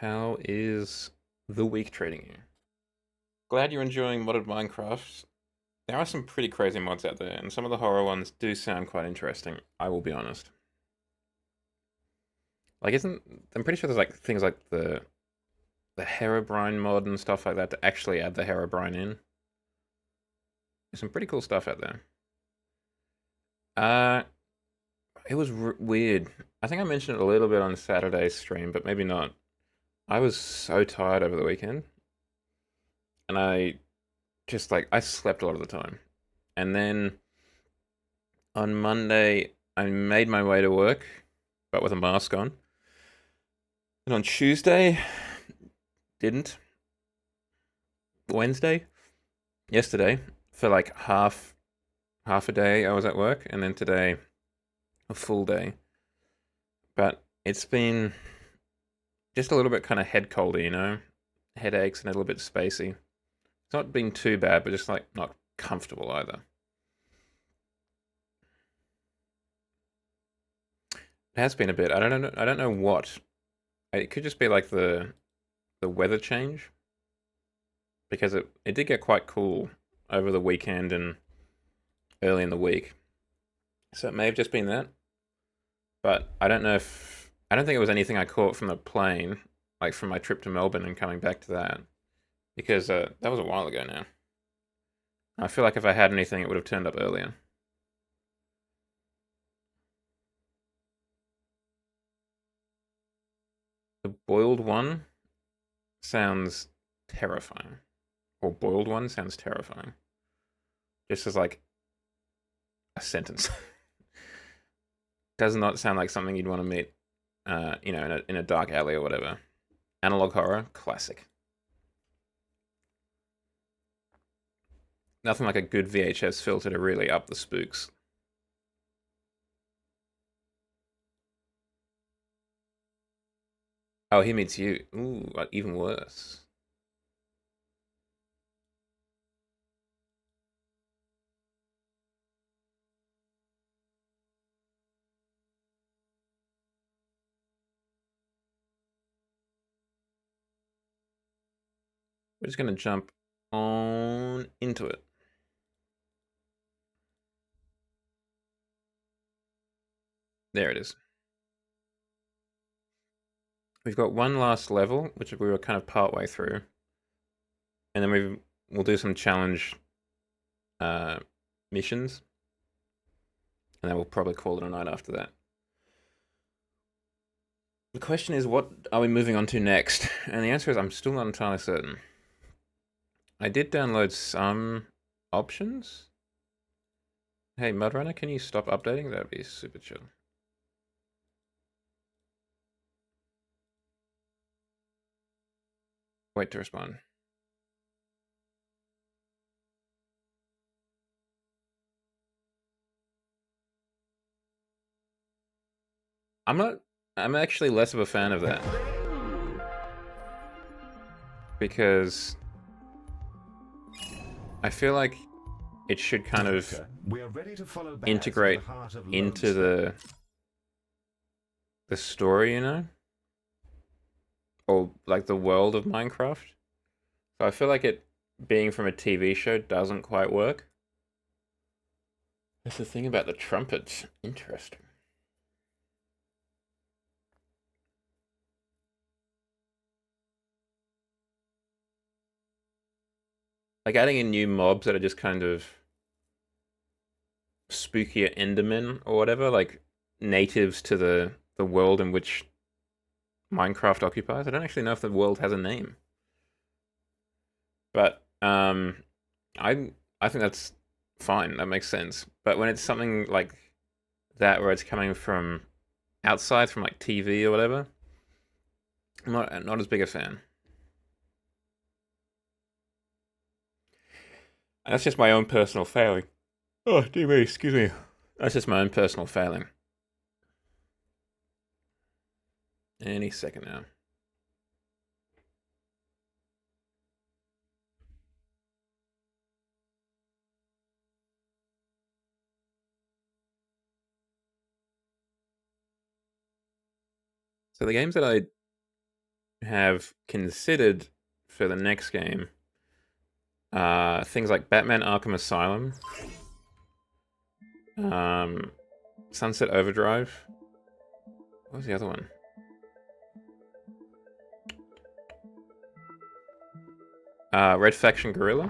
How is the week treating you? Glad you're enjoying modded Minecraft. There are some pretty crazy mods out there, and some of the horror ones do sound quite interesting, I will be honest. Like, isn't... I'm pretty sure there's, like, things like the Herobrine mod and stuff like that to actually add the Herobrine in. There's some pretty cool stuff out there. Uh, it was weird. I think I mentioned it a little bit on Saturday's stream, but maybe not. I was so tired over the weekend, and I slept a lot of the time. And then on Monday, I made my way to work, but with a mask on. And on Tuesday, didn't. Wednesday, yesterday, for like half a day, I was at work, and then today, a full day. But it's been just a little bit kind of head coldy, headaches and a little bit spacey. It's not been too bad, but just like not comfortable either. It has been a bit. I don't know. I don't know what. It could just be like the weather change because it did get quite cool over the weekend and early in the week. So it may have just been that, but I don't think it was anything I caught from the plane, like from my trip to Melbourne and coming back to that, because that was a while ago now. I feel like if I had anything, it would have turned up earlier. The boiled one sounds terrifying, or boiled one sounds terrifying, just as like a sentence. Does not sound like something you'd want to meet, in a dark alley or whatever. Analog horror, classic. Nothing like a good VHS filter to really up the spooks. Oh, he meets you. Ooh, even worse. We're just gonna jump on into it. There it is. We've got one last level, which we were kind of part way through, and then we'll do some challenge uh, missions, and then we'll probably call it a night after that. The question is, what are we moving on to next? And the answer is, I'm still not entirely certain. I did download some options. Hey, Mudrunner, can you stop updating? That'd be super chill. Wait to respond. I'm not. I'm actually less of a fan of that because I feel like it should kind of we are ready to follow integrate the heart of into the story, or like the world of Minecraft. So I feel like it being from a TV show doesn't quite work. That's the thing about the trumpets. Interesting. Like adding in new mobs that are just kind of spookier Endermen or whatever, like natives to the world in which Minecraft occupies. I don't actually know if the world has a name, but I think that's fine. That makes sense. But when it's something like that, where it's coming from outside, from like TV or whatever, I'm not as big a fan. And that's just my own personal failing. Oh, dear me, excuse me. That's just my own personal failing. Any second now. So the games that I have considered for the next game things like Batman Arkham Asylum, Sunset Overdrive. What was the other one? Red Faction Guerrilla.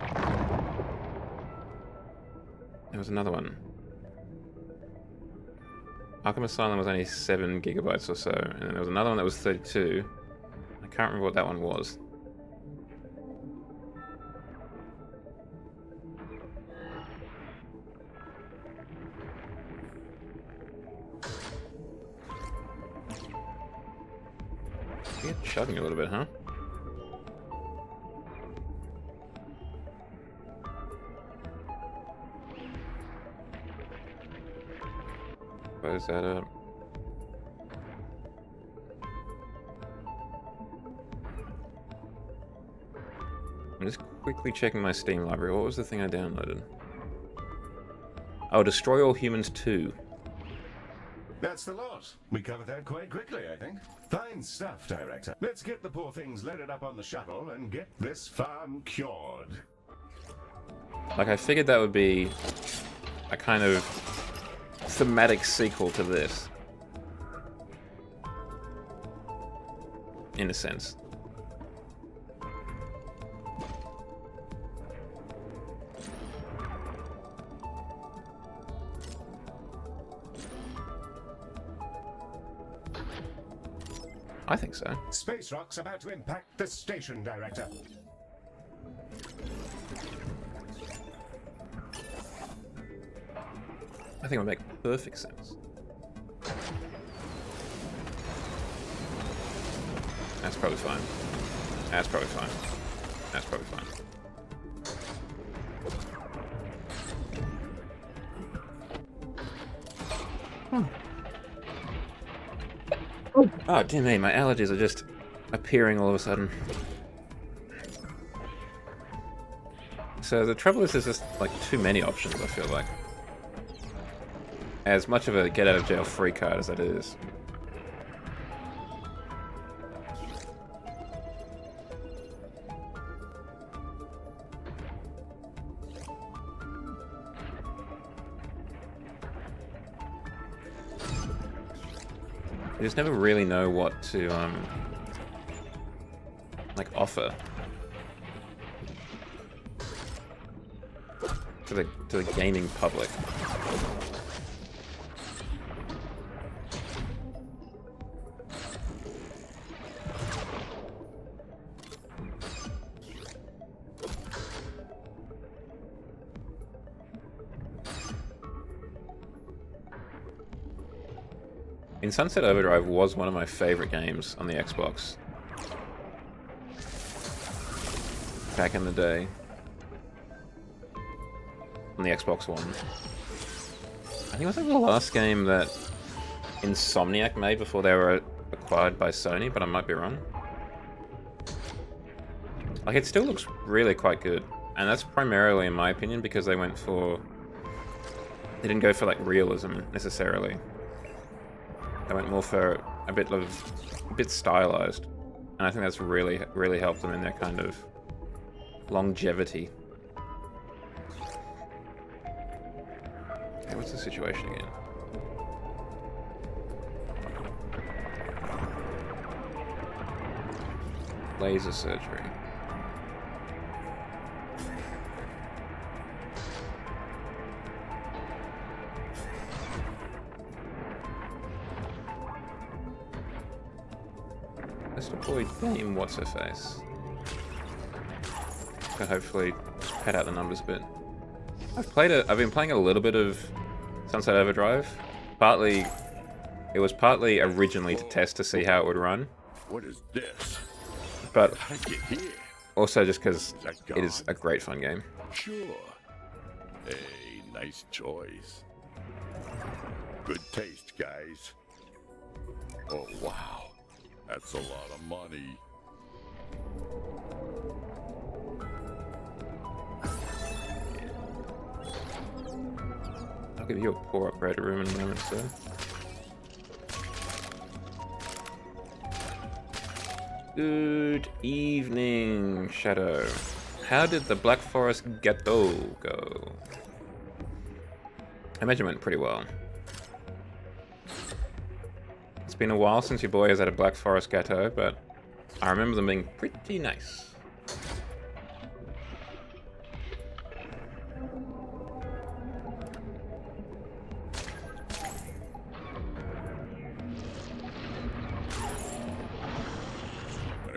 There was another one. Arkham Asylum was only 7 gigabytes or so, and then there was another one that was 32. I can't remember what that one was. You're chugging a little bit, huh? Close that up. I'm just quickly checking my Steam library. What was the thing I downloaded? Oh, Destroy All Humans 2. That's the lot. We covered that quite quickly, I think. Fine stuff, Director. Let's get the poor things loaded up on the shuttle and get this farm cured. Like, I figured that would be a kind of thematic sequel to this. In a sense. I think so. Space rock's about to impact the station, Director. I think it would make perfect sense. That's probably fine. That's probably fine. That's probably fine. Oh, dear me, my allergies are just appearing all of a sudden. So the trouble is there's just, like, too many options, I feel like. As much of a get-out-of-jail-free card as that is. You just never really know what to, like, offer to the gaming public. In Sunset Overdrive was one of my favorite games on the Xbox. Back in the day. On the Xbox One. I think it was like the last game that Insomniac made before they were acquired by Sony, but I might be wrong. Like, it still looks really quite good. And that's primarily, in my opinion, because they went for... They didn't go for, like, realism, necessarily. They went more for a bit stylized, and I think that's really helped them in their kind of longevity. Okay, what's the situation again? Laser surgery. Let's deploy Dame What's-Her-Face. Can hopefully pad out the numbers a bit. I've been playing a little bit of Sunset Overdrive. It was partly originally to test to see how it would run. What is this? But How did you get here? also just because Is that it is gone? a great fun game. Sure. Hey, nice choice. Good taste, guys. Oh, wow. That's a lot of money. I'll give you a poor upgrade room in a moment, sir. Good evening, Shadow. How did the Black Forest Gâteau go? I imagine it went pretty well. It's been a while since your boy has had a Black Forest Gâteau, but I remember them being pretty nice.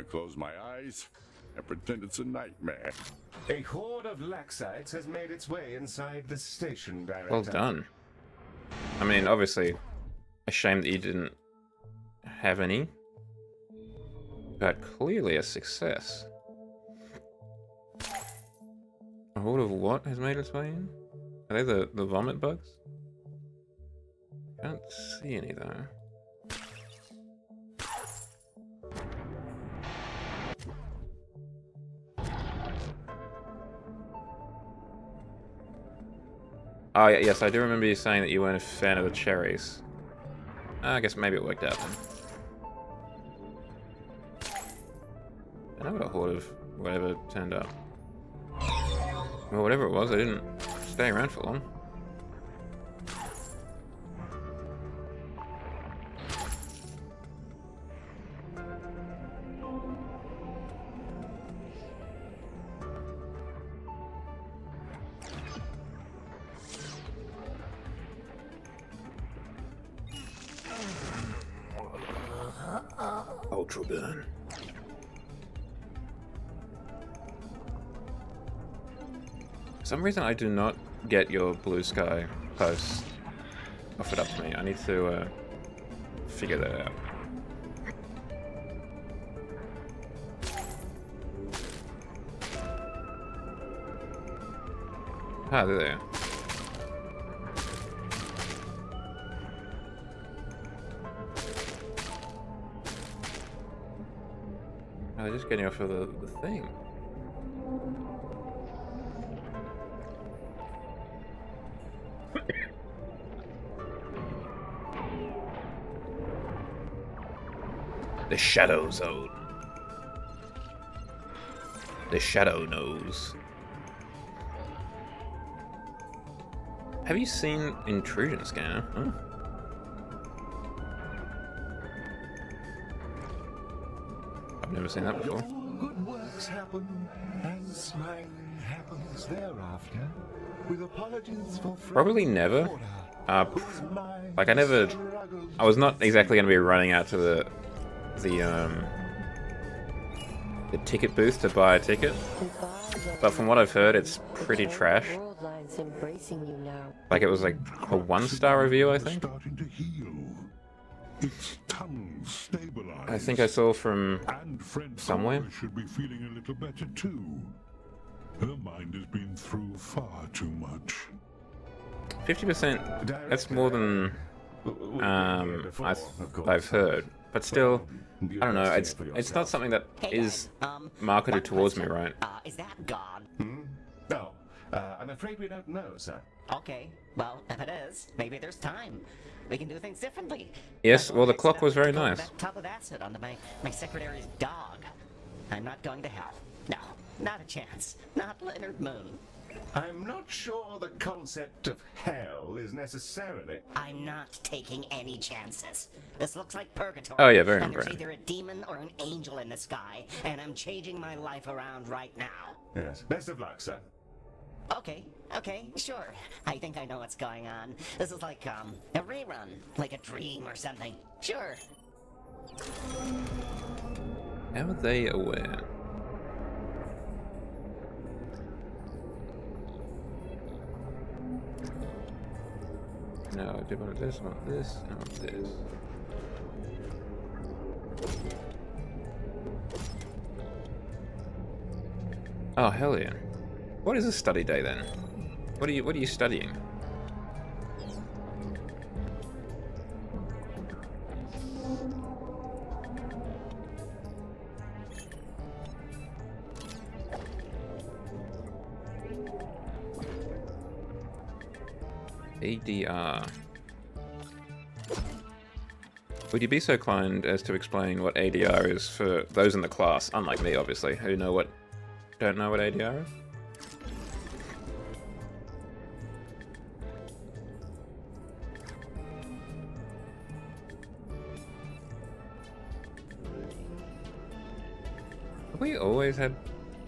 Close my eyes and pretend it's a nightmare. A horde of Laxites has made its way inside the station, Director. Well done. I mean, obviously, a shame that you didn't have any, but clearly a success. A horde of what has made its way in? Are they the vomit bugs? Can't see any though. Oh, yes, I do remember you saying that you weren't a fan of the cherries. I guess maybe it worked out then. I know what a horde of whatever turned up. Well, whatever it was, I didn't stay around for long. Ultra burn. For some reason I do not get your blue sky posts offered up to me. I need to figure that out. Ah, they're there. Oh, they're just getting off of the thing. The Shadow Zone. The Shadow knows. Have you seen Intrusion Scanner? Huh? I've never seen that before. Good works happen, and smiling happens thereafter. With apologies for Probably never. Like I was not exactly going to be running out to the ticket booth to buy a ticket, but from what I've heard, it's pretty trash. Like it was like a 1-star review, I think. Its tongue stabilized. I think I saw from And friend somewhere. Flora should be feeling a little better too. Her mind has been through far too much. 50%. That's more than I've heard, but still, I don't know. It's not something that is marketed towards me, right? Is that gone? No, I'm afraid we don't know, sir. Okay, well, if it is, maybe there's time. We can do things differently. Yes, well, the clock was very nice. That tub of acid onto my secretary's dog. I'm not going to hell. No, not a chance. Not Leonard Moon. I'm not sure the concept of hell is necessarily... I'm not taking any chances. This looks like purgatory. Oh, yeah, very and there's important. either a demon or an angel in the sky, and I'm changing my life around right now. Yes, best of luck, sir. Okay, sure. I think I know what's going on. This is like, a rerun. Like a dream or something. Sure. How are they aware? No, I do want this, I want this, I want this. Oh, hell yeah. What is a study day then? What are you studying? ADR. Would you be so kind as to explain what ADR is for those in the class, unlike me, obviously, who don't know what ADR is? Have we always had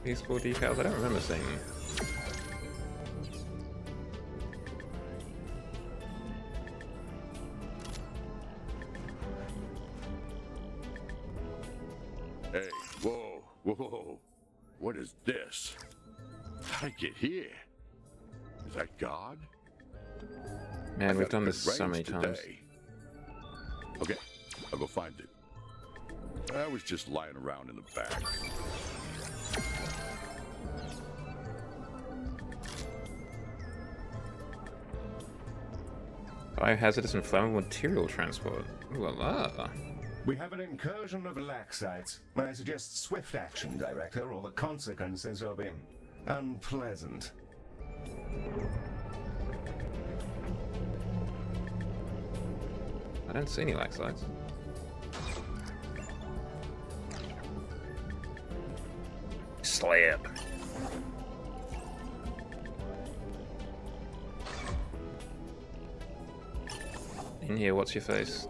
peaceful decals? I don't remember seeing them. Hey, whoa. What is this? How'd I get here? Is that God? Man, I've we've got done good this so many range times. today. Okay, I'll go find it. I was just lying around in the back. Biohazardous and flammable material transport. Ooh la la. We have an incursion of Laxites. I suggest swift action, Director, or the consequences will be unpleasant. I don't see any Laxites. Slap. In here, what's your face?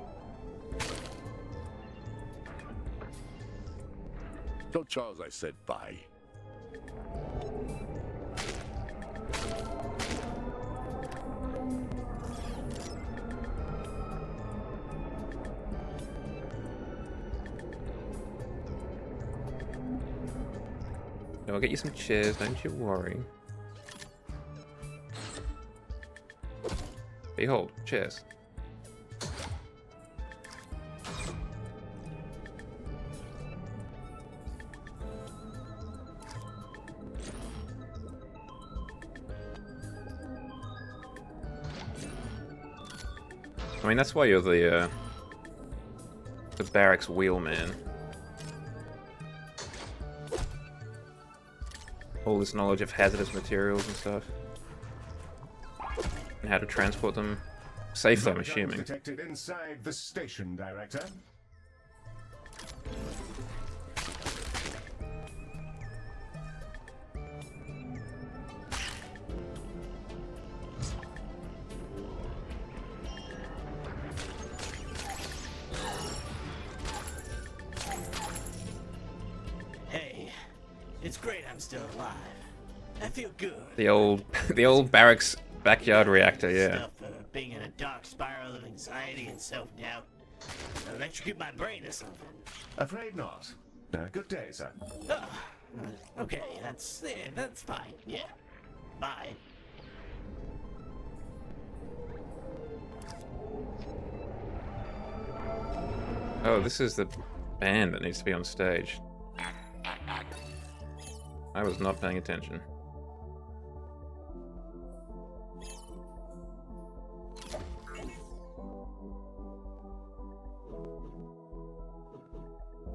Tell Charles I said bye. I'll get you some chairs, don't you worry. Behold, chairs. I mean, that's why you're the barracks wheelman. All this knowledge of hazardous materials and stuff. And how to transport them safely, I'm assuming. Detected inside the station, Director. Hey, it's great I'm still alive. I feel good. The old barracks backyard reactor, yeah. Stuff for being in a dark spiral of anxiety and self-doubt. Electrocute my brain or something. Afraid not. Good day, sir. Oh, okay, that's fine. Yeah. Bye. Oh, this is the band that needs to be on stage. I was not paying attention.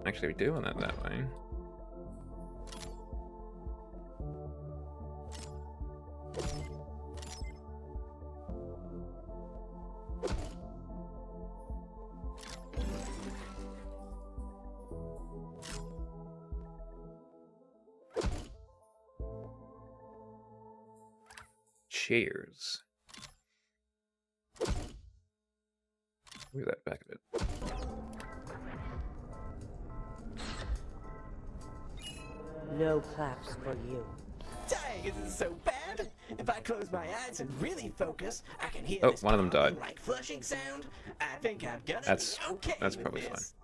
Actually, we do want it that way. Cheers. Look at that back of it. No claps for you. Dang, is it so bad? If I close my eyes and really focus, I can hear Oh, this one of them died. like flushing sound. I think I'm gonna That's be okay with probably this.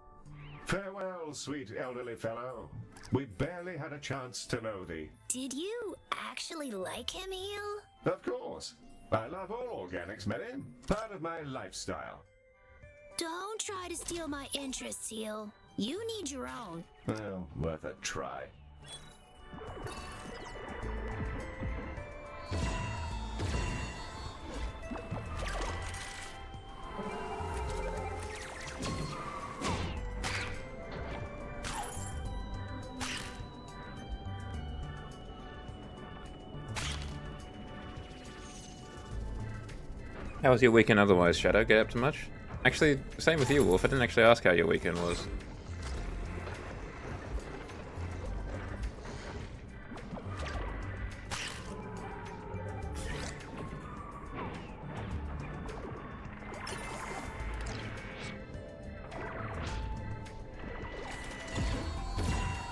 Farewell, sweet elderly fellow. We barely had a chance to know thee. Did you actually like him, Eel? Of course. I love all organics, Mary. Part of my lifestyle. Don't try to steal my interests, Eel. You need your own. Well, worth a try. How was your weekend otherwise, Shadow? Get up to much? Actually, same with you, Wolf. I didn't actually ask how your weekend was.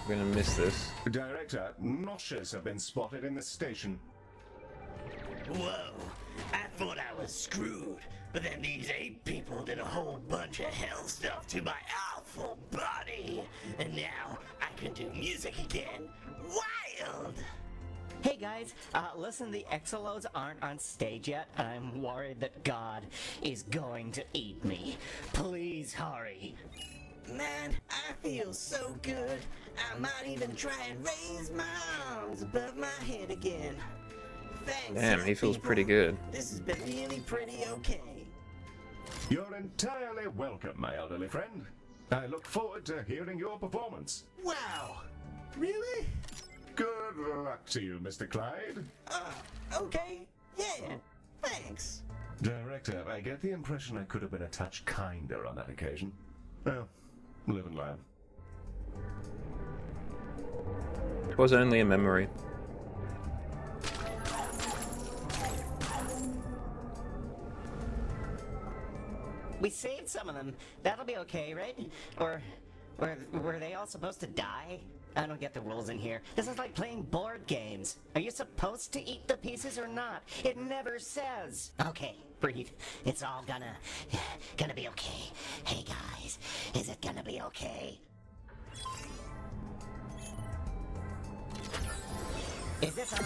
I'm gonna miss this. Director, noshes have been spotted in the station. Whoa, I thought I was screwed, but then these ape people did a whole bunch of hell stuff to my awful body, and now I can do music again. Wild! Hey guys, listen, the Exolodes aren't on stage yet, and I'm worried that God is going to eat me. Please hurry. Man, I feel so good, I might even try and raise my arms above my head again. Thanks. Damn, he feels pretty good. This has been really pretty okay. You're entirely welcome, my elderly friend. I look forward to hearing your performance. Wow! Really? Good luck to you, Mr. Clyde. Okay. Yeah, thanks. Director, I get the impression I could have been a touch kinder on that occasion. Well, live and learn. It was only a memory. We saved some of them. That'll be okay, right? Or were they all supposed to die? I don't get the rules in here. This is like playing board games. Are you supposed to eat the pieces or not? It never says. Okay, breathe. It's all gonna be okay. Hey guys, is it gonna be okay? Is this on?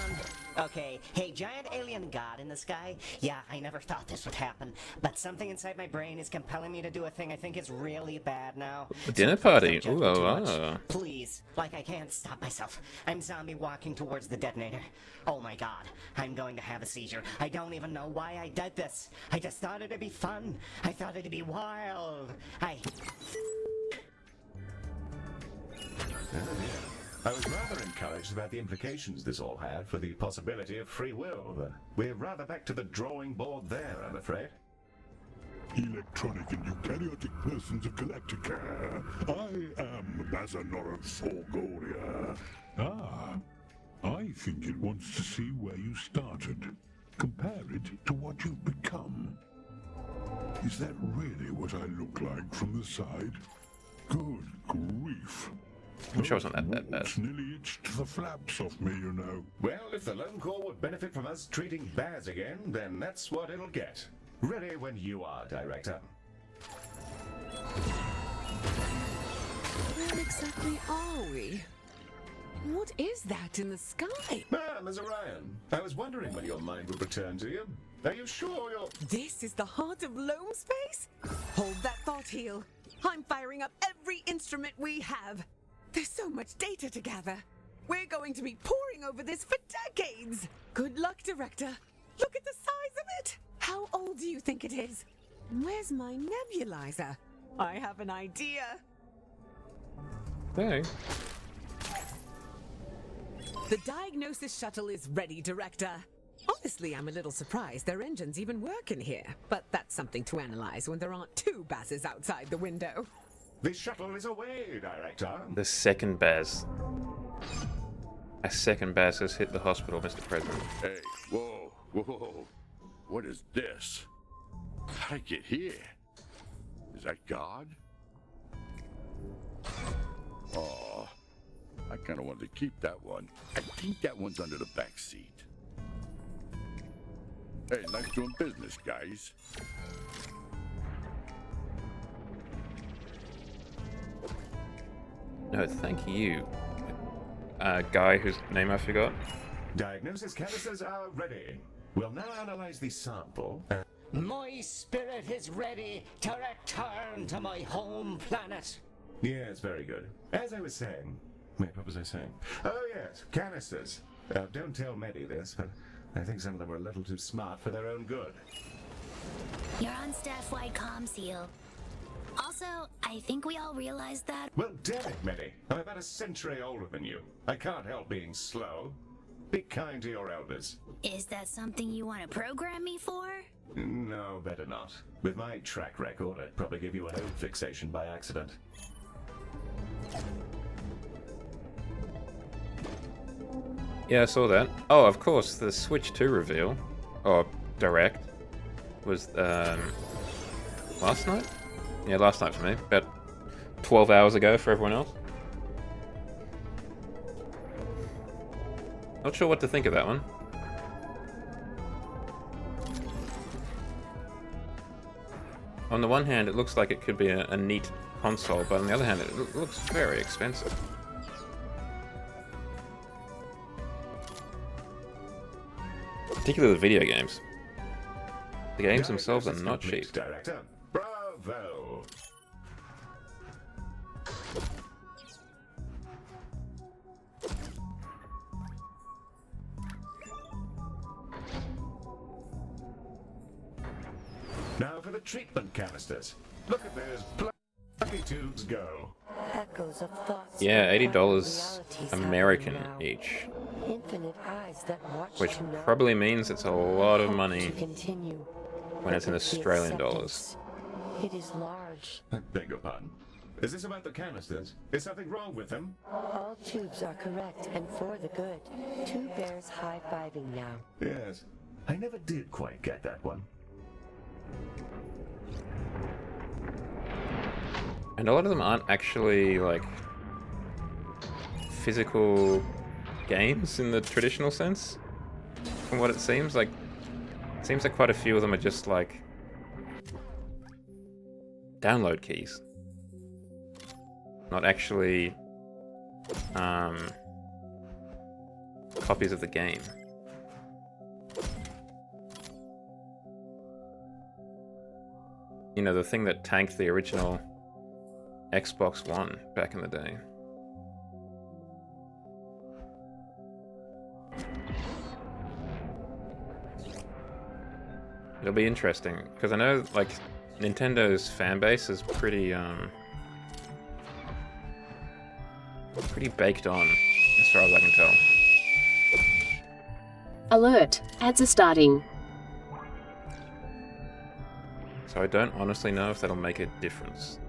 Okay. Hey, giant alien god in the sky? Yeah, I never thought this would happen, but something inside my brain is compelling me to do a thing I think is really bad now. A dinner So please party. don't judge Ooh me la too la. much. Please. Like I can't stop myself. I'm zombie walking towards the detonator. Oh my god. I'm going to have a seizure. I don't even know why I did this. I just thought it'd be fun. I thought it'd be wild. I was rather encouraged about the implications this all had for the possibility of free will, but we're rather back to the drawing board there, I'm afraid. Electronic and eukaryotic persons of Galacticare. I am Bazanoran Forgoria. Ah, I think it wants to see where you started. Compare it to what you've become. Is that really what I look like from the side? Good grief. I'm sure it's not that bad. It's nearly itched the flaps off me, you know. Well, if the Lone Corps would benefit from us treating Baz again, then that's what it'll get. Ready when you are, Director. Where exactly are we? What is that in the sky? Ah, Ms. Orion. I was wondering when your mind would return to you. Are you sure you're... This is the heart of loam space? Hold that thought, Heel. I'm firing up every instrument we have. There's so much data to gather. We're going to be poring over this for decades. Good luck, Director. Look at the size of it. How old do you think it is? Where's my nebulizer? I have an idea. Hey. The diagnosis shuttle is ready, Director. Honestly, I'm a little surprised their engines even work in here. But that's something to analyze when there aren't two Bazes outside the window. The shuttle is away, Director. The second Baz. A second Baz has hit the hospital, Mr. President. Hey, whoa, whoa. What is this? How'd I get here? Is that God? Oh, I kind of wanted to keep that one. I think that one's under the back seat. Hey, nice doing business, guys. No, thank you. Guy whose name I forgot. Diagnosis canisters are ready. We'll now analyze the sample. My spirit is ready to return to my home planet. Yes, very good. As I was saying... Wait, what was I saying? Oh, yes, canisters. Don't tell Medi this, but I think some of them are a little too smart for their own good. You're on staff-wide comms, Heel. Also, I think we all realized that. Well, damn it, Medi. I'm about a century older than you. I can't help being slow. Be kind to your elders. Is that something you want to program me for? No, better not. With my track record, I'd probably give you an old fixation by accident. Yeah, I saw that. Oh, of course, the Switch 2 reveal, or Direct, was last night? Yeah, last night for me. About 12 hours ago for everyone else. Not sure what to think of that one. On the one hand, it looks like it could be a neat console, but on the other hand, it looks very expensive. Particularly the video games. The games themselves are not cheap. Director. Bravo! Now for the treatment canisters. Look at those plucky tubes go. Echoes of thoughts. Yeah, $80 realities American happening now. each. Infinite eyes that watch Which to know, probably means it's a lot of hope money to continue, when it's in with the Australian dollars. acceptance. It is large. I beg your pardon. Is this about the canisters? Is something wrong with them? All tubes are correct and for the good. Two bears high-fiving now. Yes. I never did quite get that one. And a lot of them aren't actually, like, physical games in the traditional sense, from what it seems. Like, it seems like quite a few of them are just, like, download keys. Not actually, copies of the game. You know, the thing that tanked the original Xbox One back in the day. It'll be interesting, because I know, like, Nintendo's fan base is pretty baked on, as far as I can tell. Alert, ads are starting. So I don't honestly know if that'll make a difference.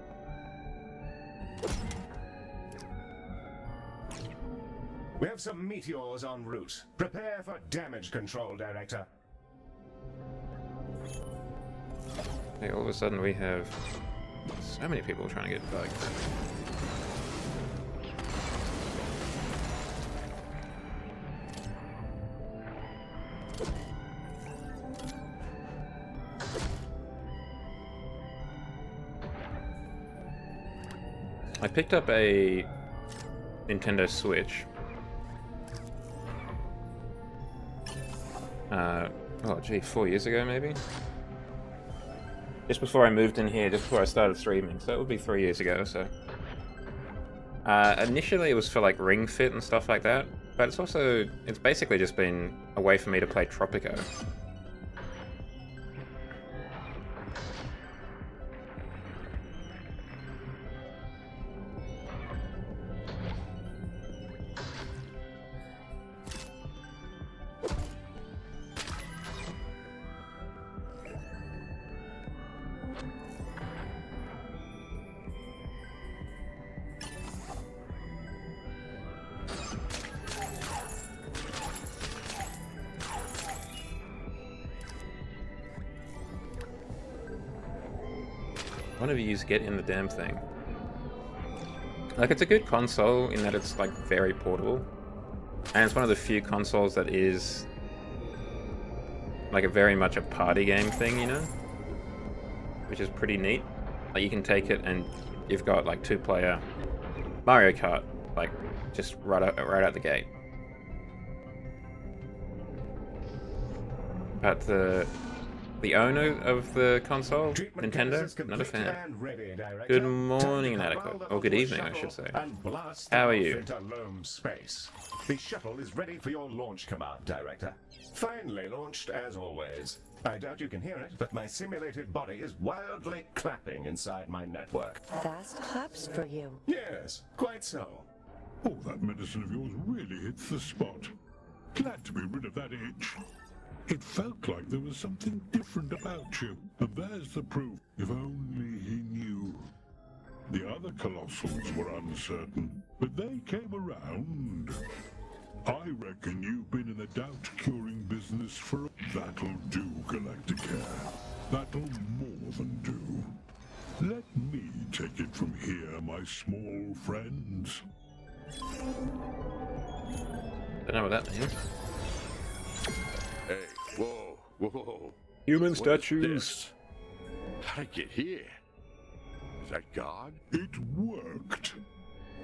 We have some meteors en route. Prepare for damage control, Director. Hey, all of a sudden we have so many people trying to get bugged. I picked up a Nintendo Switch. Oh gee, 4 years ago maybe? Just before I moved in here, just before I started streaming, so it would be 3 years ago, so. Initially it was for like Ring Fit and stuff like that, but it's basically just been a way for me to play Tropico. One of yous get in the damn thing. Like, it's a good console in that it's, like, very portable. And it's one of the few consoles that is, like, very much a party game thing, you know? Which is pretty neat. Like, you can take it and you've got, like, two-player Mario Kart, like, just right out the gate. But the owner of the console, Nintendo, not a fan. Good morning, Inadequate. Or good evening, I should say. How are you? Space. The shuttle is ready for your launch command, Director. Finally launched, as always. I doubt you can hear it, but my simulated body is wildly clapping inside my network. Fast claps for you. Yes, quite so. Oh, that medicine of yours really hits the spot. Glad to be rid of that itch. It felt like there was something different about you, and there's the proof. If only he knew. The other Colossals were uncertain, but they came around. I reckon you've been in the doubt-curing business for That'll do, Galacticare. That'll more than do. Let me take it from here, my small friends. Don't know what that means. Hey, whoa, whoa. Human What is statues. this? How'd I get here? Is that God? It worked.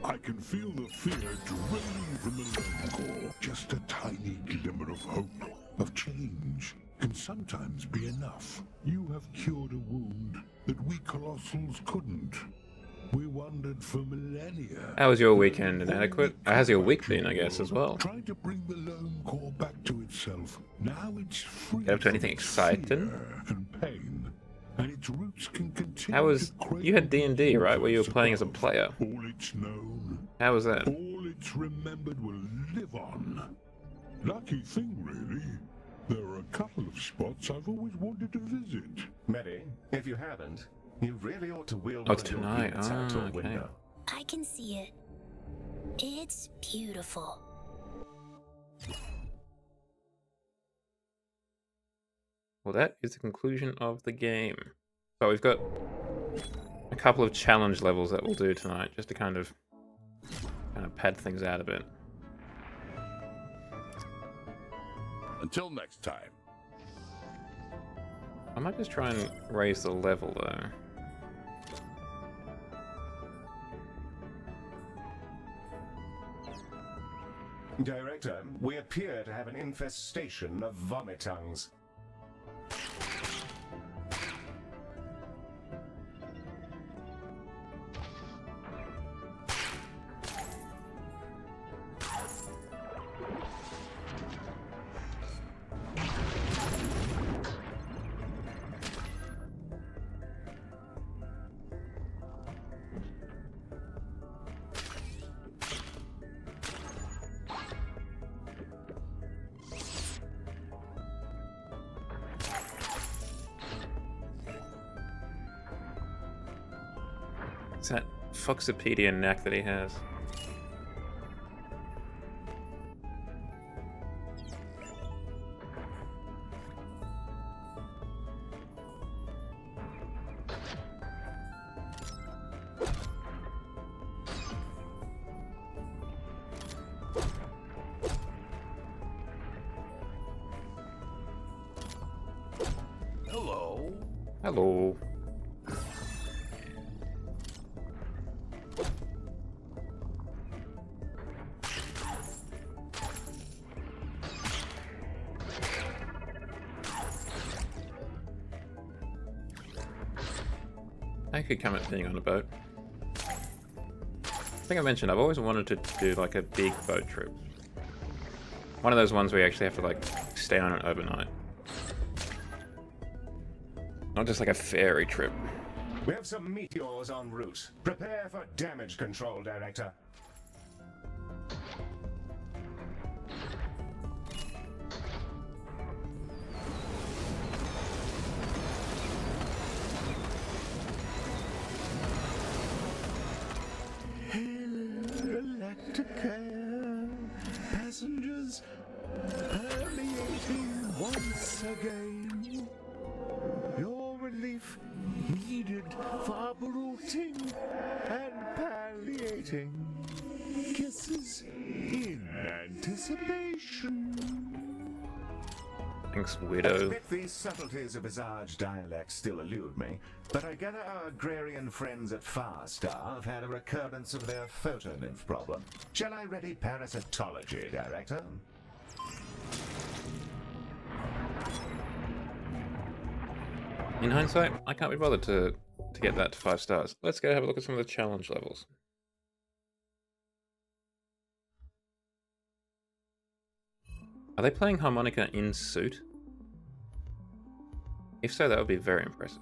I can feel the fear draining from the lone core. Just a tiny glimmer of hope, of change, can sometimes be enough. You have cured a wound that we Colossals couldn't. We wandered for millennia. How was your weekend? Inadequate? How's your week been, I guess, as well? Trying to bring the lone core back to itself. Now it's free. Get up to anything from exciting? fear and pain, and its roots can continue. How was... to You had cradle D&D, right? Where you were waters playing as a above. player. All it's known, How was that? all it's remembered will live on. Lucky thing, really. There are a couple of spots I've always wanted to visit. Medi, if you haven't, you really ought to wheel Oh, one it's of your tonight. units out Ah, your okay. window. I can see it. It's beautiful. Well, that is the conclusion of the game. So we've got a couple of challenge levels that we'll do tonight, just to kind of pad things out a bit. Until next time. I might just try and raise the level though. Director, we appear to have an infestation of vomitungs. It's that Foxopedia knack that he has. Hello. Hello. I could come at being on a boat. I think I mentioned I've always wanted to do like a big boat trip. One of those ones where you actually have to like stay on it overnight. Not just like a ferry trip. We have some meteors en route. Prepare for damage control, Director. Galacticare passengers permeating once again. Your relief needed for uprooting and palliating. Kisses in anticipation. Thanks, widow. Admit these subtleties of Visage dialect still elude me, but I gather our agrarian friends at Farstar have had a recurrence of their photonymph problem. Shall I ready parasitology, Director? In hindsight, I can't be bothered to get that to 5 stars. Let's go have a look at some of the challenge levels. Are they playing harmonica in suit? If so, that would be very impressive.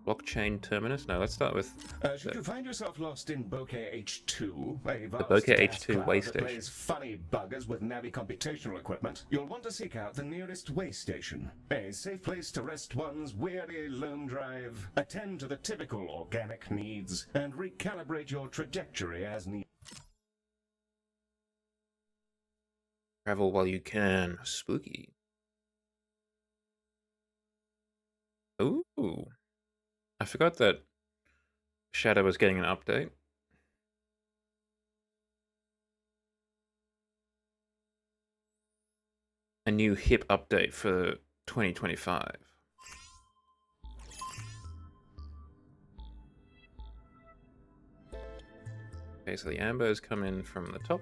Block blockchain terminus? No, let's start with Should you find yourself lost in Bokeh H2, a vast Bokeh gas H2 cloud way that station. plays funny buggers with Navi computational equipment, you'll want to seek out the nearest way station. A safe place to rest one's weary loan drive, attend to the typical organic needs, and recalibrate your trajectory as needed. Travel while you can. Spooky. Ooh. I forgot that Shadow was getting an update. A new hip update for 2025. Okay, so the ambers come in from the top.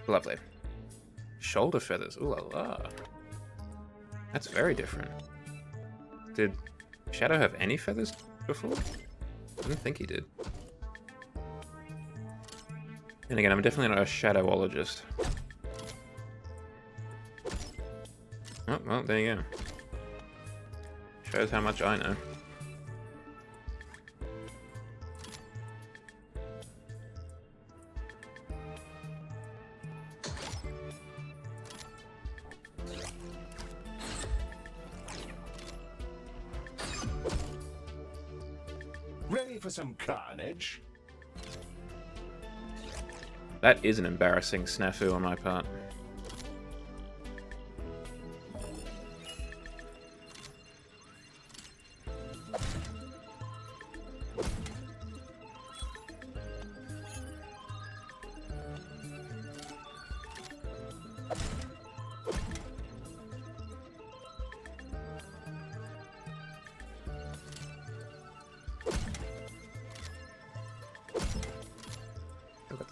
Lovely. Shoulder feathers. Ooh la la. That's very different. Did Shadow have any feathers before? I didn't think he did. And again, I'm definitely not a Shadowologist. Oh, well, there you go. Shows how much I know. Ready for some carnage? That is an embarrassing snafu on my part.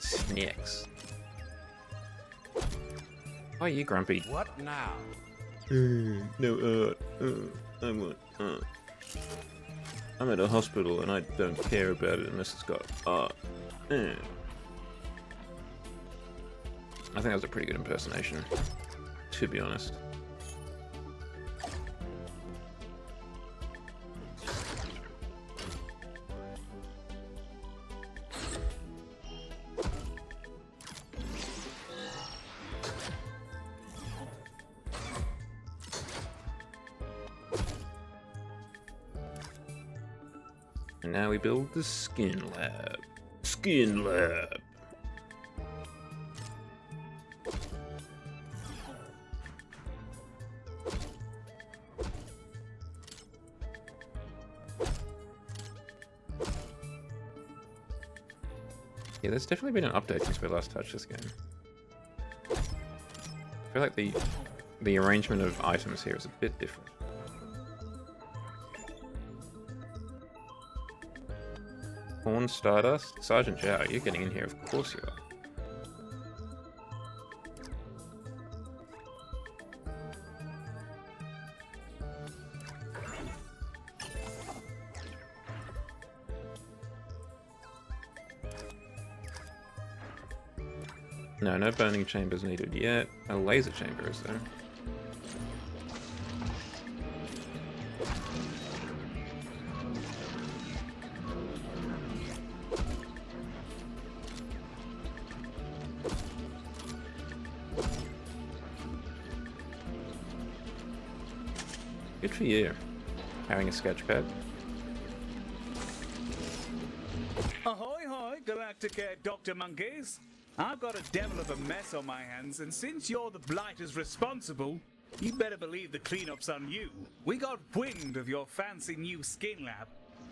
Snacks. Why are you grumpy? What now? No, I want, I'm at a hospital and I don't care about it unless it's got art. I think that was a pretty good impersonation, to be honest. And now we build the skin lab. Skin lab. Yeah, there's definitely been an update since we last touched this game. I feel like the arrangement of items here is a bit different. Corn Stardust? Sergeant Zhao, you're getting in here, of course you are. No, no burning chambers needed yet. A laser chamber is there. Good for you, having a sketch pad. Ahoy, hoy, Galacticare Dr. Monkeys. I've got a devil of a mess on my hands, and since you're the blighters responsible, you better believe the cleanup's on you. We got wind of your fancy new skin lab,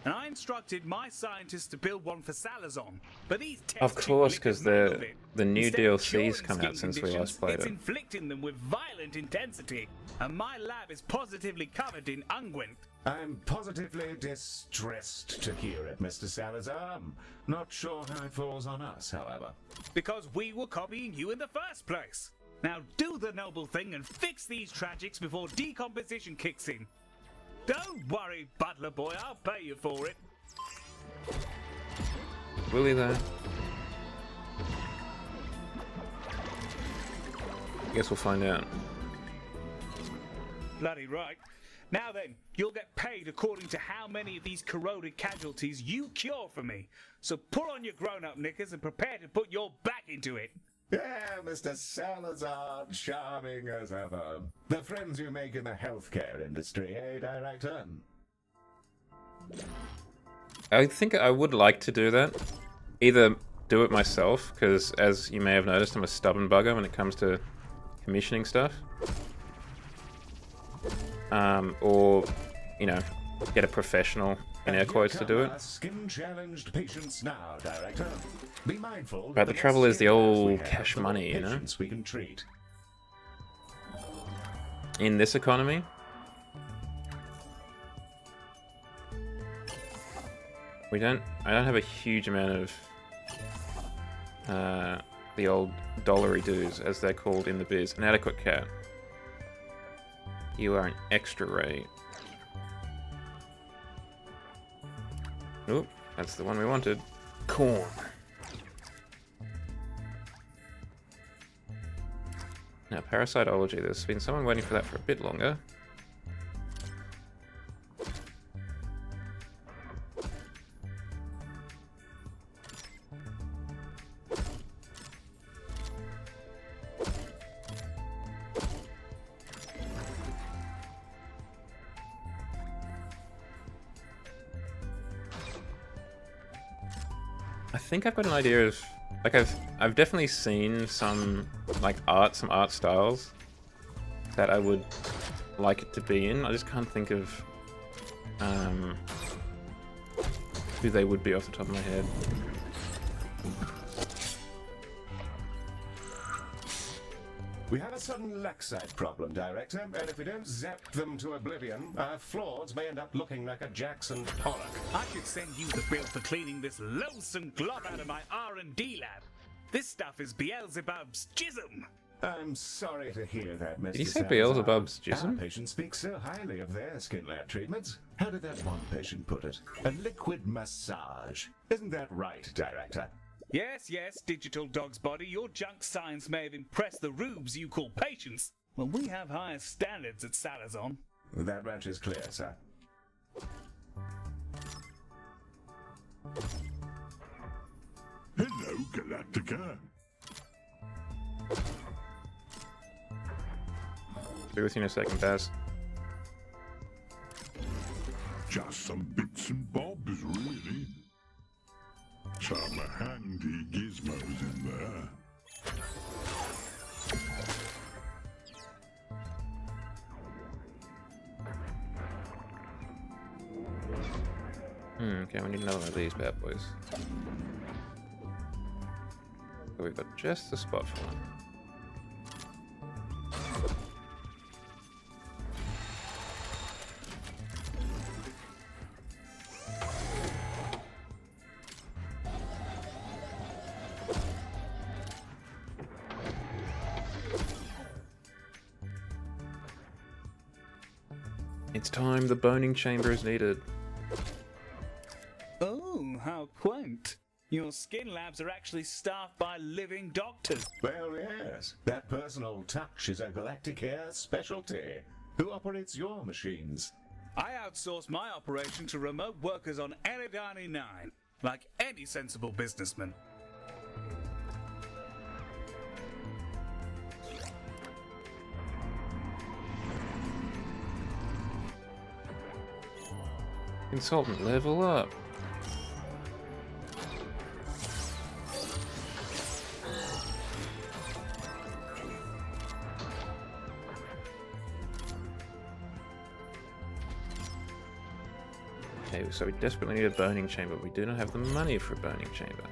and I instructed my scientists to build one for Salazon. But these Of course, because the new DLC's come out since we last played it's it. inflicting them with violent intensity, and my lab is positively covered in unguent. I'm positively distressed to hear it, Mr. Salazar. Not sure how it falls on us, however. Because we were copying you in the first place. Now do the noble thing and fix these tragics before decomposition kicks in. Don't worry, butler boy, I'll pay you for it. Will he though? Guess we'll find out. Bloody right. Now then, you'll get paid according to how many of these corroded casualties you cure for me. So pull on your grown-up knickers and prepare to put your back into it. Yeah, Mr. Salazar, charming as ever. The friends you make in the healthcare industry, eh, Director? I think I would like to do that. Either do it myself, because as you may have noticed, I'm a stubborn bugger when it comes to commissioning stuff. Or, you know, get a professional, in air quotes, to do it. Skin-challenged patients now, Director. Be mindful. But the trouble is the old cash money, you know? We can treat. In this economy, I don't have a huge amount of the old dollary dues, as they're called in the biz. An adequate cat. You are an extra rate. Oop, that's the one we wanted. Corn. Now, parasitology. There's been someone waiting for that for a bit longer. I think I've got an idea of, like, I've definitely seen some some art styles that I would like it to be in. I just can't think of who they would be off the top of my head. We have a sudden laxite problem, Director, and if we don't zap them to oblivion, our floors may end up looking like a Jackson Pollock. I should send you the bill for cleaning this loathsome glob out of my R&D lab. This stuff is Beelzebub's jism. I'm sorry to hear that, Mr. Did he say Salazar. Beelzebub's Our jism? patients speak so highly of their skin lab treatments. How did that one patient put it? A liquid massage. Isn't that right, Director? Yes, yes, digital dog's body, your junk science may have impressed the rubes you call patients. Well, we have higher standards at Salazon. That much is clear, sir. Hello, Galactica. Be with you in a second, Baz. Just some bits and bobs, really. Some handy gizmos in there. Okay, we need another one of these bad boys. So we've got just the spot for one. It's time, the boning chamber is needed. Oh, how quaint. Your skin labs are actually staffed by living doctors. Well, yes. That personal touch is a Galacticare specialty. Who operates your machines? I outsource my operation to remote workers on Eridani 9, like any sensible businessman. Consultant, level up. Okay, so we desperately need a boning chamber. We do not have the money for a boning chamber.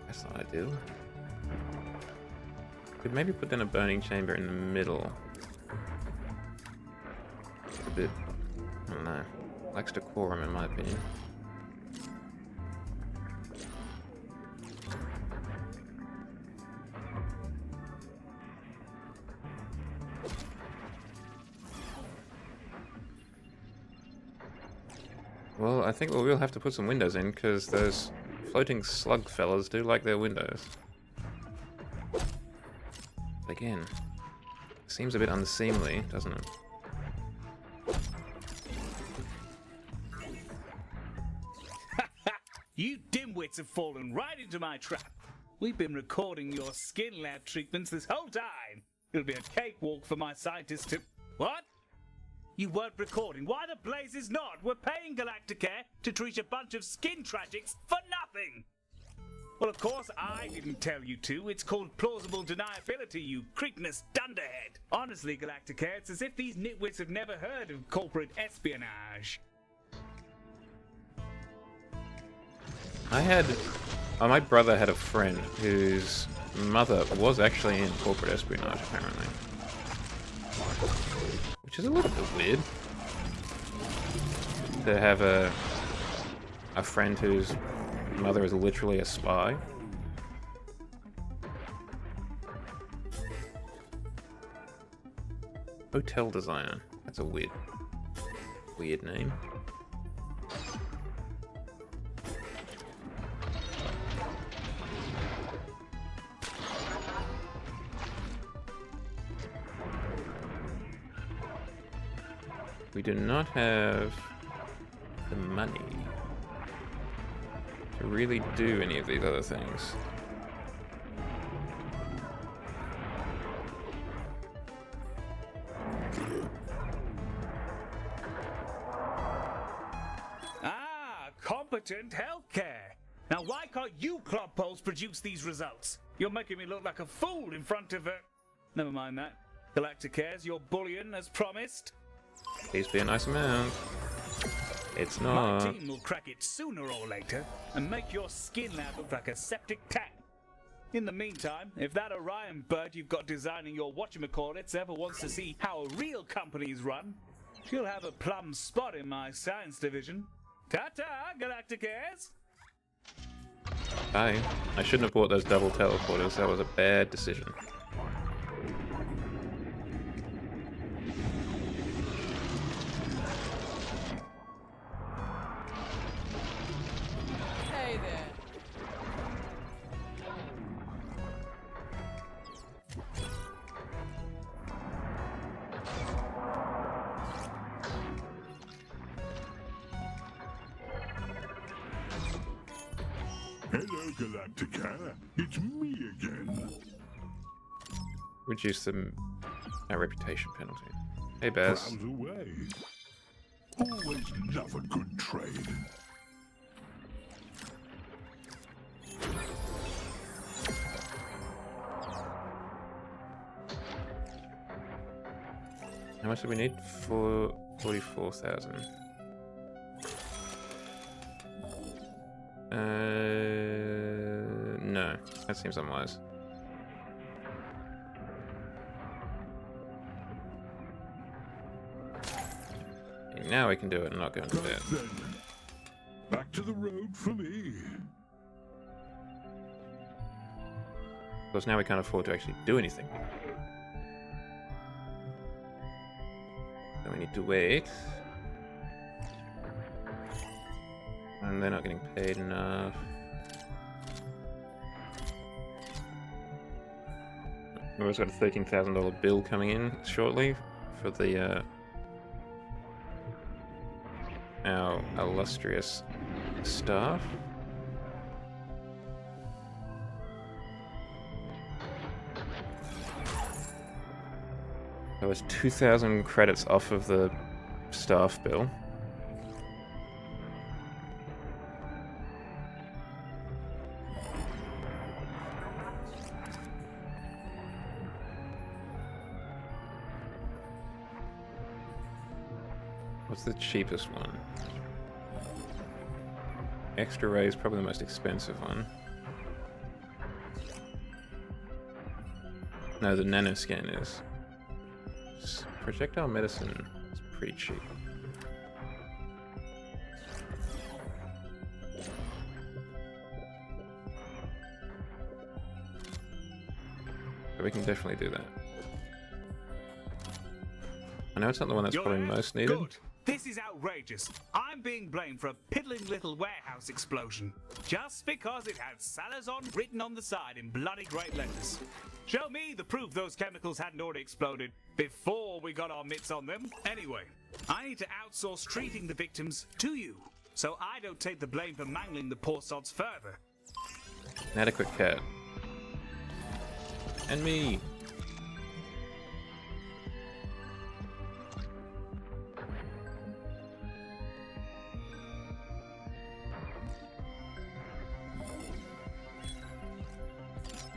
That's not ideal. Could maybe put in a boning chamber in the middle. A bit, I don't know, lacks decorum in my opinion. Well, I think we'll have to put some windows in, because those floating slug fellas do like their windows. Again, seems a bit unseemly, doesn't it? You dimwits have fallen right into my trap. We've been recording your skin lab treatments this whole time. It'll be a cakewalk for my scientists to... What? You weren't recording. Why the blazes not? We're paying Galacticare to treat a bunch of skin tragics for nothing. Well, of course, I didn't tell you to. It's called plausible deniability, you cretinous dunderhead. Honestly, Galacticare, it's as if these nitwits have never heard of corporate espionage. My brother had a friend whose mother was actually in corporate espionage, apparently. Which is a little bit weird. To have a friend whose mother is literally a spy. Hotel designer. That's a weird name. We do not have the money to really do any of these other things. Ah, competent healthcare. Now why can't you clodpoles produce these results? You're making me look like a fool in front of a... Never mind that. Galacticare's your bullion as promised. Please be a nice amount. It's not. My team will crack it sooner or later and make your skin lab look like a septic tank. In the meantime, if that Orion bird you've got designing your whatchamacallits ever wants to see how a real company's run, she'll have a plum spot in my science division. Ta-ta, Galacticares! I shouldn't have bought those double teleporters. That was a bad decision. Hey there. Hello, Galacticare. It's me again. Reduce our reputation penalty. Hey, Baz. Browse away. Always love a good trade. How much do we need? For 44,000. No, that seems unwise. Now we can do it and not go into debt. Then, back to the road for me. Because now we can't afford to actually do anything. So we need to wait. And they're not getting paid enough. We've also got a $13,000 bill coming in shortly for the our illustrious staff. There was 2,000 credits off of the staff bill. What's the cheapest one? Extra ray is probably the most expensive one. No, the nanoscan is. Projectile medicine is pretty cheap. So we can definitely do that. I know it's not the one that's probably most needed. Good. This is outrageous. I'm being blamed for a piddling little warehouse explosion just because it had Salazon written on the side in bloody great letters. Show me the proof those chemicals hadn't already exploded before we got our mitts on them. Anyway, I need to outsource treating the victims to you, so I don't take the blame for mangling the poor sods further. Inadequate cat. And me.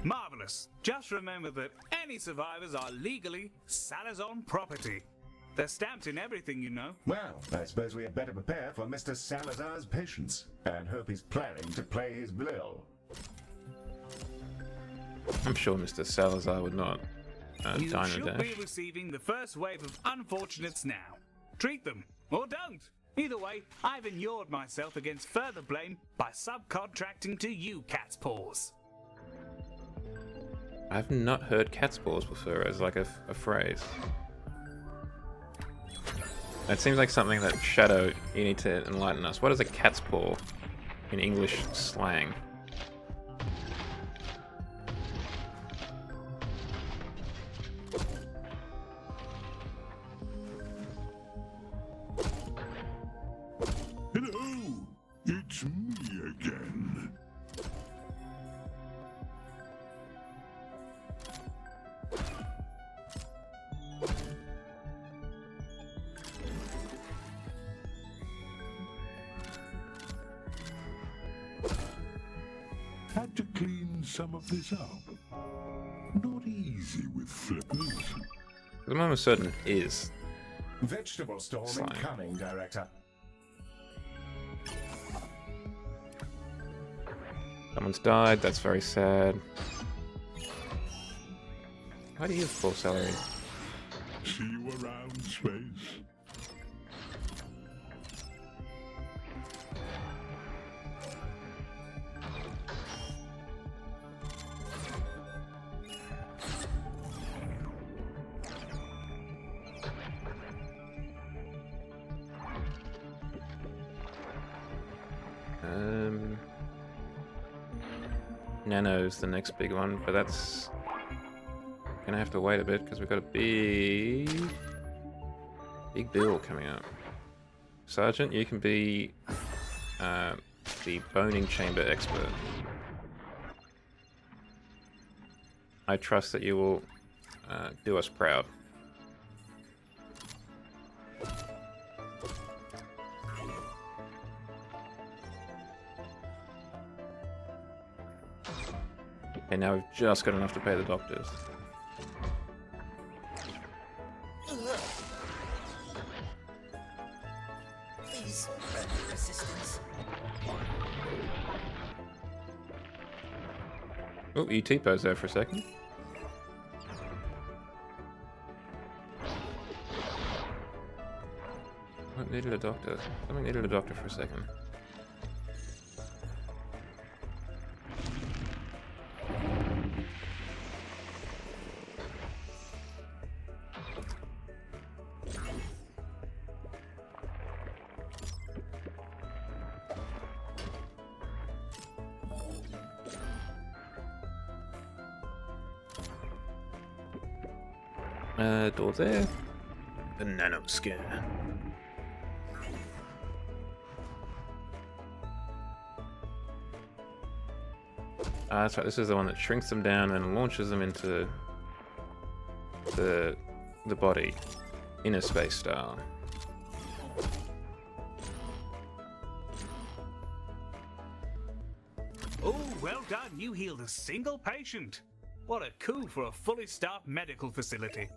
Marvelous. Just remember that any survivors are legally Salazon property. They're stamped in everything, you know. Well, I suppose we had better prepare for Mr. Salazar's patience, and hope he's planning to play his bill. I'm sure Mr. Salazar would not You dine should and be dash. receiving the first wave of unfortunates now. Treat them, or don't. Either way, I've inured myself against further blame by subcontracting to you, cat's paws. I've not heard cat's paws before as like a phrase. It seems like something that Shadow, you need to enlighten us. What is a cat's paw in English slang? Hello, it's me again. Had to clean some of this up. Not easy with flippers. I'm almost certain it is. Vegetable storm Slime. incoming, Director. Someone's died, that's very sad. Why do you have full celery? See you around, Space. Nano's the next big one, but that's gonna have to wait a bit because we've got a big bill coming up. Sergeant, you can be the boning chamber expert. I trust that you will do us proud. And now we've just got enough to pay the doctors. Please, assistance. Oh, you T-pose there for a second. What needed a doctor? Something needed a doctor for a second. Door there. The nanoskin. That's right, this is the one that shrinks them down and launches them into the body, inner space style. Oh, well done, you healed a single patient. What a coup for a fully staffed medical facility.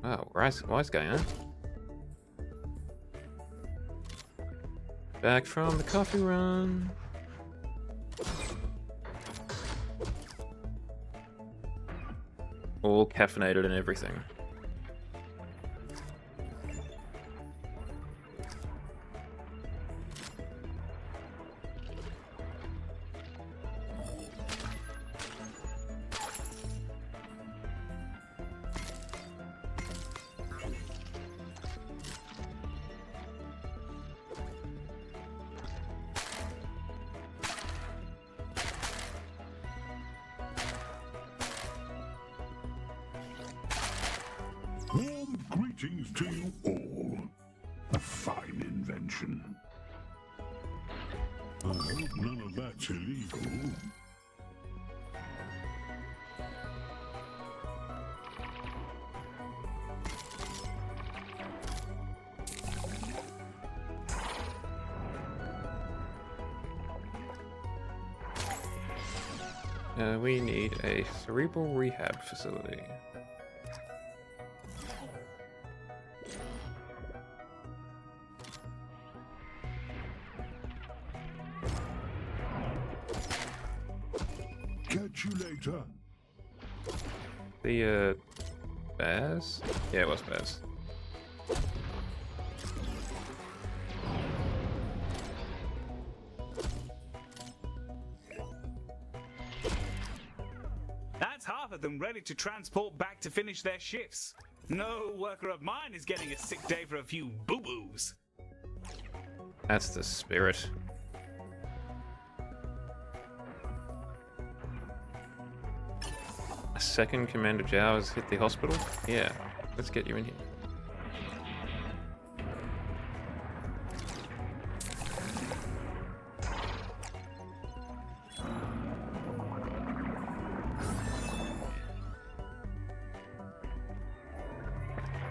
Wow, wise guy, huh? Back from the coffee run. All caffeinated and everything. Greetings to you all. A fine invention. I hope none of that's illegal. We need a cerebral rehab facility. Catch you later. The, bears? Yeah, it was bears. That's half of them ready to transport back to finish their shifts. No worker of mine is getting a sick day for a few boo-boos. That's the spirit. A second Commander Zhao has hit the hospital? Yeah, let's get you in here.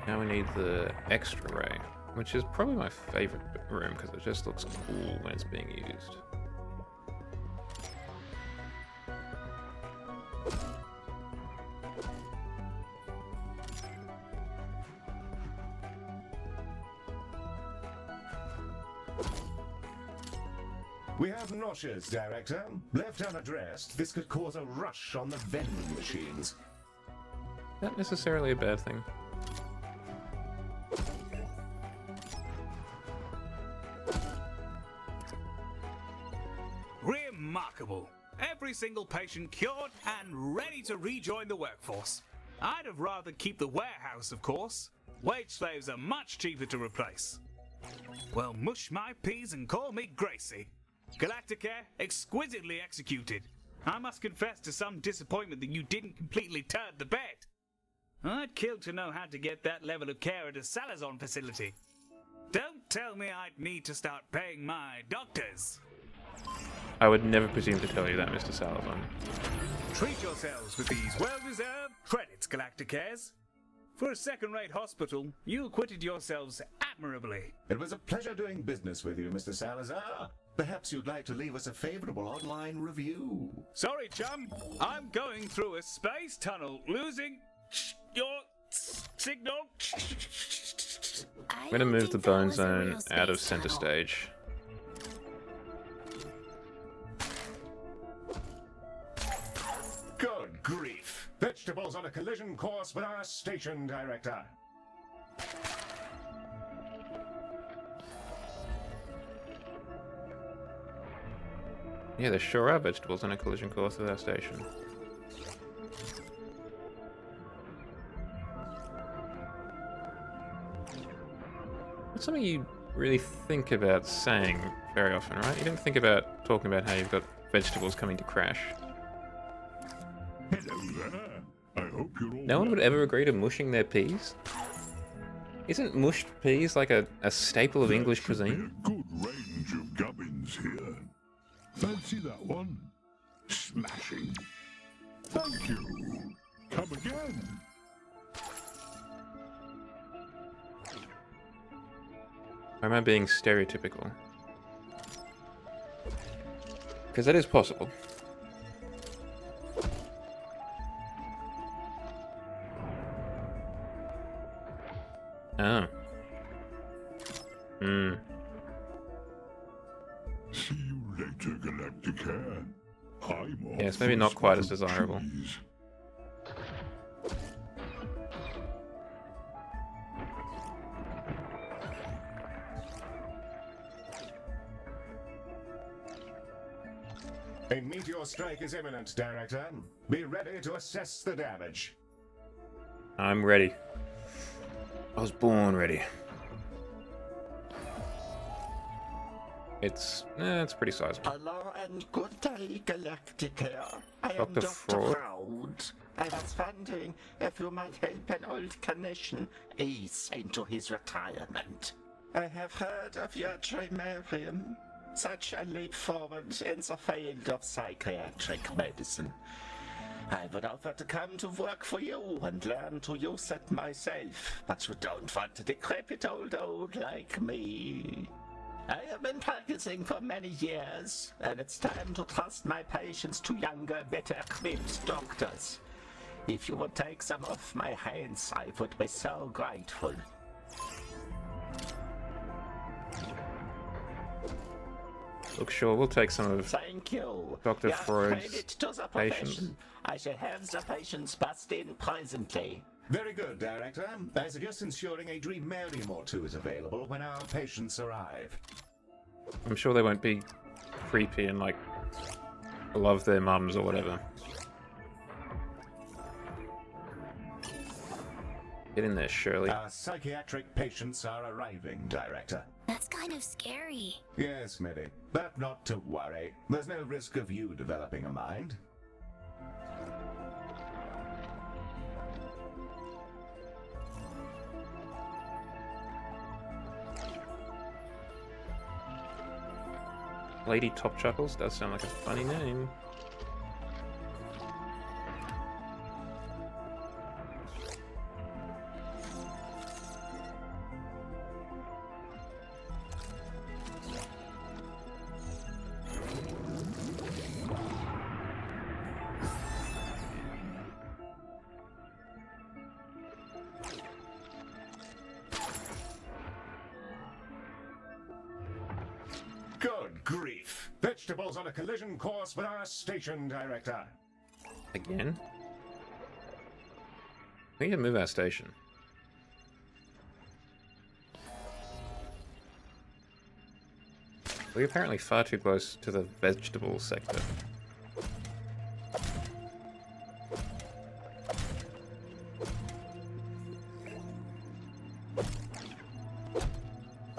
Now we need the extra ray, which is probably my favorite room because it just looks cool when it's being used. We have notches, Director. Left unaddressed, this could cause a rush on the vending machines. Not necessarily a bad thing. Remarkable. Every single patient cured and ready to rejoin the workforce. I'd have rather keep the warehouse, of course. Wage slaves are much cheaper to replace. Well, mush my peas and call me Gracie. Galacticare, exquisitely executed. I must confess to some disappointment that you didn't completely turn the bed. I'd kill to know how to get that level of care at a Salazon facility. Don't tell me I'd need to start paying my doctors. I would never presume to tell you that, Mr. Salazon. Treat yourselves with these well-deserved credits, Galacticares. For a second-rate hospital, you acquitted yourselves admirably. It was a pleasure doing business with you, Mr. Salazar. Perhaps you'd like to leave us a favorable online review. Sorry, chum. I'm going through a space tunnel, losing your signal. I'm gonna move the bone zone out of center stage. Good grief. Vegetables on a collision course with our station director. Yeah, there sure are vegetables on a collision course with our station. That's something you really think about saying very often, right? You don't think about talking about how you've got vegetables coming to crash. Hello there. I hope you're all No one would ever agree to mushing their peas? Isn't mushed peas like a staple of English cuisine? a good range of gubbins here. Fancy that one? Smashing. Thank you. Come again. Or am I being stereotypical? Because that is possible. Oh. Hmm. See you later, Galacticare. I'm off. Yes, maybe for not quite as some desirable. cheese. A meteor strike is imminent, Director. Be ready to assess the damage. I'm ready. I was born ready. it's pretty sizable. Hello and good day, Galacticare. I am Dr. Dr. Fraud. Fraud. I was wondering if you might help an old clinician ease into his retirement. I have heard of your Trimarium, such a leap forward in the field of psychiatric medicine. I would offer to come to work for you and learn to use it myself, but you don't want a decrepit old like me. I have been practicing for many years, and it's time to trust my patients to younger, better equipped doctors. If you would take some off my hands, I would be so grateful. Look, sure, we'll take some of Thank you. Dr. Your Freud's credit to the patients. profession. I shall have the patients bust in presently. Very good, Director. I suggest ensuring a Dreamarium or two is available when our patients arrive. I'm sure they won't be creepy and, like, love their mums or whatever. Get in there, Shirley. Our psychiatric patients are arriving, Director. That's kind of scary. Yes, Millie, but not to worry. There's no risk of you developing a mind. Lady Top Chuckles does sound like a funny name. Good grief! Vegetables on a collision course with our station, Director. Again? We need to move our station. We're apparently far too close to the vegetable sector.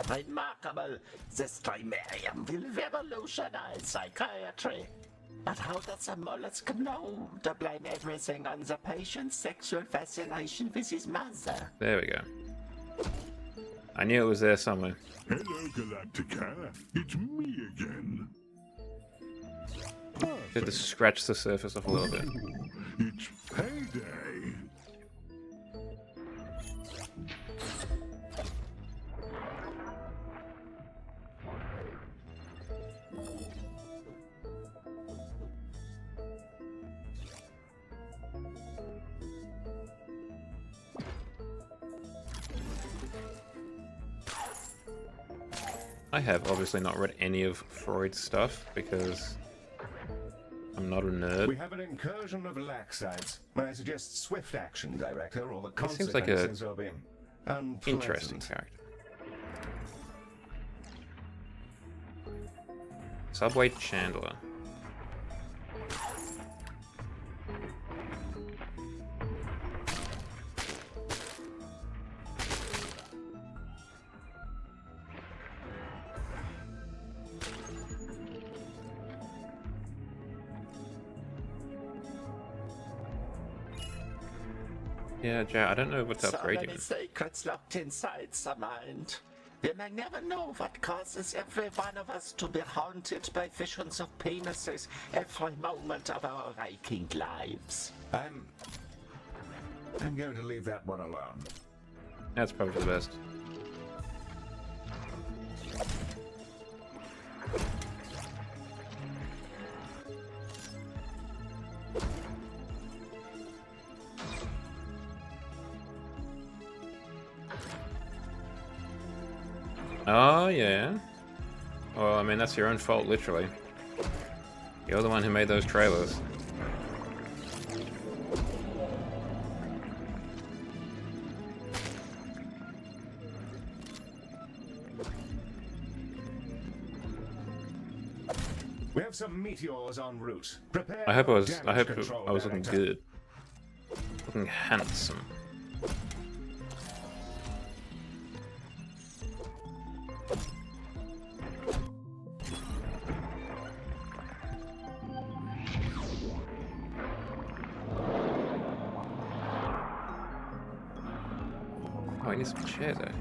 Remarkable. This Trimarium will revolutionize psychiatry. But how does a mollusk know to blame everything on the patient's sexual fascination with his mother? There we go. I knew it was there somewhere. Hello, Galacticare. It's me again. Had to scratch the surface off a little bit. It's payday. I have obviously not read any of Freud's stuff because I'm not a nerd. We have an incursion of laxites. I suggest swift action, Director, or the He seems like a consequences will be unpleasant. interesting character. Subway Chandler. Yeah, Jay, I don't know what to So upgrade many you. secrets locked inside the mind. We may never know what causes every one of us to be haunted by visions of penises every moment of our waking lives. I'm going to leave that one alone. That's probably for the best. Oh, yeah. Well, I mean, that's your own fault, literally. You're the one who made those trailers. We have some meteors en route. Prepare I hope I was damage control, looking Director. good. Looking handsome. Oh, he needs some chairs, eh?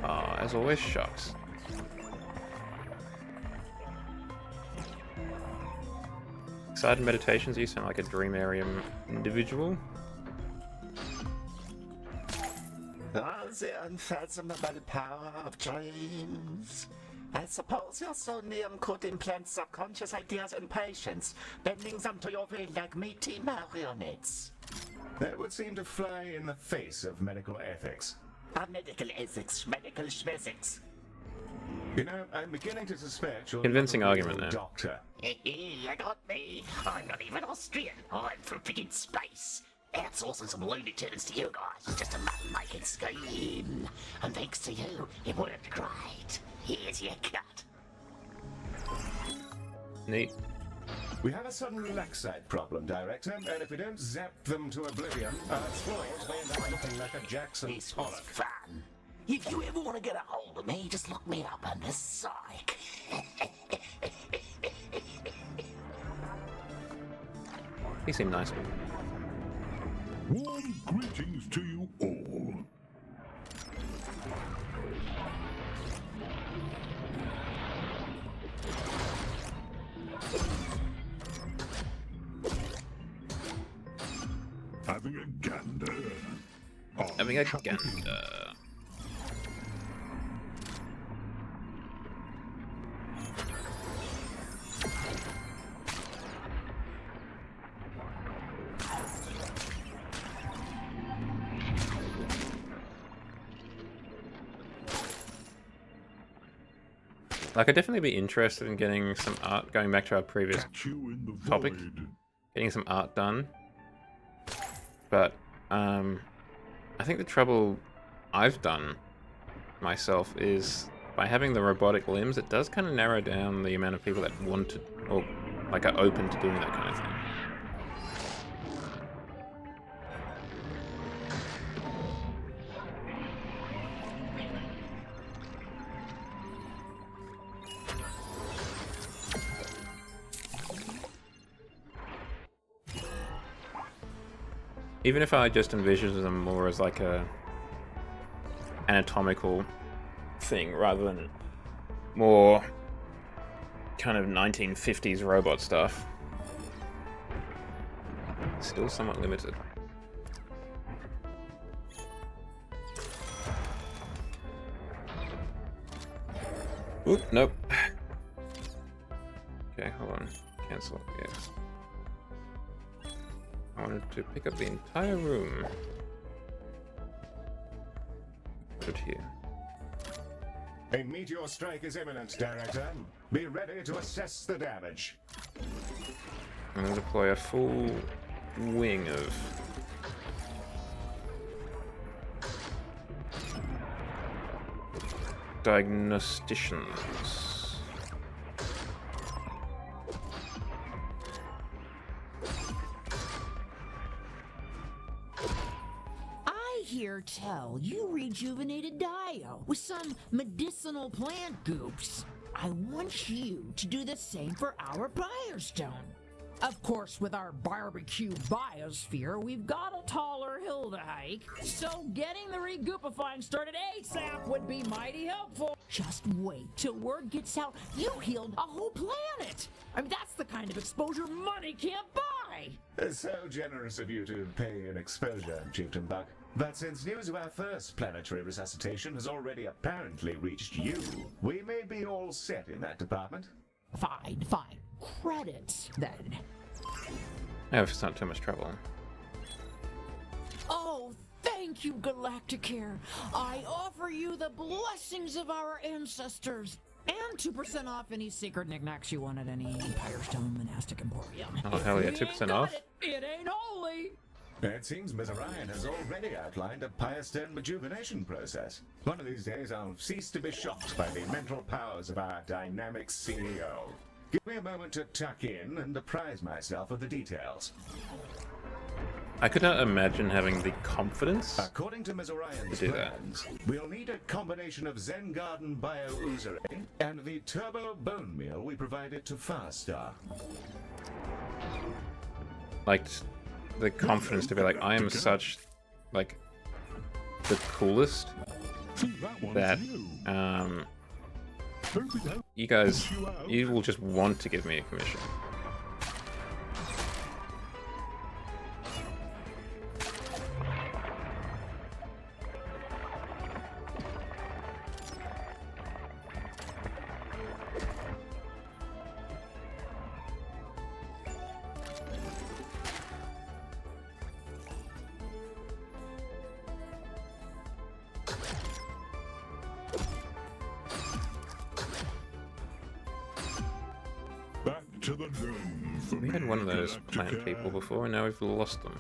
Oh, as always, shucks. Excited meditations, you sound like a dreamarium individual. Oh, the unfathomable power of dreams. I suppose your sonium could implant subconscious ideas in patients, bending them to your will like meaty marionettes. That would seem to fly in the face of medical ethics. Medical ethics, medical schmethics. You know, I'm beginning to suspect you're Convincing not a argument real there. doctor. You got me. I'm not even Austrian. I'm from freaking space. Outsourcing some Looney Tunes to you guys is just a money-making scheme. And thanks to you, it worked great. Here's your cut. Neat. We have a sudden laxite problem, Director, and if we don't zap them to oblivion, our exploits may end up looking like a Jackson This was Pollock. fun. If you ever want to get a hold of me, just look me up on the psych. He seemed nice. Warm greetings to you all. Having a gander. Having a gander. Like, I'd definitely be interested in getting some art, going back to our previous topic, getting some art done. But, I think the trouble I've done myself is, by having the robotic limbs, it does kind of narrow down the amount of people that want to, or, like, are open to doing that kind of thing. Even if I just envision them more as like a anatomical thing rather than more kind of 1950s robot stuff, still somewhat limited. Oop, nope. Okay, hold on. Cancel, yes. I wanted to pick up the entire room. Put it here. A meteor strike is imminent, Director. Be ready to assess the damage. I'm going to deploy a full wing of diagnosticians. Hear tell you rejuvenated Dio with some medicinal plant goops. I want you to do the same for our Firestone. Of course, with our barbecue biosphere, we've got a taller hill to hike, so getting the regoopifying started ASAP would be mighty helpful. Just wait till word gets out you healed a whole planet. I mean, that's the kind of exposure money can't buy. It's so generous of you to pay an exposure, Chieftain Buck. But since news of our first planetary resuscitation has already apparently reached you, we may be all set in that department. Fine. Credits, then. Oh, if it's not too much trouble. Oh, thank you, Galacticare. I offer you the blessings of our ancestors. And 2% off any secret knickknacks you want at any Firestone Monastic Emporium. Oh, hell yeah, 2% off. It ain't holy. It seems Ms. Orion has already outlined a Firestone rejuvenation process. One of these days I'll cease to be shocked by the mental powers of our dynamic CEO. Give me a moment to tuck in and apprise myself of the details. I could not imagine having the confidence According to Ms. Orion's to do that. plans, we'll need a combination of Zen Garden bio-oozery and the turbo bone meal we provided to Farstar. Like, the confidence to be like, I am such, like, the coolest that, you guys, you will just want to give me a commission. Back to the dome for We had one of those plant people before, and now we've lost them.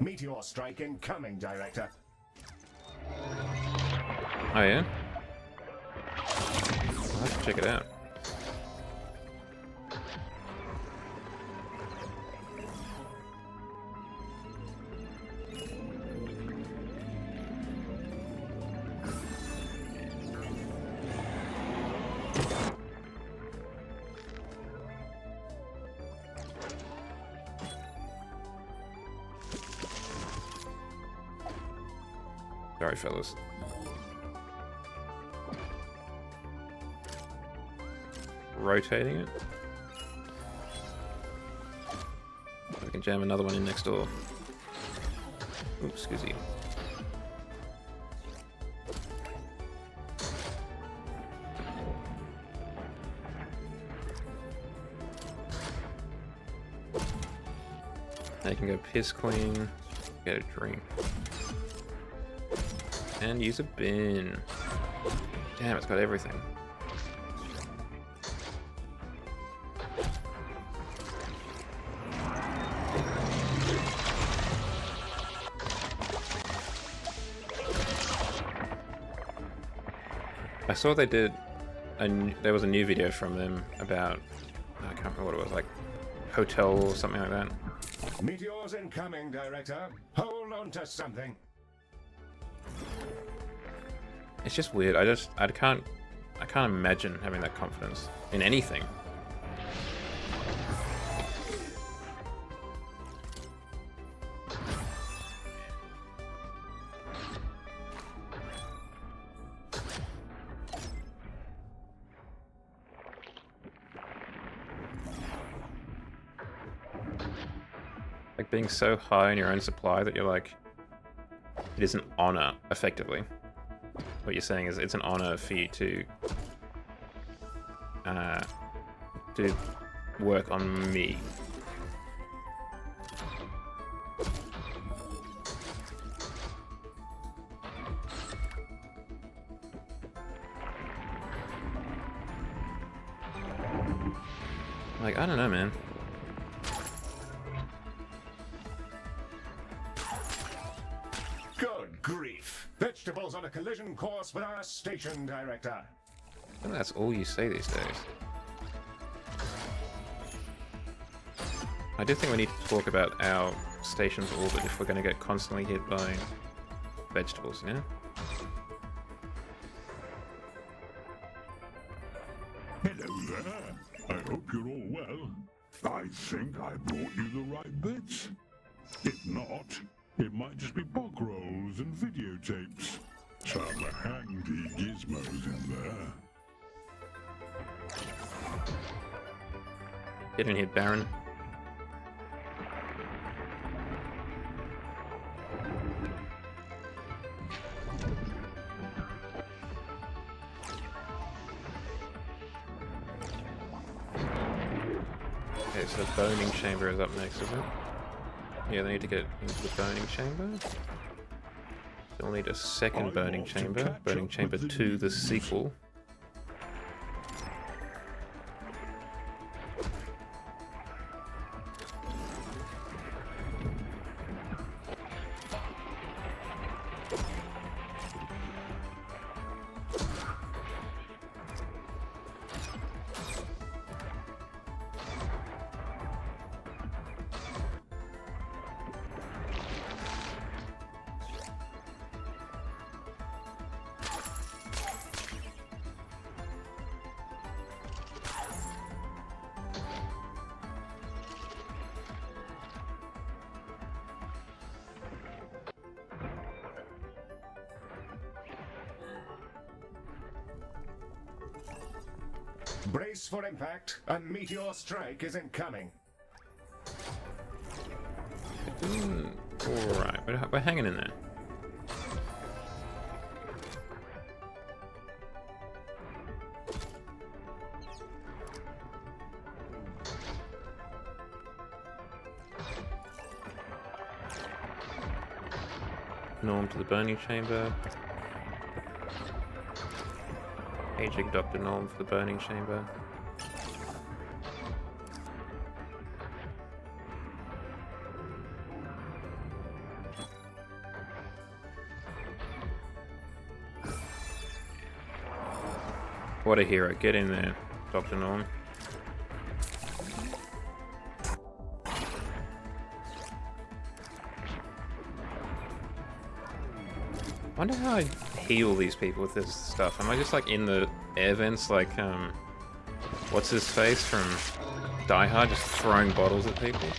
Meteor strike incoming, Director. Oh yeah? I'll have to check it out. Sorry, fellas. Rotating it. We can jam another one in next door. Oops, excuse you. Now you can go piss clean, get a drink. And use a bin. Damn, it's got everything. I saw they did there was a new video from them about, I can't remember what it was, like hotel or something like that. Meteors incoming, Director. Hold on to something. It's just weird. I can't imagine having that confidence in anything. Like being so high in your own supply that you're like, it is an honor, effectively. What you're saying is it's an honor for you to do work on me. Like, I don't know, man. Good grief. Vegetables on a collision course with our station, Director. I think that's all you say these days. I do think we need to talk about our station's orbit if we're going to get constantly hit by vegetables, yeah? Hello there. I hope you're all well. I think I brought you the right bits. If not, it might just be bog rolls and videotapes. Some handy gizmos in there. Get in here, Baron. Okay, so the boning chamber is up next, isn't it? Yeah, they need to get into the boning chamber. They'll need a second burning chamber. Burning Chamber 2, the sequel. Brace for impact. A meteor strike is incoming. Alright, we're hanging in there. Norm to the burning chamber. Aging Dr. Norm for the burning chamber. What a hero. Get in there, Dr. Norm. I wonder how I heal these people with this stuff. Am I just like in the air vents like, what's his face from Die Hard, just throwing bottles at people?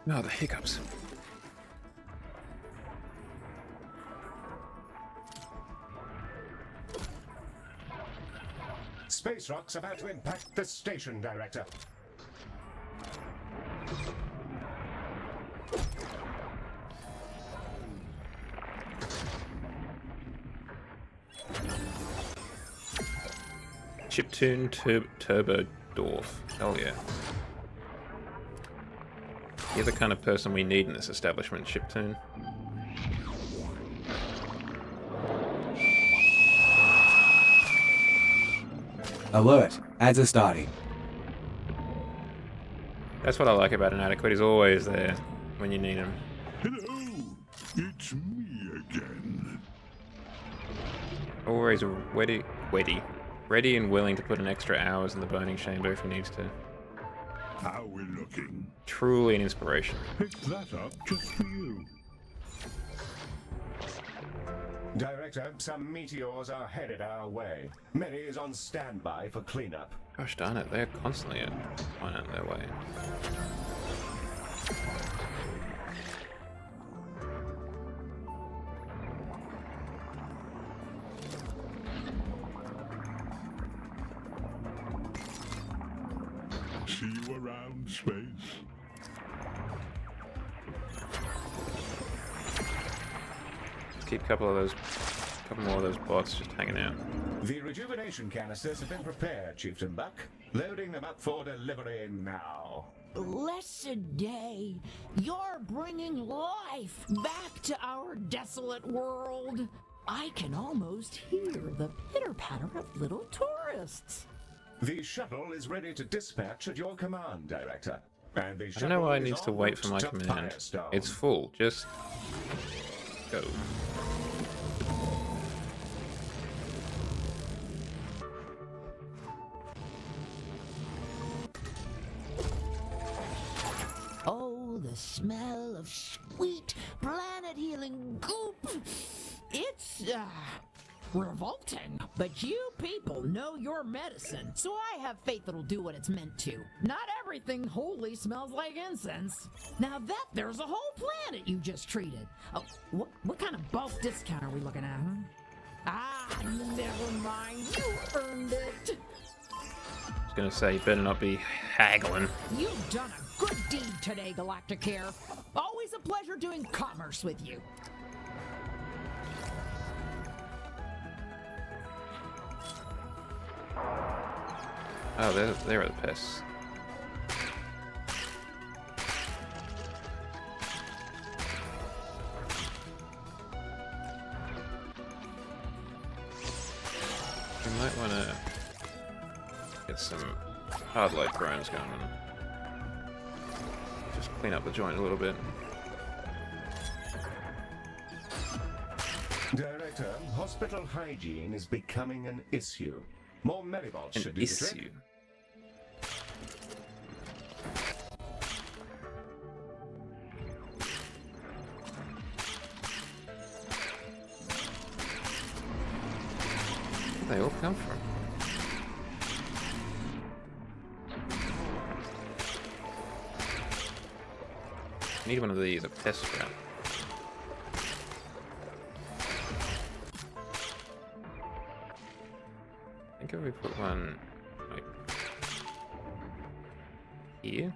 No, the hiccups. Space rock's about to impact the station, Director. Chiptune Turbo Dwarf. Hell yeah. You're the kind of person we need in this establishment, Chiptune. Alert, ads are starting. That's what I like about an adequate. He's always there when you need him. Hello, it's me again. Always ready and willing to put in extra hours in the burning chamber if he needs to. How we're looking? Truly an inspiration. Pick that up just for you. Director, some meteors are headed our way. Mary is on standby for cleanup. Gosh darn it, they're constantly on their way. See you around, space. Keep a couple more of those bots just hanging out. The rejuvenation canisters have been prepared, Chieftain Buck. Loading them up for delivery now. Blessed day, you're bringing life back to our desolate world. I can almost hear the pitter-patter of little tourists. The shuttle is ready to dispatch at your command, Director. And the I don't know why it shuttle is needs to en wait route for my to command. Firestone. It's full. Just go. Oh, the smell of sweet, planet-healing goop. It's, revolting. But you people know your medicine, so I have faith it'll do what it's meant to. Not everything holy smells like incense. Now that there's a whole planet you just treated. Oh, what kind of bulk discount are we looking at, huh? Ah, never mind. You earned it. I was gonna say, you better not be haggling. You've done a good deed today, Galacticare. Always a pleasure doing commerce with you. Oh, there are the pests. We might want to get some hard light drones going on. Just clean up the joint a little bit. Director, hospital hygiene is becoming an issue. More Meribots should do the trick. they all come from? Need one of these, a pest trap. I think if we put one like here,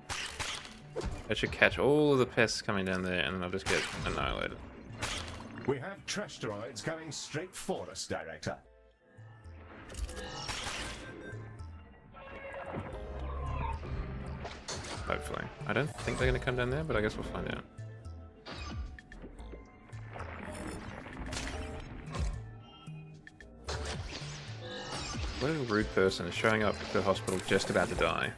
that should catch all of the pests coming down there, and then I'll just get annihilated. We have trash droids coming straight for us, Director. Hopefully. I don't think they're going to come down there, but I guess we'll find out. What a rude person is showing up to the hospital just about to die.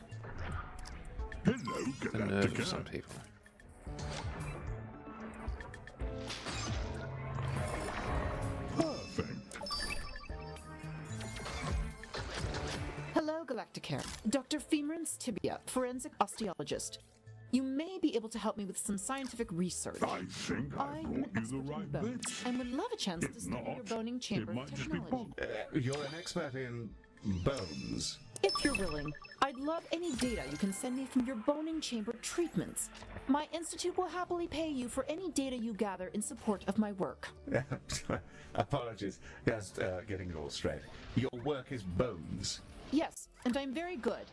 Hello, The nerve of some people. Hello, Galacticare. Dr. Femrance Tibia, forensic osteologist. You may be able to help me with some scientific research. I think I brought you the right bones bit. and would love a chance to If study your not, boning chamber it might just be technology. You're an expert in bones. If you're willing, I'd love any data you can send me from your boning chamber treatments. My institute will happily pay you for any data you gather in support of my work. Apologies. Just getting it all straight. Your work is bones. Yes, and I'm very good.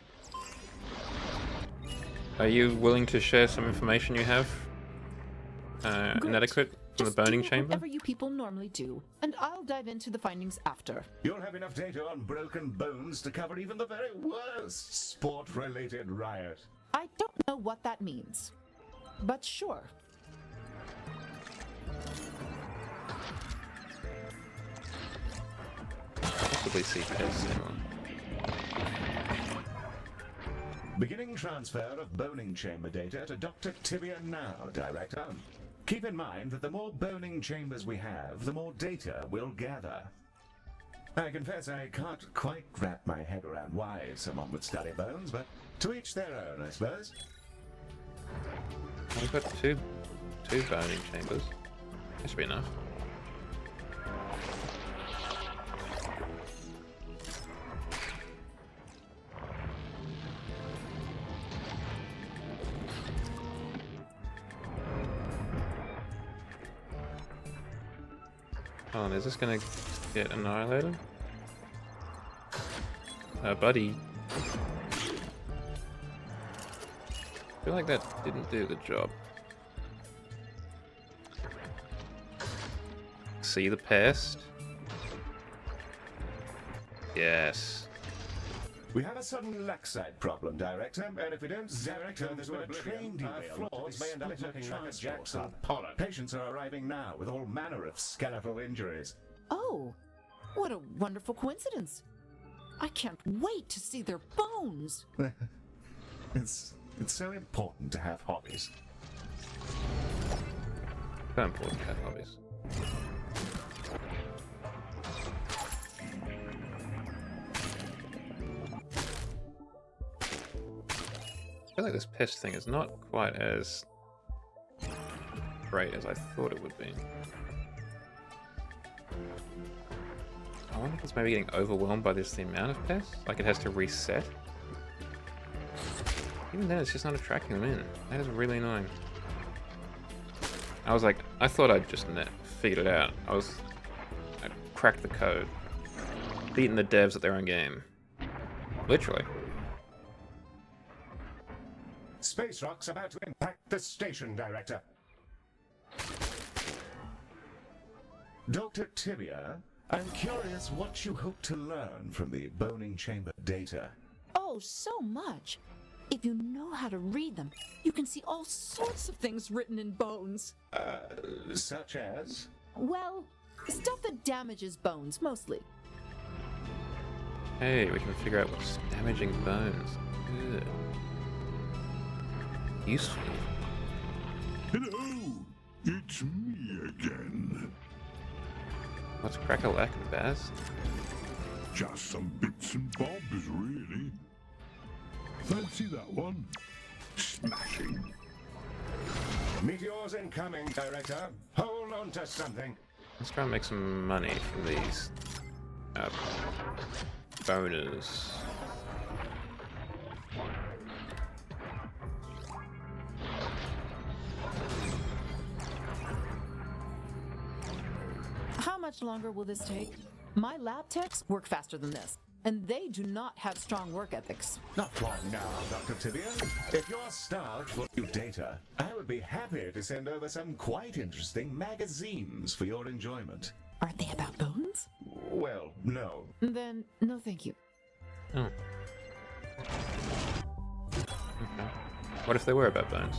Are you willing to share some information you have? Inadequate from the boning chamber? Whatever you people normally do, and I'll dive into the findings after. You'll have enough data on broken bones to cover even the very worst sport-related riot. I don't know what that means, but sure. Possibly see pests anymore. Beginning transfer of boning chamber data to Dr. Tibia now, Director. Keep in mind that the more boning chambers we have, the more data we'll gather. I confess I can't quite wrap my head around why someone would study bones, but to each their own, I suppose. We've got two boning chambers. That should be enough. Oh, is this gonna get annihilated? Buddy. I feel like that didn't do the job. See the pest? Yes. We have a sudden lackside problem, Director, and if we don't Director, there's been a train derailment. Floors may end up looking like a Jackson Pollock. Patients are arriving now with all manner of skeletal injuries. Oh, what a wonderful coincidence. I can't wait to see their bones. It's so important to have hobbies. So important to have hobbies. I feel like this pest thing is not quite as great as I thought it would be. I wonder if it's maybe getting overwhelmed by the amount of pests? Like it has to reset? Even then, it's just not attracting them in. That is really annoying. I was like, I thought I'd just figured it out. I cracked the code. Beaten the devs at their own game. Literally. Space rock's about to impact the station, Director. Dr. Tibia, I'm curious what you hope to learn from the boning chamber data. Oh, so much. If you know how to read them, you can see all sorts of things written in bones. Such as? Well, stuff that damages bones, mostly. Hey, we can figure out what's damaging bones. Good. Useful. Hello, it's me again. What's crack-a-lack, Baz? Just some bits and bobs, really. Fancy that one? Smashing. Meteors incoming, Director. Hold on to something. Let's try and make some money from these boners. How much longer will this take? My lab techs work faster than this, and they do not have strong work ethics. Not long now, Dr. Tibia. If you're starved for new data, I would be happy to send over some quite interesting magazines for your enjoyment. Aren't they about bones? Well, no. Then, no thank you. Oh. Okay. What if they were about bones?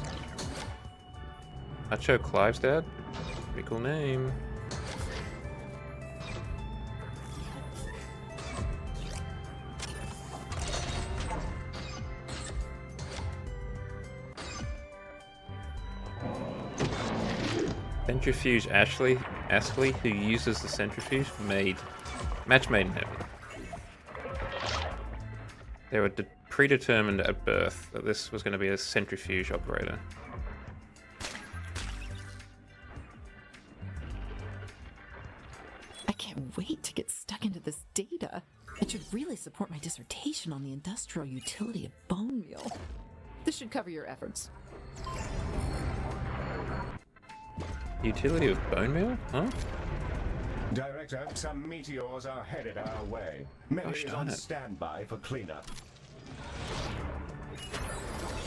I'd show Clive's dad. Pretty cool name. Centrifuge Ashley, who uses the centrifuge, match made in heaven. They were predetermined at birth that this was going to be a centrifuge operator. I can't wait to get stuck into this data. It should really support my dissertation on the industrial utility of bone meal. This should cover your efforts. Utility of bone meal? Huh? Director, some meteors are headed our way. Mary is on standby for cleanup.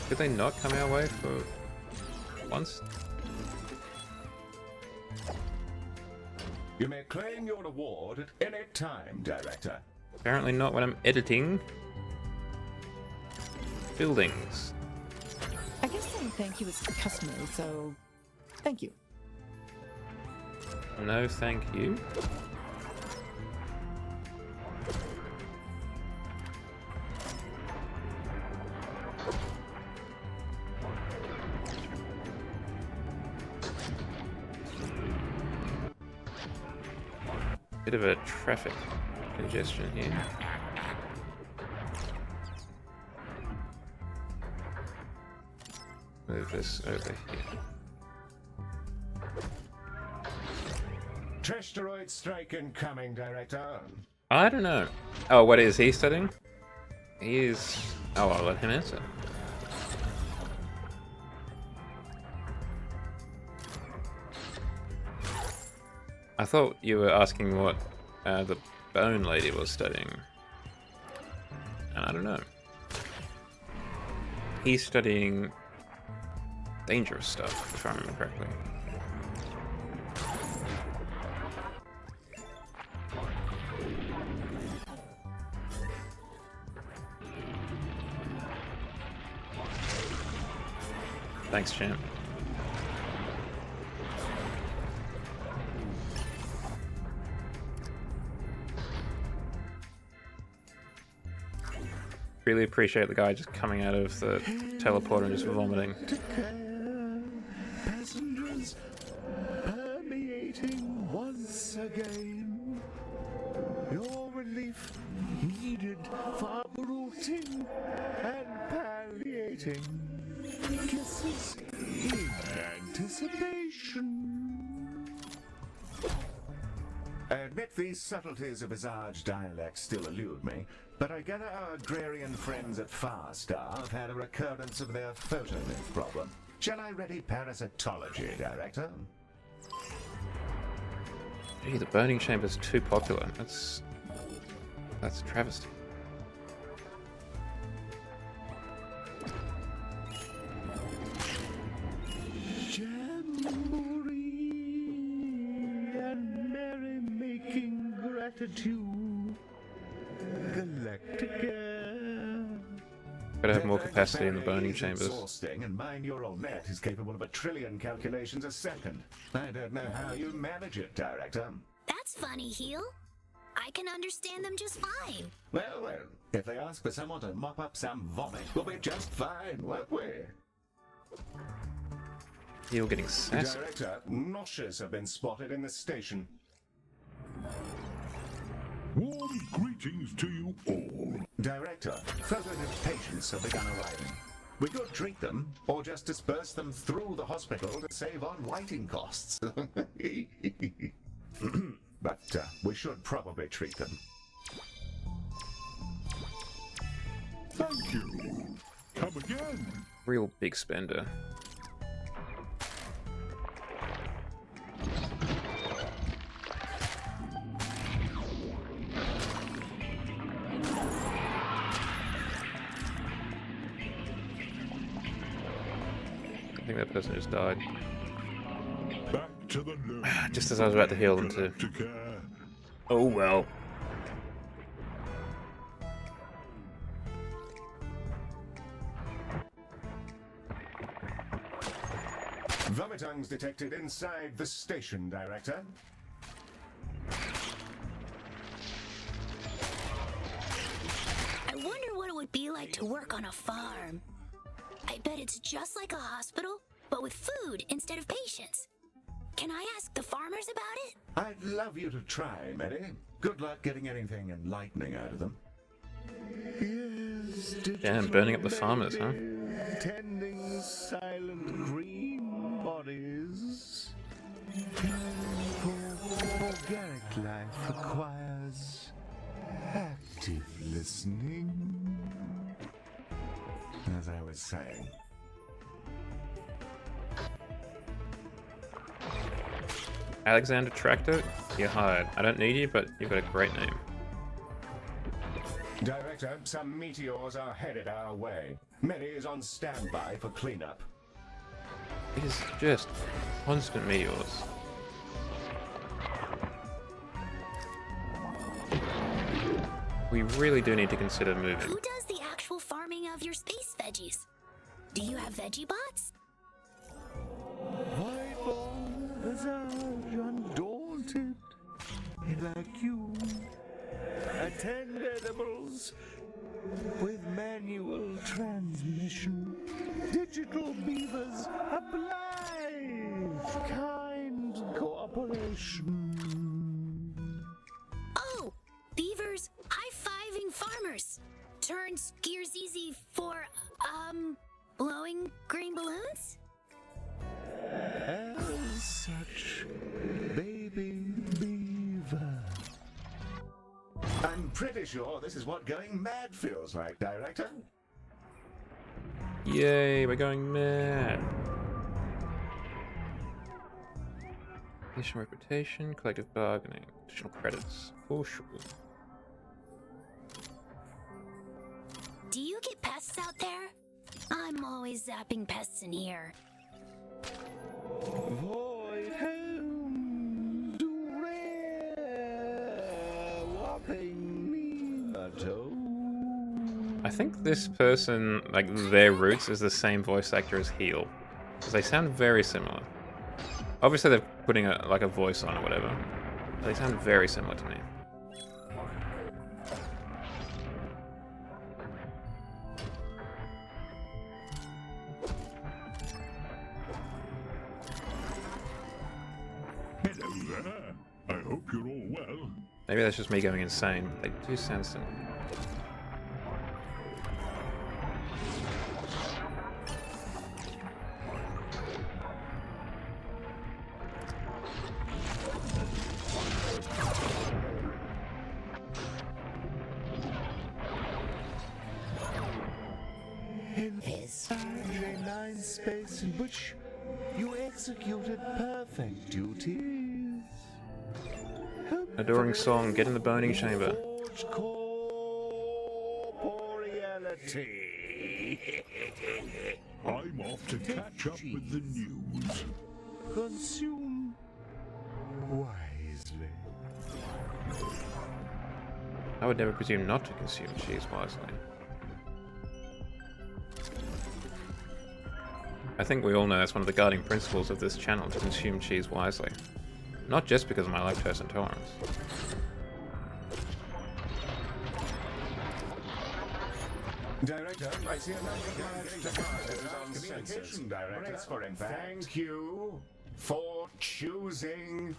Did they not come our way for once? You may claim your award at any time, Director. Apparently not when I'm editing. Buildings. I guess saying thank you is customary, so thank you. No, thank you. Bit of a traffic congestion here. Move this over here. Asteroid strike incoming, Director. I don't know. Oh, what is he studying? He is... Oh, I'll let him answer. I thought you were asking what the bone lady was studying. And I don't know. He's studying dangerous stuff, if I remember correctly. Thanks, champ. Really appreciate the guy just coming out of the teleporter and just vomiting. Passengers permeating once again. Your relief needed for uprooting and palliating. Kisses in anticipation. I admit these subtleties of Visage dialect still elude me, but I gather our agrarian friends at Farstar have had a recurrence of their photonyth problem. Shall I ready parasitology, Director? Gee, the burning chamber's too popular. That's a travesty. Merry-making gratitude, Galacticare. Gotta have more capacity in the burning chambers. Exhausting, and my neural net is capable of 1 trillion calculations a second. I don't know how you manage it, Director. That's funny, Heel. I can understand them just fine. Well, well, if they ask for someone to mop up some vomit, we'll be just fine, won't we? You're getting sassy. Director, noshes have been spotted in the station. Warm greetings to you all. Director, photonyth patients have begun arriving. We could treat them, or just disperse them through the hospital to save on lighting costs. But we should probably treat them. Thank you. Come again. Real big spender. I think that person just died. Back to the Just as I was about to heal them too. Galacticare. Oh well. Vomitungs detected inside the station, Director. I wonder what it would be like to work on a farm. I bet it's just like a hospital, but with food instead of patients. Can I ask the farmers about it? I'd love you to try, Mary. Good luck getting anything enlightening out of them. Yes, Damn, burning up the farmers, huh? tending silent green bodies. Organic life requires active listening. As I was saying. Alexander Tractor, you're hired. I don't need you, but you've got a great name. Director, some meteors are headed our way. Mary is on standby for cleanup. It is just constant meteors. We really do need to consider moving. Who does the actual farming of your space veggies? Do you have veggie bots? White boys are undaunted, like you. Attend edibles with manual transmission. Digital beavers oblige kind cooperation. Oh, beavers high-fiving farmers. Turns gears easy for, blowing green balloons? As such, baby beaver. I'm pretty sure this is what going mad feels like, Director. Yay, we're going mad. Additional reputation, collective bargaining, additional credits. For sure. Do you get pests out there? I'm always zapping pests in here. Void home to rare whopping neato. I think this person, like their roots, is the same voice actor as Heel, because they sound very similar. Obviously, they're putting a voice on or whatever. But they sound very similar to me. Hello there. I hope you're all well. Maybe that's just me going insane, but they do sound similar. In this J9 space in which you executed perfect duties. Adoring song, get in the boning chamber. Forge corporeality. I'm off to catch up with the news. Consume wisely. I would never presume not to consume cheese wisely. I think we all know that's one of the guiding principles of this channel, to consume cheese wisely. Not just because of my lactose intolerance. Director, I see a communication director. Thank you for choosing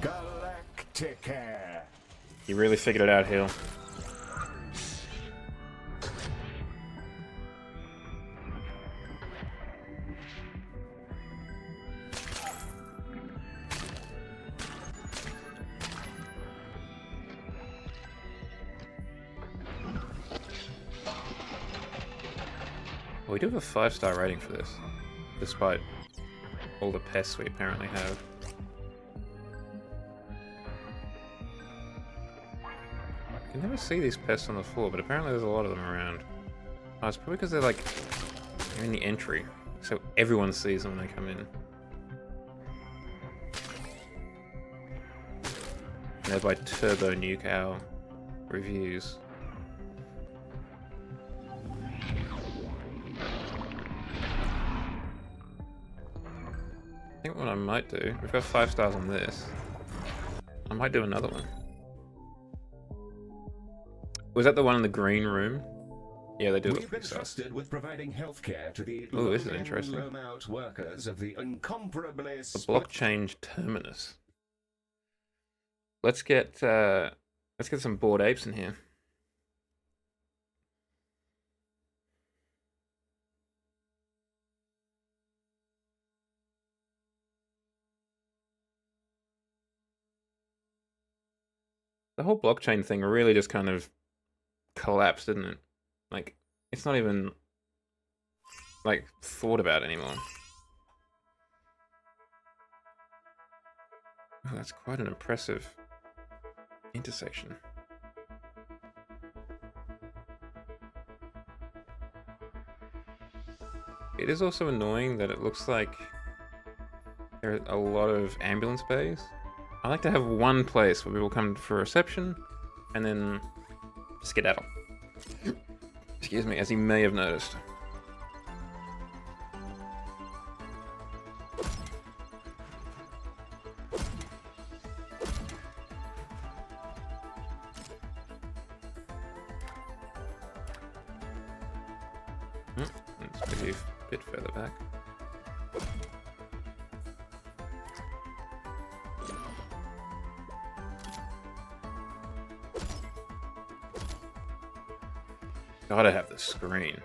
Galacticare. You really figured it out, Hill. We do have a 5-star rating for this, despite all the pests we apparently have. I can never see these pests on the floor, but apparently there's a lot of them around. Oh, it's probably because they're like, they're in the entry, so everyone sees them when they come in. And they're by Turbo Nuke our reviews. I think what I might do, we've got 5 stars on this. I might do another one. Was that the one in the green room? Yeah, they do look We've been pretty sus. trusted with providing healthcare to the Ooh, this is low-in, interesting. low-out workers of the incomparably The blockchain terminus. Let's get some bored apes in here. The whole blockchain thing really just kind of collapsed, didn't it? Like, it's not even like thought about anymore. Oh, that's quite an impressive intersection. It is also annoying that it looks like there are a lot of ambulance bays. I like to have one place where people come for reception and then skedaddle. Excuse me, as you may have noticed. Let's move a bit further back. Gotta have the screen.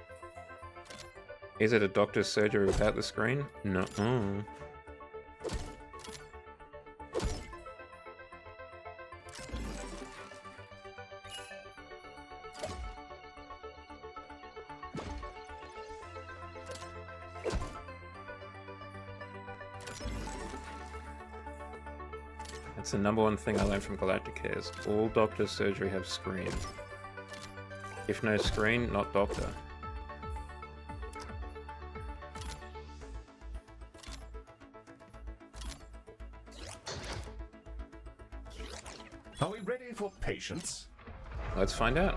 Is it a doctor's surgery without the screen? No. That's the #1 thing I learned from Galacticare is all doctor's surgery have screens. If no screen, not doctor. Are we ready for patients? Let's find out.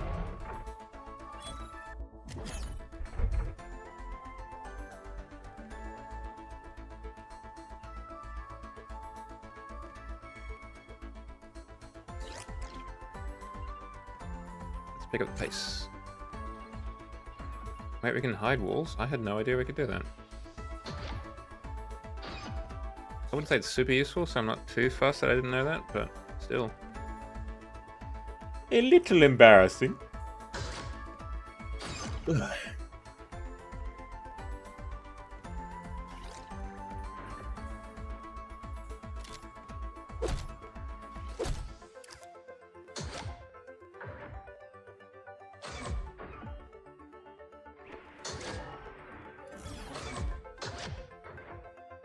Let's pick up the pace. Wait, we can hide walls? I had no idea we could do that. I wouldn't say it's super useful, so I'm not too fussed that I didn't know that, but still. A little embarrassing. Ugh.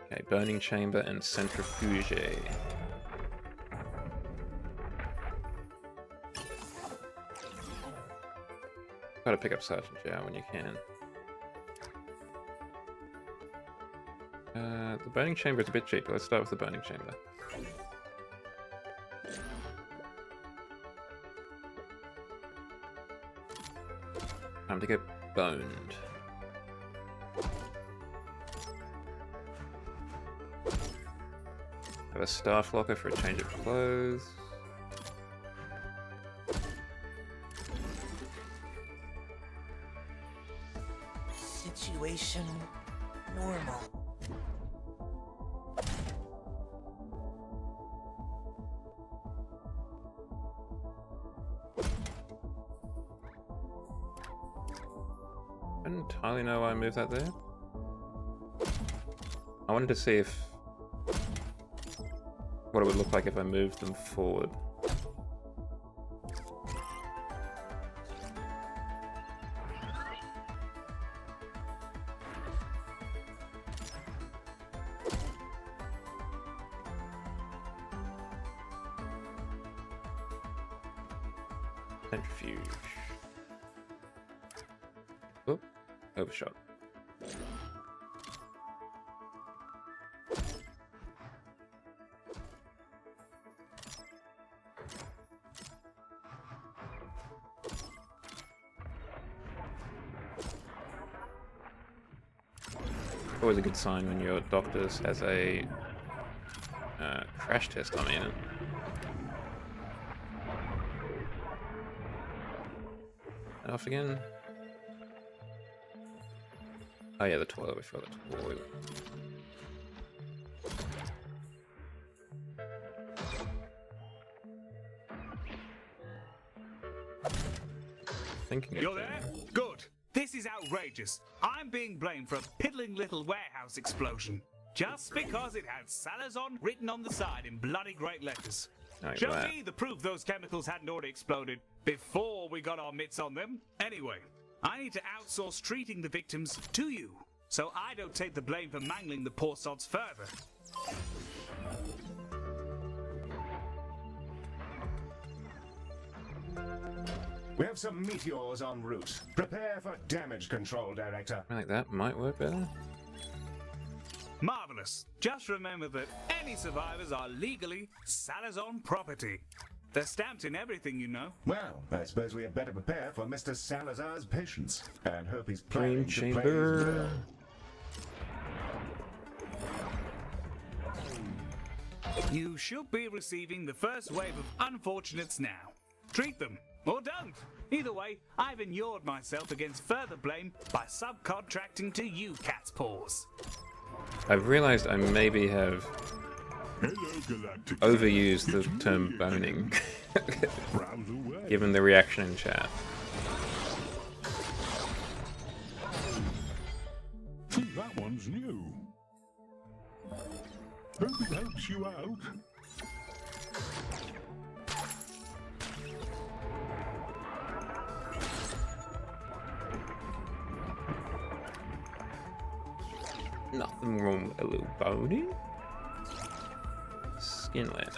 Okay, burning chamber and centrifuge. Gotta pick up Sergeant Zhao when you can. The burning chamber is a bit cheaper. Let's start with the burning chamber. Time to get boned. Have a staff locker for a change of clothes. Situation normal. I don't entirely know why I moved that there. I wanted to see if what it would look like if I moved them forward. Centrifuge. Oop, overshot. Always a good sign when your doctor's has a crash test on it. Off again. Oh yeah, the toilet. We forgot the toilet. Thinking. You're there? Good. This is outrageous. I'm being blamed for a piddling little warehouse explosion. Just because it had Salazon written on the side in bloody great letters. Oh, Show right. me the proof those chemicals hadn't already exploded before we got our mitts on them. Anyway, I need to outsource treating the victims to you, so I don't take the blame for mangling the poor sods further. We have some meteors en route. Prepare for damage control, Director. I think that might work better. Marvelous. Just remember that any survivors are legally Salazon property. They're stamped in everything, you know. Well, I suppose we had better prepare for Mr. Salazar's patience and hope he's planning Dream to play his chamber. bill. You should be receiving the first wave of unfortunates now. Treat them, or don't. Either way, I've inured myself against further blame by subcontracting to you, cat's paws. I've realized I maybe have overused the term boning, given the reaction in chat. That one's new. Hope it helps you out. Nothing wrong with a little boning. Skin lead.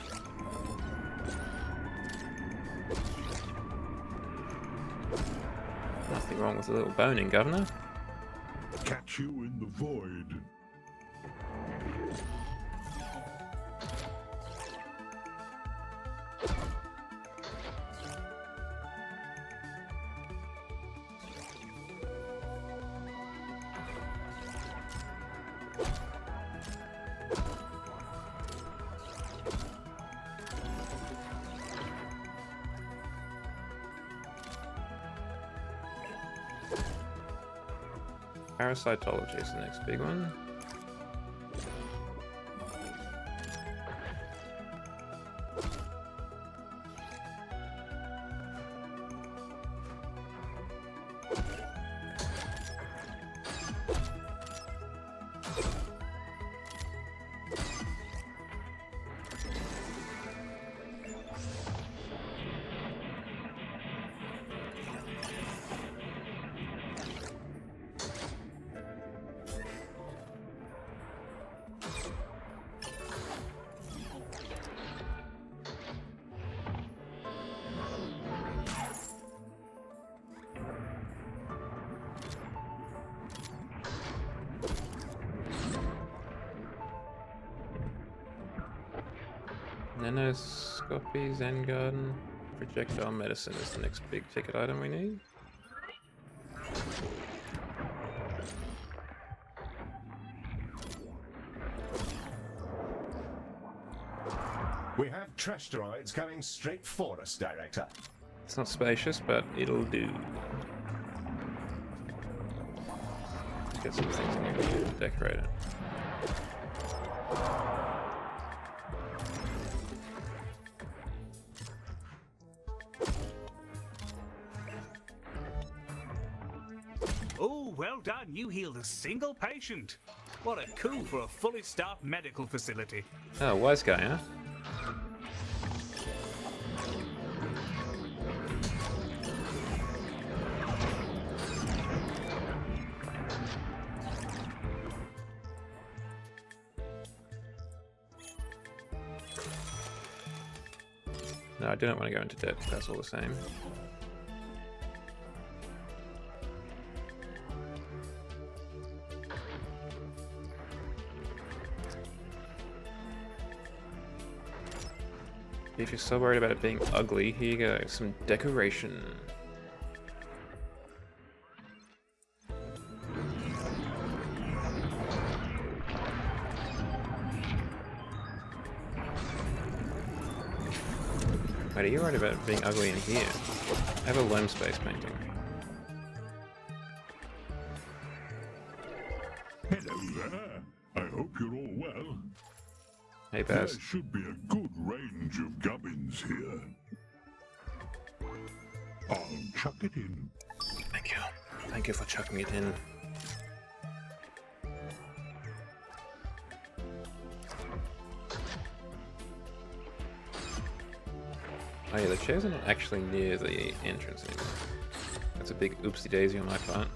Nothing wrong with a little boning, Governor. Catch you in the void. Parasitology is the next big one. Nanoscopy, Zen Garden, projectile medicine is the next big ticket item we need. We have trash droids coming straight for us, Director. It's not spacious, but it'll do. Let's get some things in here to decorate it. Oh, well done. You healed a single patient. What a coup for a fully staffed medical facility. Oh, wise guy, huh? No, I do not want to go into debt, that's all the same. If you're so worried about it being ugly, here you go, some decoration. Wait, are you worried about it being ugly in here? I have a loam space painting. Hello there. I hope you're all well. Hey, Baz. There should be a good range of gubbins here. I'll chuck it in. Thank you. Thank you for chucking it in. Oh yeah, the chairs are not actually near the entrance anymore. That's a big oopsie daisy on my part.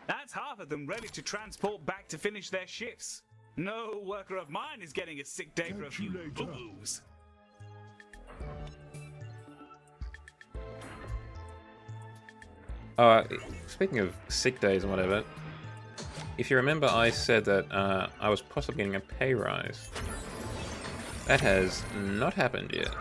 That's half of them ready to transport back to finish their shifts. No worker of mine is getting a sick day for a few boo-boos. Speaking of sick days and whatever, if you remember I said that I was possibly getting a pay rise. That has not happened yet.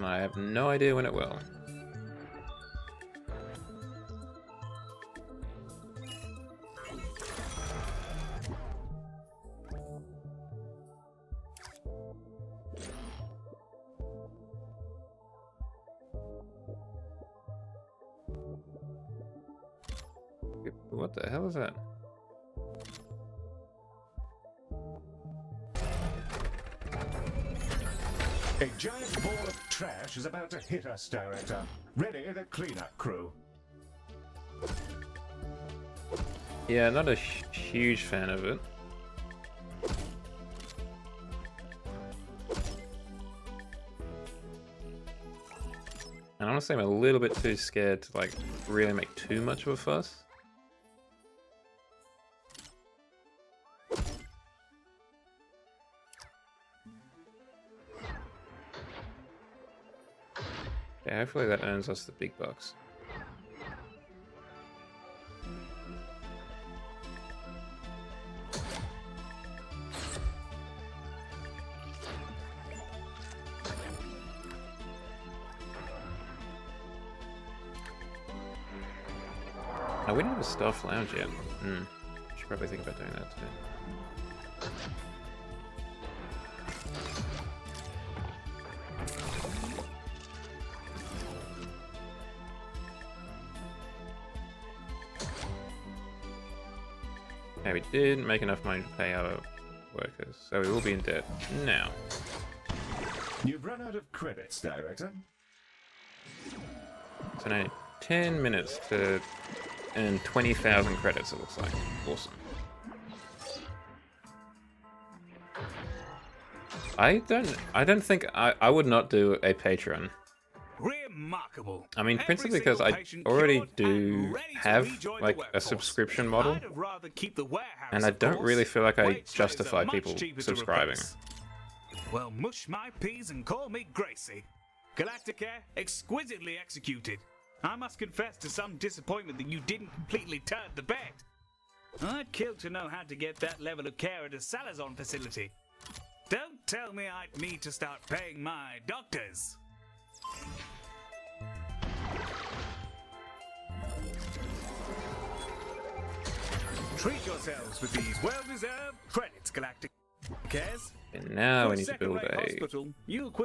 I have no idea when it will. What the hell is that? A giant ball of trash is about to hit us, Director. Ready the cleanup crew. Yeah, not a huge fan of it. And honestly, I'm a little bit too scared to like really make too much of a fuss. Yeah, hopefully that earns us the big bucks. Oh, we don't have a staff lounge yet. Should probably think about doing that too. Okay, we didn't make enough money to pay our workers, so we will be in debt now. You've run out of credits, Director. So now 10 minutes to earn 20,000 credits, it looks like. Awesome. I don't think I would not do a Patreon. Remarkable. I mean, principally because I already do have like a subscription model, and I don't really feel like I justify people subscribing. Well, mush my peas and call me Gracie. Galacticare, exquisitely executed. I must confess to some disappointment that you didn't completely turn the bed. I'd kill to know how to get that level of care at a Salazon facility. Don't tell me I'd need to start paying my doctors. Treat yourselves with these well-deserved credits, Galacticares. And now we need to build a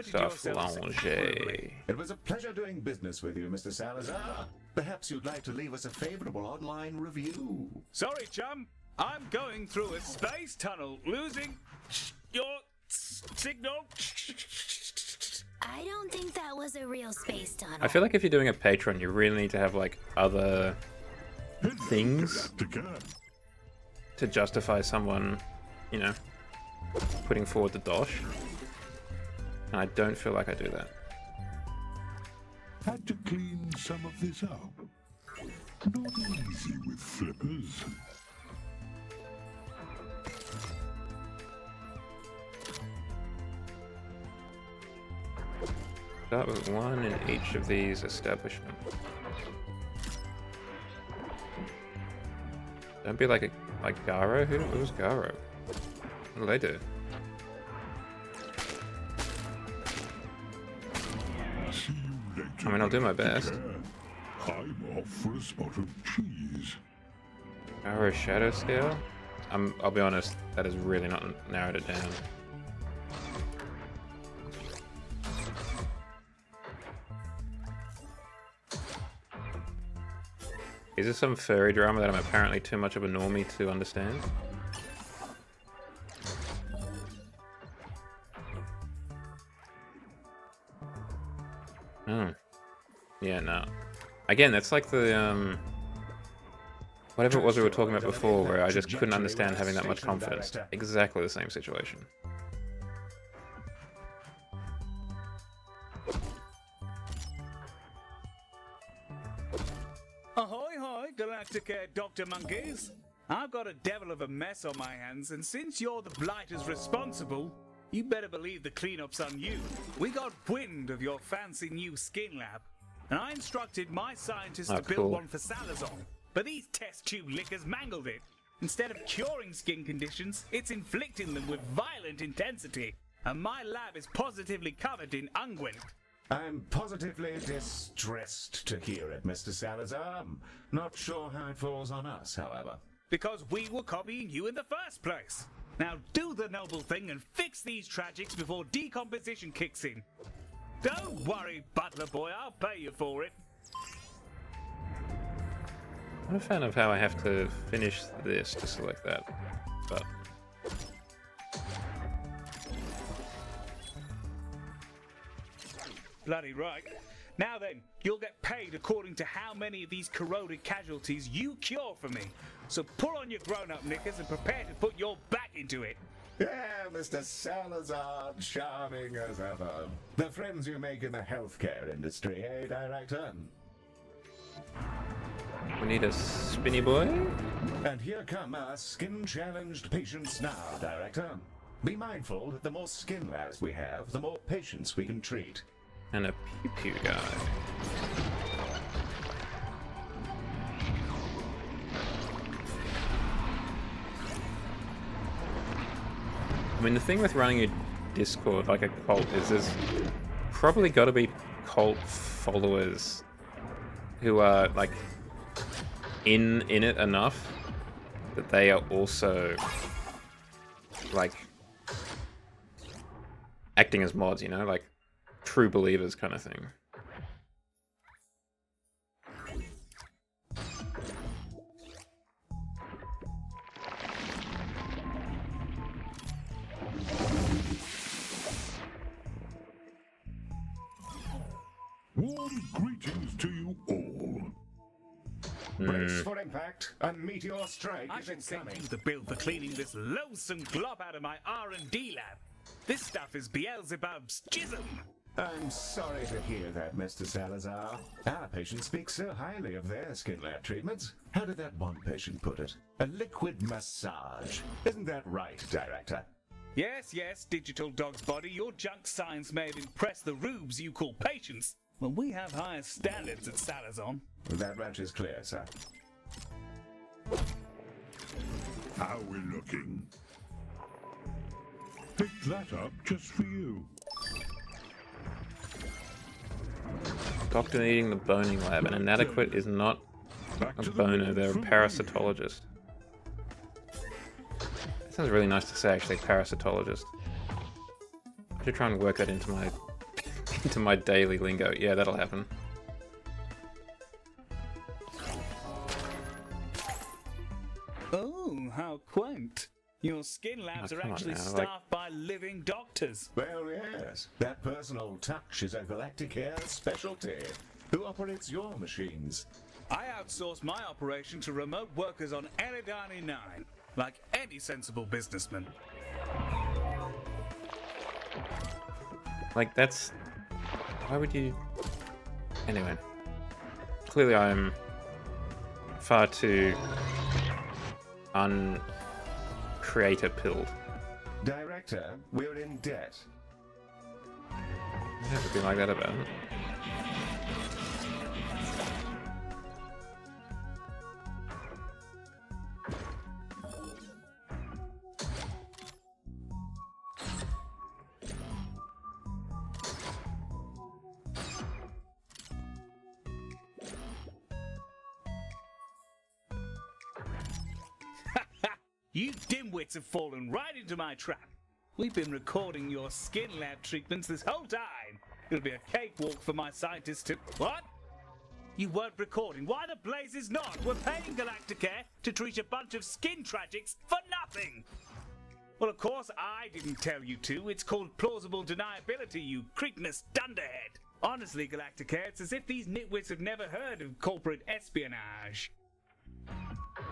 staff lounge. It was a pleasure doing business with you, Mr. Salazar. Perhaps you'd like to leave us a favorable online review. Sorry, chum. I'm going through a space tunnel, losing your signal. I don't think that was a real space tunnel. I feel like if you're doing a Patreon, you really need to have like other things to justify someone, you know, putting forward the dosh. And I don't feel like I do that. Had to clean some of this up. Not easy with flippers. Start with one in each of these establishments. Don't be like Garo. Who was Garo? What do they do? See you later. I mean, I'll do my best. I'm off for a spot of cheese. Garo Shadow Scale? I'll be honest, that has really not narrowed it down. Is this some furry drama that I'm apparently too much of a normie to understand? Oh. Yeah, no. Again, that's like the, whatever it was we were talking about before, where I just couldn't understand having that much confidence. Exactly the same situation. Ahoy, hoy, Galacticare Dr. Monkeys! I've got a devil of a mess on my hands, and since you're the blighters responsible, you better believe the cleanup's on you. We got wind of your fancy new skin lab, and I instructed my scientists to build cool. one for Salazar, but these test tube lickers mangled it. Instead of curing skin conditions, it's inflicting them with violent intensity, and my lab is positively covered in unguent. I'm positively distressed to hear it, Mr. Salazar. Not sure how it falls on us, however. Because we were copying you in the first place. Now do the noble thing and fix these tragics before decomposition kicks in. Don't worry, butler boy, I'll pay you for it. I'm a fan of how I have to finish this to select that, but... Bloody right. Now then, you'll get paid according to how many of these corroded casualties you cure for me. So pull on your grown-up knickers and prepare to put your back into it. Yeah, Mr. Salazar, charming as ever. The friends you make in the healthcare industry, eh, Director? We need a spinny boy? And here come our skin-challenged patients now, Director. Be mindful that the more skin labs we have, the more patients we can treat. And a pew-pew guy. I mean, the thing with running a Discord like a cult is there's probably got to be cult followers who are, like, in it enough that they are also, like, acting as mods, you know? Like, true believers kind of thing. Warm greetings to you all. Brace for impact. A meteor strike I is should send incoming. you the bill for cleaning this loathsome glob out of my R&D lab. This stuff is Beelzebub's jism. I'm sorry to hear that, Mr. Salazar. Our patients speak so highly of their skin lab treatments. How did that one patient put it? A liquid massage. Isn't that right, Director? Yes, yes, digital dog's body, your junk science may have impressed the rubes you call patients, but we have higher standards at Salazar. That much is clear, sir. How we looking? Pick that up just for you. Doctor needing the boning lab. An inadequate is not a boner, they're a parasitologist. That sounds really nice to say, actually, parasitologist. I should try and work that into my daily lingo. Yeah, that'll happen. Oh, how quaint. Your skin labs are come on actually now, staffed by living doctors. Well, yes. That personal touch is a Galacticare specialty. Who operates your machines? I outsource my operation to remote workers on Eridani 9, like any sensible businessman. Like, that's... Why would you... Anyway. Clearly I'm far too uncreator-pilled. Director, we're in debt. It has to be like that about it. You dimwits have fallen right into my trap. We've been recording your skin lab treatments this whole time. It'll be a cakewalk for my scientists to... What? You weren't recording. Why the blazes not? We're paying Galacticare to treat a bunch of skin tragics for nothing. Well, of course, I didn't tell you to. It's called plausible deniability, you cretinous dunderhead. Honestly, Galacticare, it's as if these nitwits have never heard of corporate espionage.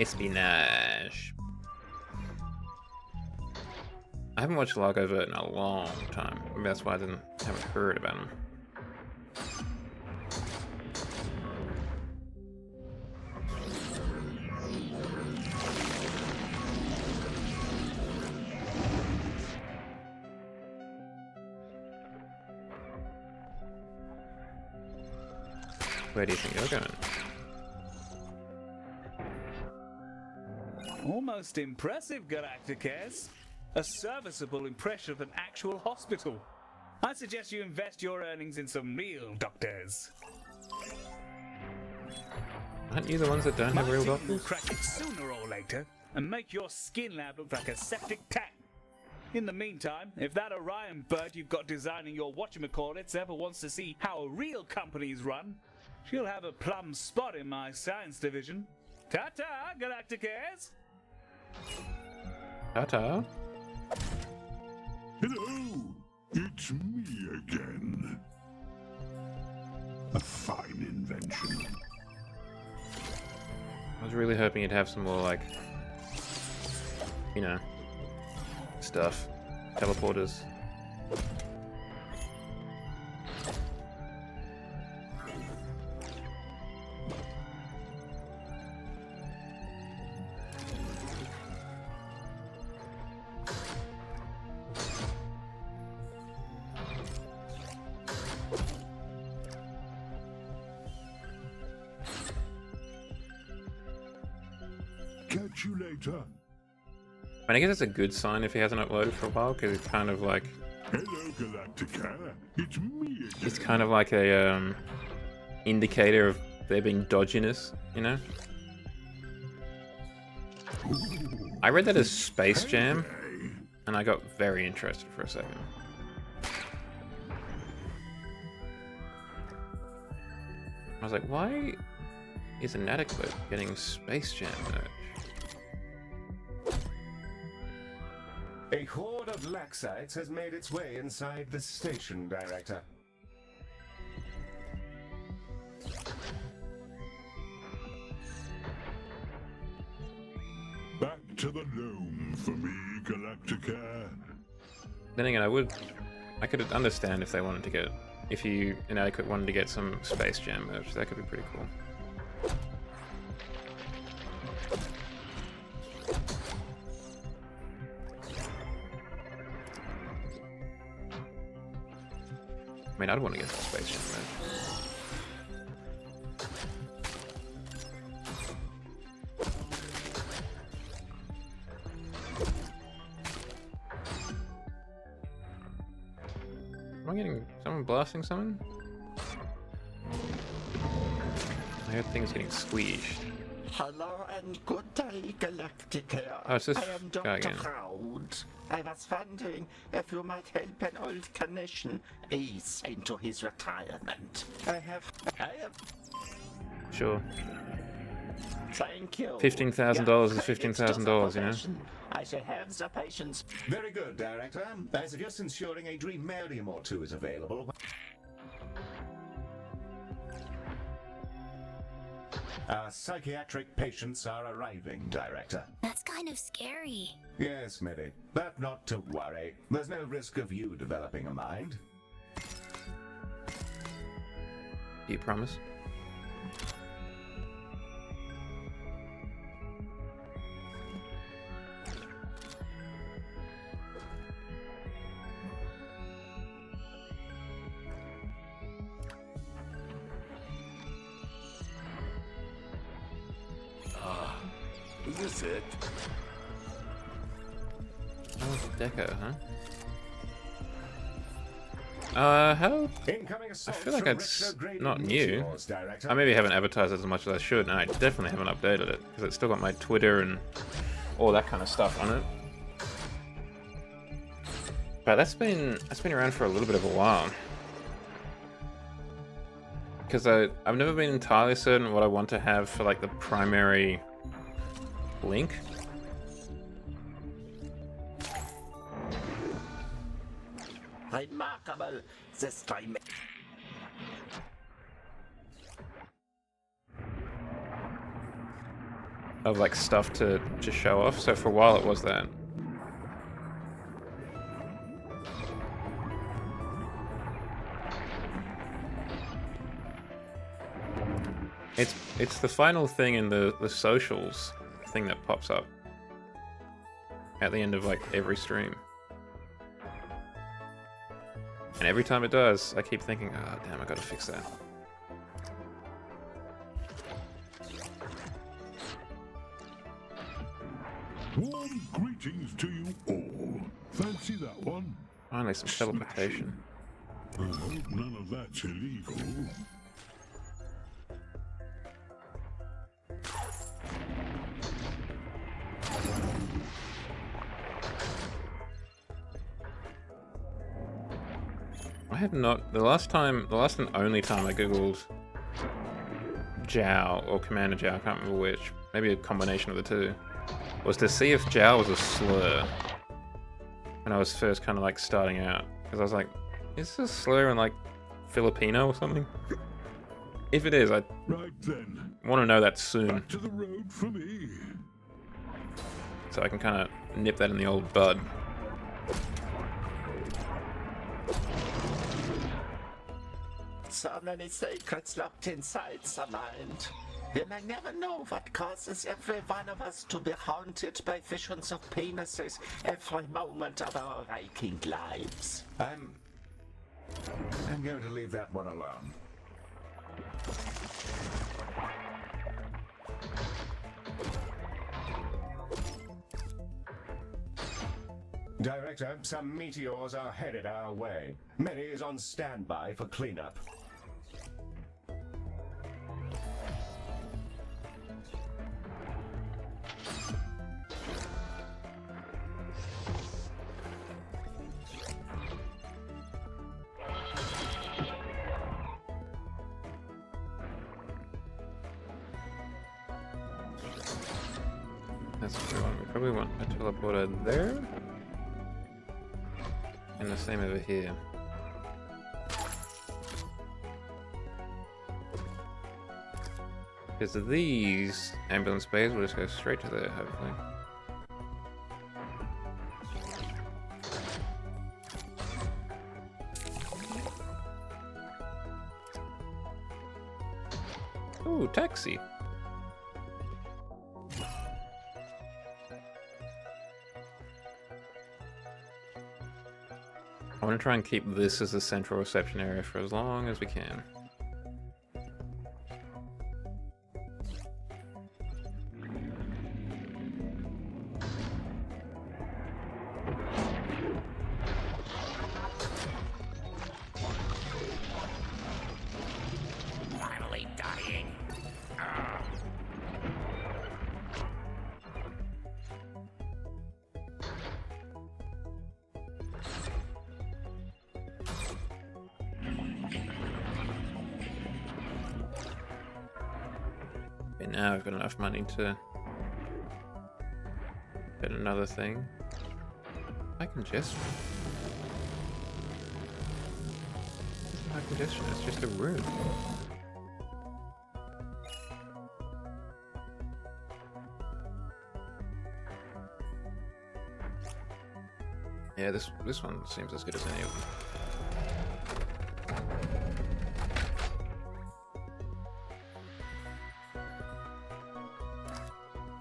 Espionage. I haven't watched Log Overt in a long time. Maybe that's why I haven't heard about him. Where do you think you're going? Almost impressive, Galacticares. A serviceable impression of an actual hospital. I suggest you invest your earnings in some real doctors. Aren't you the ones that don't have real doctors? We'll crack it sooner or later and make your skin lab look like a septic tank. In the meantime, if that Orion bird you've got designing your whatchamacallits ever wants to see how a real company is run, she'll have a plum spot in my science division. Ta-ta, Galacticares! Ta-ta. Hello, it's me again. A fine invention. I was really hoping you'd have some more, like, you know, stuff. Teleporters. Catch you later. I mean, I guess it's a good sign if he hasn't uploaded for a while, because it's kind of like... Hello, Galacticare. It's me again. It's kind of like a, indicator of there being dodginess, you know? I read that as Space Jam, and I got very interested for a second. I was like, why is Inadequate getting Space Jam merch? A horde of Laxites has made its way inside the station, Director. Back to the loam for me, Galacticare. Then again, I could understand if they wanted to get, if you Inadequate wanted to get some Space Jam merch, that could be pretty cool. I mean, I'd want to get some Space Jam merch. Am I getting someone blasting someone? I heard things getting squeezed. Hello and good day, Galacticare. Oh, it's this I am guy Dr. again. Raud. I was wondering if you might help an old connection ease into his retirement. I have... Sure. Thank you. $15,000 is $15,000, you know? I shall have the patience. Very good, Director. I suggest ensuring a Dreamarium or two is available. Our psychiatric patients are arriving, Director. That's kind of scary. Yes, Mary, but not to worry. There's no risk of you developing a mind. Do you promise? this it? Oh, Deco, huh? How? I feel like it's not new. I maybe haven't advertised it as much as I should, and I definitely haven't updated it, because it's still got my Twitter and all that kind of stuff on it. But that's been around for a little bit of a while. Because I've never been entirely certain what I want to have for like the primary link. Remarkable, this time. Of like stuff to show off. So for a while it was that. It's the final thing in the socials thing that pops up at the end of like every stream. And every time it does, I keep thinking, oh damn, I gotta fix that. Warm greetings to you all. Fancy that one? Finally, some teleportation. I hope none of that's illegal. I have not. The last and only time I googled Jow or Commander Jow, I can't remember which, maybe a combination of the two, was to see if Jow was a slur. When I was first kind of like starting out, because I was like, is this a slur in like Filipino or something? If it is, I want to know that soon. Back to the road for me. So I can kind of nip that in the old bud. So many secrets locked inside the mind. We may never know what causes every one of us to be haunted by visions of penises every moment of our waking lives. I'm going to leave that one alone. Director, some meteors are headed our way. Many is on standby for cleanup. That's what we want. We probably want a teleporter there. And the same over here. Because these ambulance bays will just go straight to there, hopefully. Ooh, taxi. I want to try and keep this as the central reception area for as long as we can. Finally dying. And now I've got enough money to get another thing. High congestion. High congestion, it's just a room. Yeah, this one seems as good as any of them.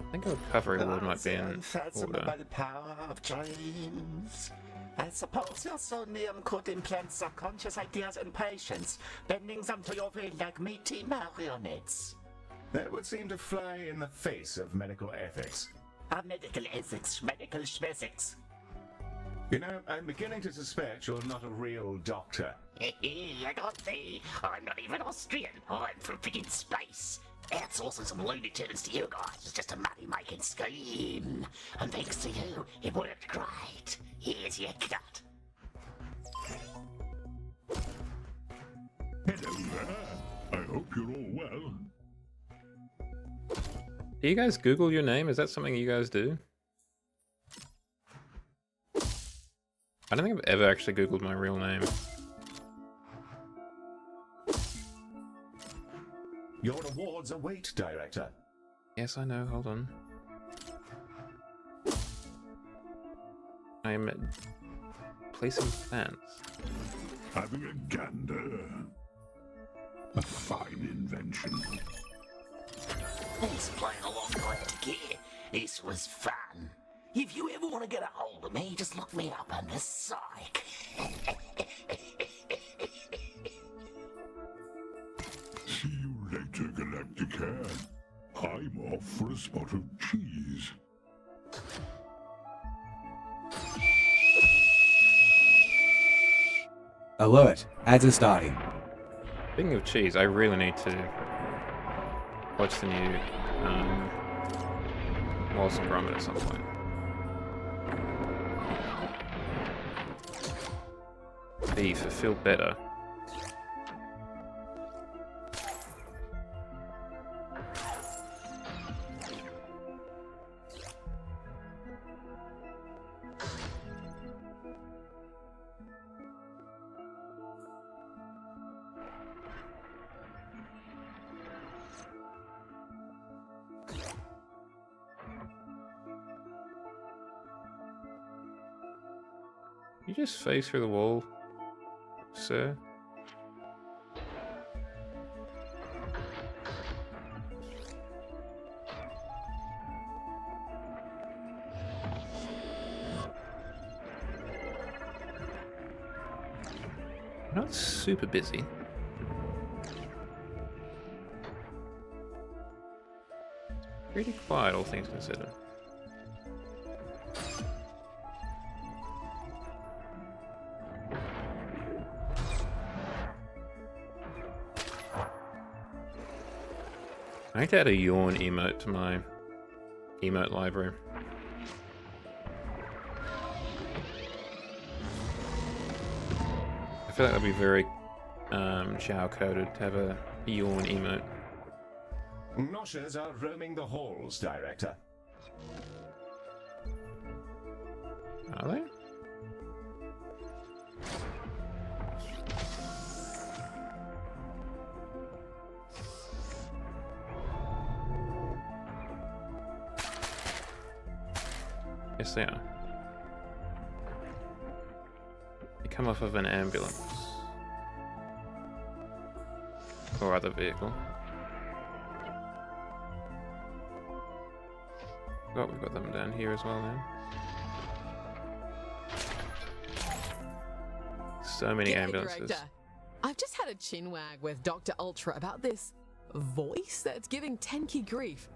I think a recovery ward might be in order. Unfathomable power of dreams. I suppose your sonium could implant subconscious ideas in patients, bending them to your will like meaty marionettes. That would seem to fly in the face of medical ethics. Medical ethics, medical schmesics. You know, I'm beginning to suspect you're not a real doctor. I can't say. I'm not even Austrian. I'm from freaking space. Outsourcing some Looney Tunes to you guys was just a money-making scheme. And thanks to you, it worked great. Here's your cut. Hello there. I hope you're all well. Do you guys Google your name? Is that something you guys do? I don't think I've ever actually Googled my real name. Your awards await, Director. Yes, I know. Hold on. I'm placing plants. Having a gander. A fine invention. Thanks for playing along, Galacticare. This was fun. If you ever want to get a hold of me, just look me up under Psych. See you later, Galacticare. I'm off for a spot of cheese. Alert, ads are starting. Speaking of cheese, I really need to watch the new Wallace and Gromit at some point. Beef, I feel better. You just phase through the wall, sir. Not super busy. Pretty quiet, all things considered. I need to add a yawn emote to my emote library. I feel like that'd be very chow-coded to have a yawn emote. Noshers are roaming the halls, Director. Are they? Yes, they are. They come off of an ambulance. Or other vehicle. Oh, we've got them down here as well now. So many ambulances. Director. I've just had a chinwag with Dr. Ultra about this voice that's giving Tenki grief.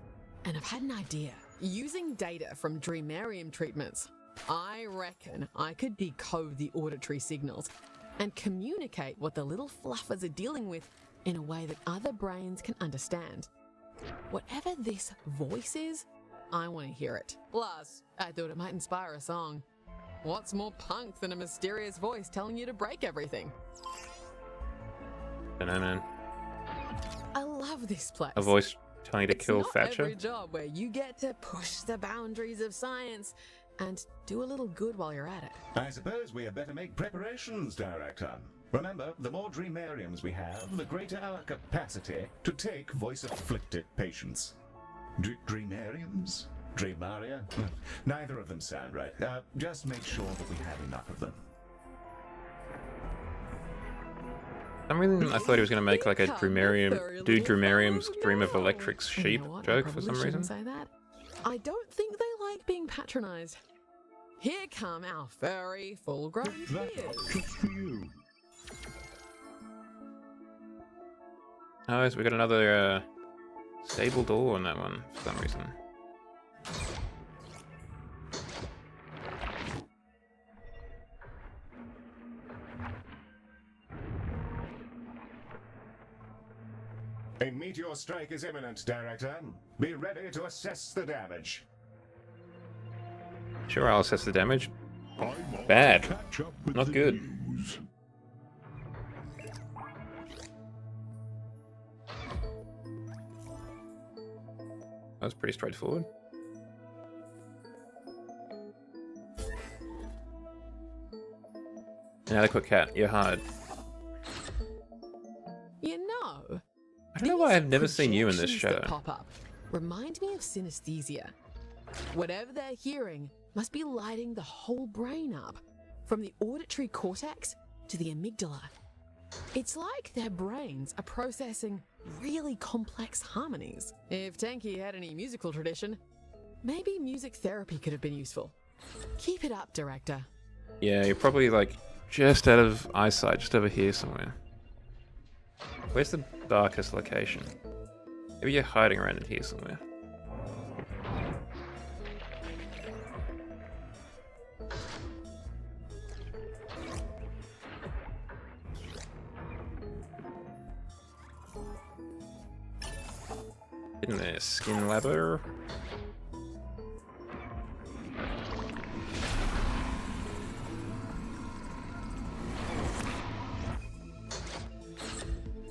And I've had an idea. Using data from Dreamarium treatments, I reckon I could decode the auditory signals and communicate what the little fluffers are dealing with in a way that other brains can understand. Whatever this voice is, I want to hear it. Plus, I thought it might inspire a song. What's more punk than a mysterious voice telling you to break everything? Dunno, man. I love this place. A voice telling you to kill It's not Thatcher? every job where you get to push the boundaries of science and do a little good while you're at it. I suppose we had better make preparations, Director. Remember, the more Dreamariums we have, the greater our capacity to take voice-afflicted patients. Dreamariums? Dreamaria? Neither of them sound right. Just make sure that we have enough of them. For some reason, I thought he was going to make like a Dreamarium, do Dreamarium's Dream of Electric Sheep joke for some reason. Say that. I don't think they like being patronized. Here come our furry, full-grown kids. Just for you. Oh, so we got another Stable door on that one for some reason. A meteor strike is imminent, Director. Be ready to assess the damage. Sure, I'll assess the damage. Bad. Not good. That's pretty straightforward. Inadequate cat, you're hard. You know, I don't know why I've never seen you in this projections that show. pop up remind me of synesthesia. Whatever they're hearing must be lighting the whole brain up, from the auditory cortex to the amygdala. It's like their brains are processing really complex harmonies. If Tenki had any musical tradition, maybe music therapy could have been useful. Keep it up, Director. Yeah, you're probably like just out of eyesight, just over here somewhere. Where's the darkest location? Maybe you're hiding around in here somewhere. In there, skin leather.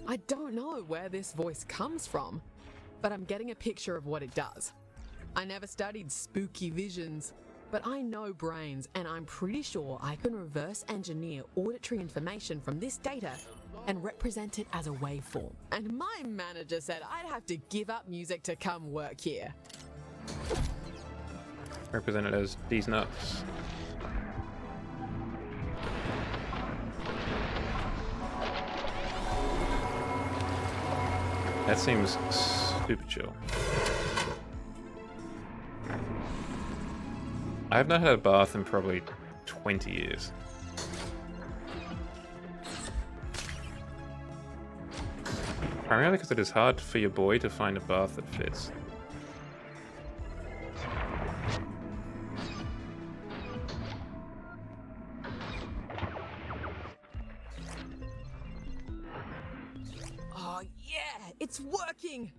I don't know where this voice comes from, but I'm getting a picture of what it does. I never studied spooky visions, but I know brains, and I'm pretty sure I can reverse engineer auditory information from this data and represent it as a waveform. And my manager said I'd have to give up music to come work here. Represented as these nuts. That seems super chill. I have not had a bath in probably 20 years. Primarily because it is hard for your boy to find a bath that fits. Oh yeah, it's working!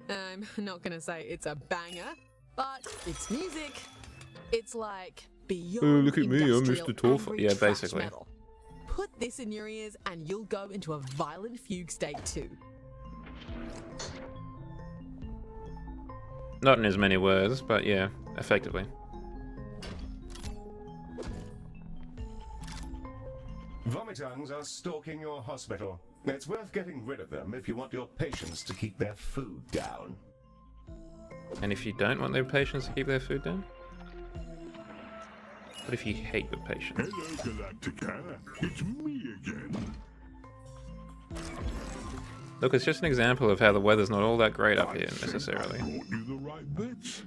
I'm not gonna say it's a banger, but it's music. It's like beyond look at me, I'm industrial Mr. Torf. angry Yeah, thrash basically. metal. Put this in your ears and you'll go into a violent fugue state too. Not in as many words, but yeah, effectively. Vomitungs are stalking your hospital. It's worth getting rid of them if you want your patients to keep their food down. And if you don't want their patients to keep their food down? What if you hate the patients? Hello, Galacticare. It's me again. Look, it's just an example of how the weather's not all that great up here, necessarily. I brought you the right bits.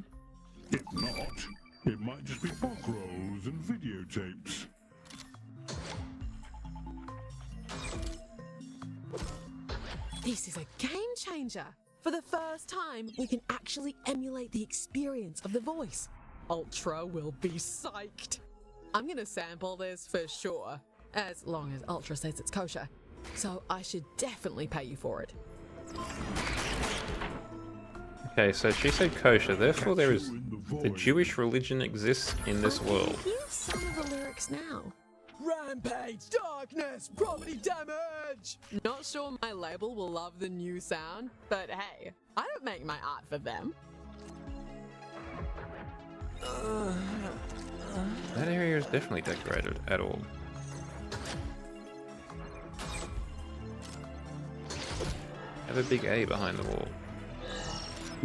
If not, it might just be book rolls and videotapes. This is a game changer. For the first time, we can actually emulate the experience of the voice. Ultra will be psyched. I'm gonna sample this for sure, as long as Ultra says it's kosher. So I should definitely pay you for it. Okay, so she said kosher, therefore there is... the Jewish religion exists in this world. Here's some of the lyrics now. Rampage, darkness, property damage! Not sure my label will love the new sound, but hey, I don't make my art for them. That area is definitely decorated at all. Have a big A behind the wall.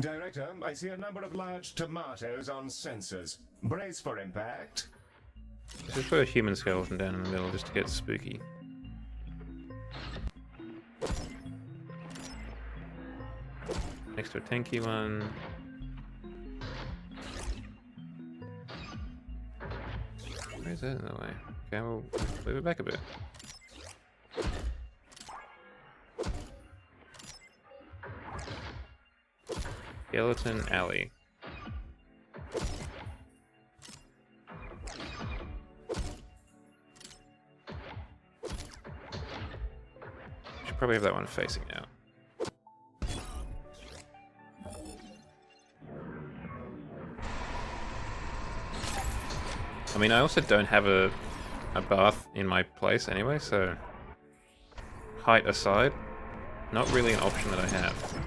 Director, I see a number of large tomatoes on sensors. Brace for impact. Just put a human skeleton down in the middle just to get spooky. Next to a tanky one. Where's that in the way? Okay, we'll move it back a bit. Skeleton Alley. Should probably have that one facing out. I mean, I also don't have a bath in my place anyway, so height aside, not really an option that I have.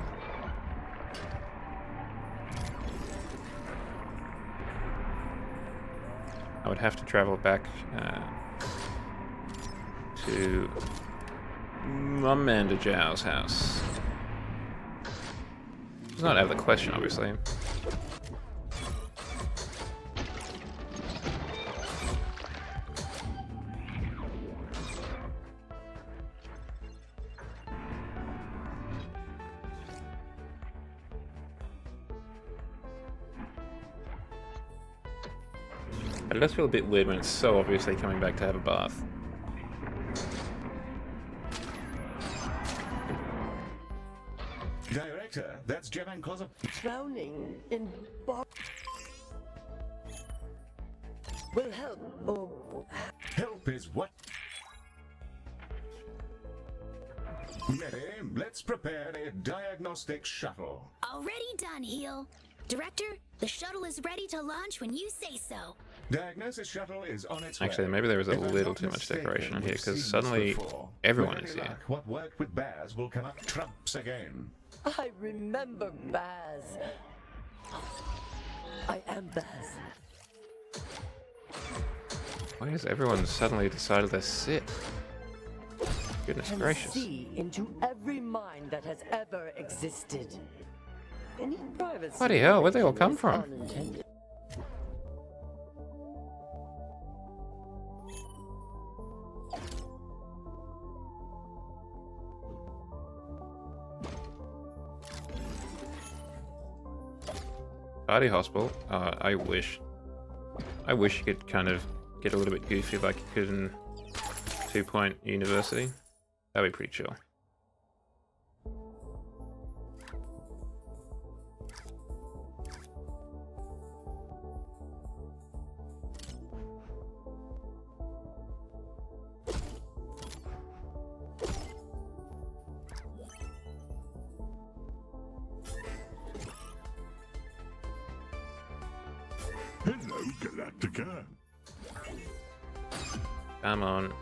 I would have to travel back to Vod-mander Zhao's house. It's not out of the question, obviously. But it does feel a bit weird when it's so obviously coming back to have a bath. Director, that's German cause of Drowning in will help. Oh, help is what? Ready? Let's prepare a diagnostic shuttle. Already done, Heel. Director, the shuttle is ready to launch when you say so. Diagnosis shuttle is on its way. Actually, maybe there was a little too much decoration here, because suddenly everyone is here. What worked with Baz will come up trumps again. I remember Baz. I am Baz. Why has everyone suddenly decided they're sick? Goodness Can gracious. see into every mind that has ever existed. Any privacy. Bloody hell, where'd they all come from? Unintended. Party hospital? I wish. I wish you could kind of get a little bit goofy like you could in 2 Point University. That'd be pretty chill. Hello, Galacticare. Come on.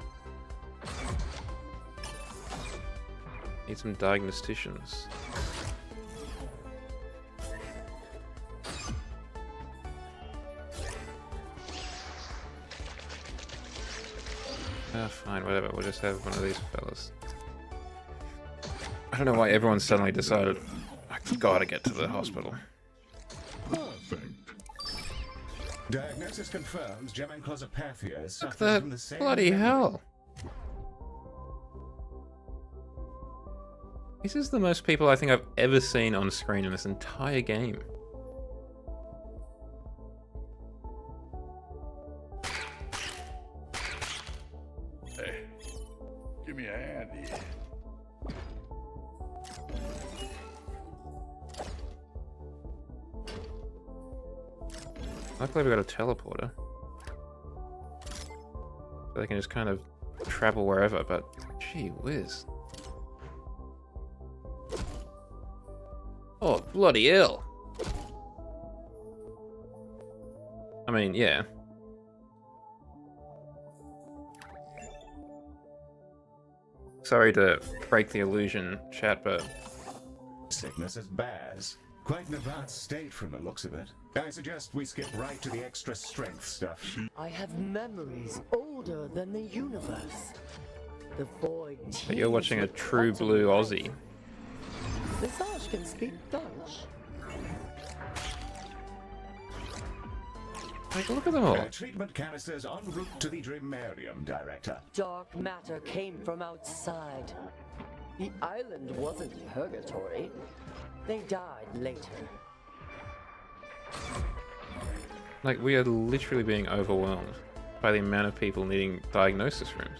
Need some diagnosticians. Ah, fine, whatever. We'll just have one of these fellas. I don't know why everyone suddenly decided I gotta get to the hospital. Perfect. Diagnosis confirms Gemenclosopathia is Look suffering at from the that same bloody memory. hell. This is the most people I think I've ever seen on screen in this entire game. Hey, give me a hand here. Luckily we got a teleporter. So they can just kind of travel wherever, but gee whiz. Oh, bloody hell. I mean, yeah. Sorry to break the illusion, chat, but Sickness is Baz. Quite an advanced state from the looks of it. I suggest we skip right to the extra strength stuff. I have memories older than the universe. The void. but you're watching a true blue Aussie. Visage can speak Dutch. Like, look at them all. Treatment canisters en route to the Dreamarium, Director. Dark matter came from outside. The island wasn't purgatory. They died later. Like, we are literally being overwhelmed by the amount of people needing diagnosis rooms.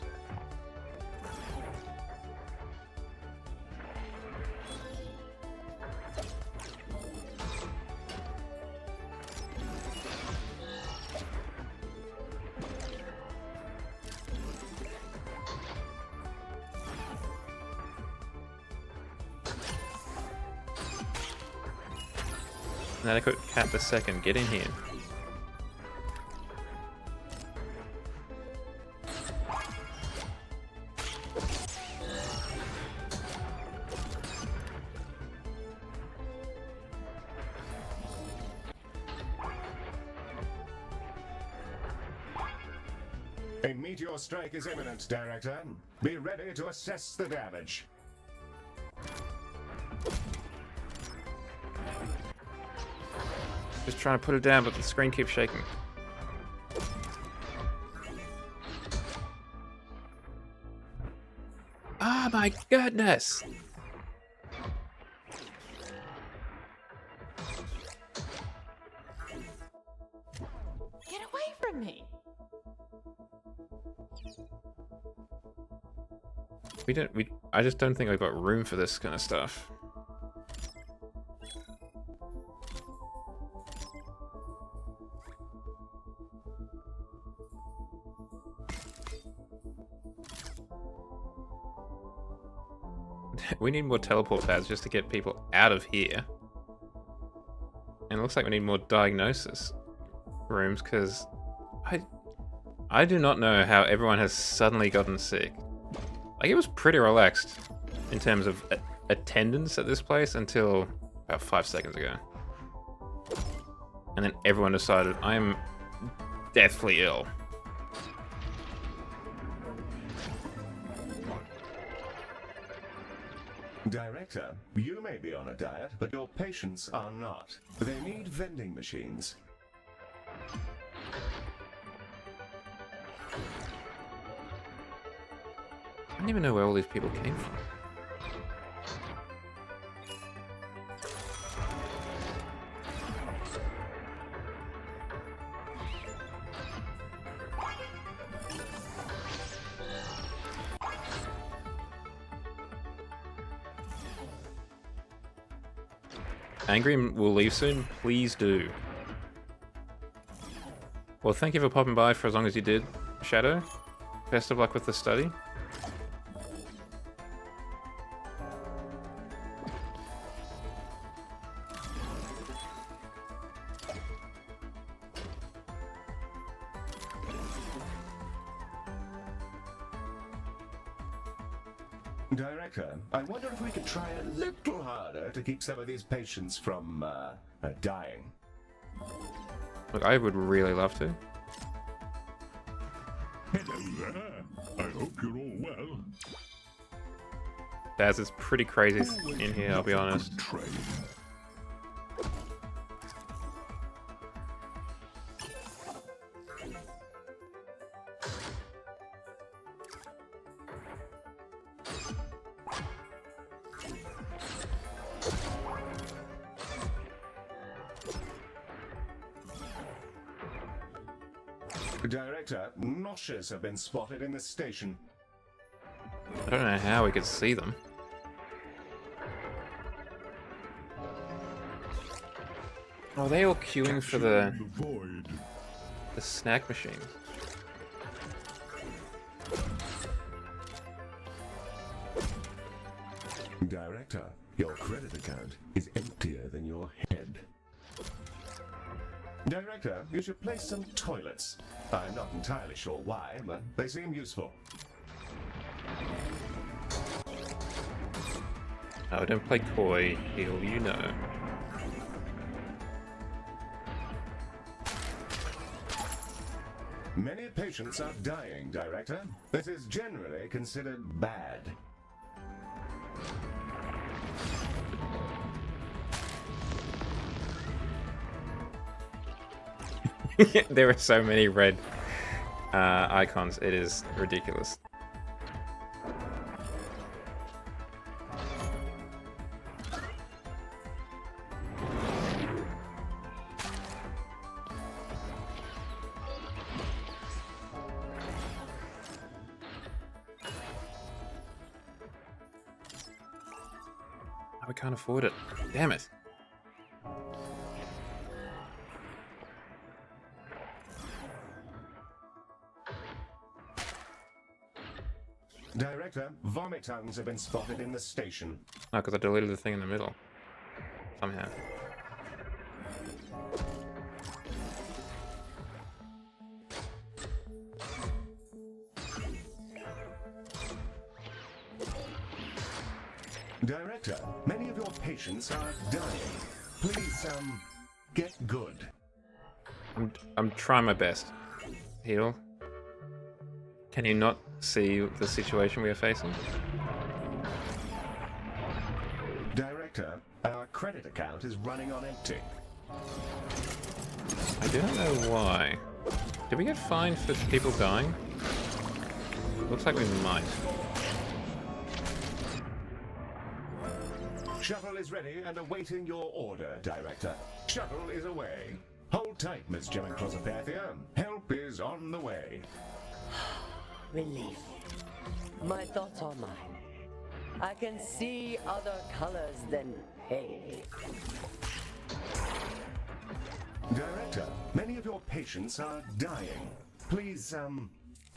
Inadequate cat the second, get in here. A meteor strike is imminent, Director. Be ready to assess the damage. Just trying to put it down, but the screen keeps shaking. Oh my goodness! Get away from me! I just don't think I've got room for this kind of stuff. We need more teleport pads just to get people out of here. And it looks like we need more diagnosis rooms, because I do not know how everyone has suddenly gotten sick. Like, it was pretty relaxed in terms of attendance at this place until about 5 seconds ago. And then everyone decided, I am deathly ill. Director, you may be on a diet, but your patients are not. They need vending machines. I don't even know where all these people came from. Angry will leave soon? Please do. Well, thank you for popping by for as long as you did, Shadow. Best of luck with the study. Director, I wonder if we could try a little harder to keep some of these patients from, dying. Look, I would really love to. Hello there. I hope you're all well. Daz, it's pretty crazy in here, I'll be honest. Director, noshes have been spotted in the station. I don't know how we could see them. Oh, are they all queuing for the snack machine? Director, your credit account is emptier than your head. Director, you should place some toilets. I'm not entirely sure why, but they seem useful. Oh, don't play coy, heal, you know. Many patients are dying, Director. This is generally considered bad. There are so many red icons, it is ridiculous. Oh, we can't afford it. Damn it. Director, vomit tongues have been spotted in the station. Oh, because I deleted the thing in the middle. Somehow. Director, many of your patients are dying. Please, get good. I'm trying my best. Heal. Can you not see the situation we are facing? Director, our credit account is running on empty. I do not know why. Did we get fined for people dying? Looks like we might. Shuttle is ready and awaiting your order, Director. Shuttle is away. Hold tight, Miss Gemmenclosopathia. Help is on the way. Relief. My thoughts are mine. I can see other colors than pink. Director, many of your patients are dying. Please,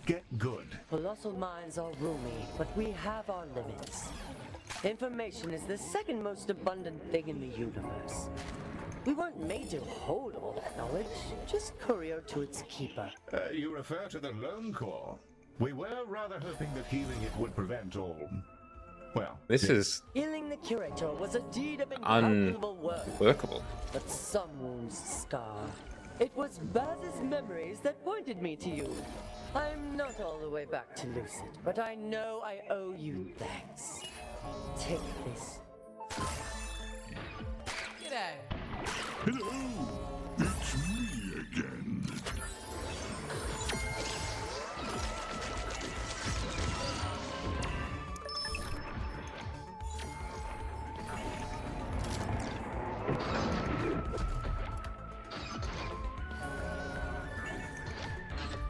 get good. Colossal minds are roomy, but we have our limits. Information is the second most abundant thing in the universe. We weren't made to hold all that knowledge, just courier to its keeper. You refer to the Lone Corps. We were rather hoping that healing it would prevent all... Well... This is... Healing the curator was a deed of incalculable worth. unworkable. But some wounds scar. It was Baz's memories that pointed me to you. I'm not all the way back to Lucid, but I know I owe you thanks. Take this. G'day. Hello, it's me again.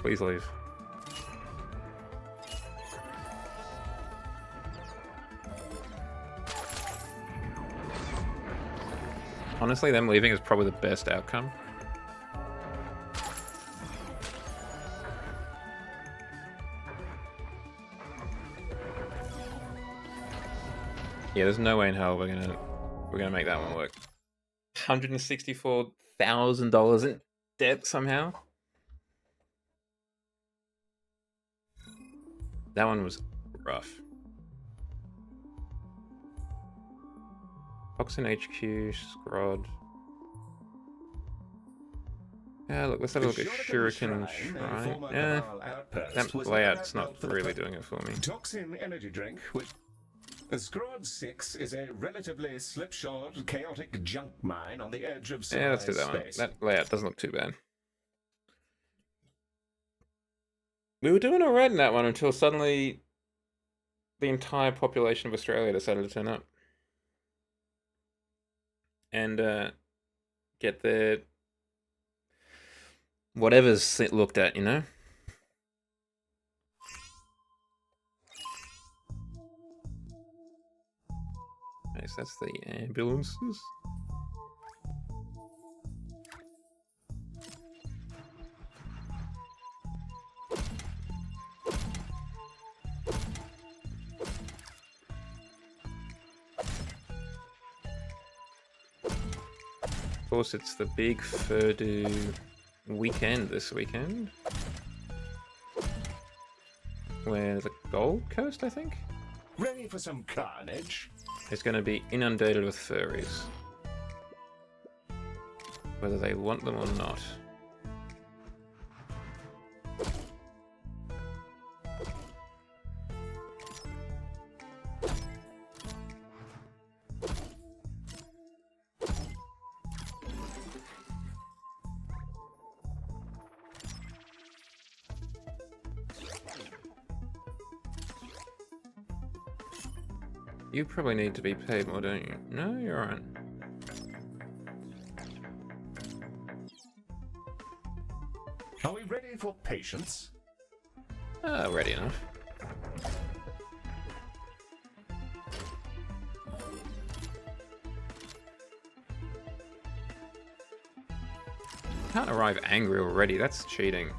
Please leave. Honestly, them leaving is probably the best outcome. Yeah, there's no way in hell we're gonna make that one work. $164,000 in debt somehow. That one was rough. Toxin HQ, Scrod. Yeah, look, let's have a look at Shuriken Shrine. Yeah, that layout's not really doing it for me. Toxin energy drink, which... Scrod 6 is a relatively slipshod, chaotic junk mine on the edge of Yeah, let's do that space. one. That layout doesn't look too bad. We were doing alright in that one until suddenly the entire population of Australia decided to turn up. And get their whatever's looked at, you know? Okay, so that's the ambulances. Of course, it's the big Furdu weekend this weekend. Where the Gold Coast, I think? Ready for some carnage? It's going to be inundated with furries. Whether they want them or not. You probably need to be paid more, don't you? No, you're alright. Are we ready for patience? Ready enough. Can't arrive angry already, that's cheating.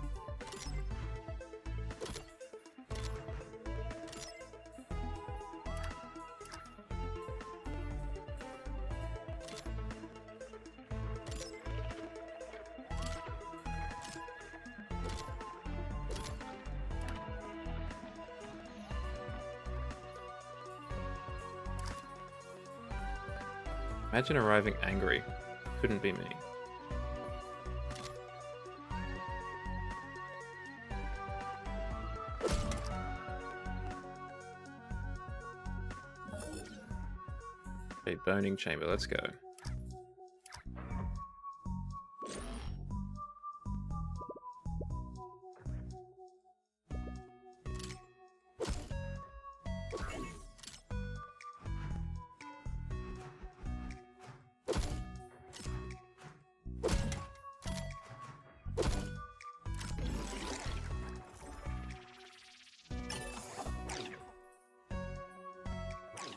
Imagine arriving angry. Couldn't be me. A boning chamber, let's go.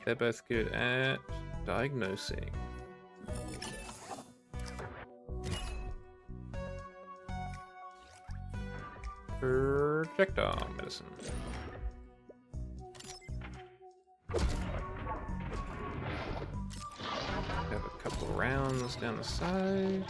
They're both good at diagnosing. Projectile medicine. Have a couple of rounds down the side.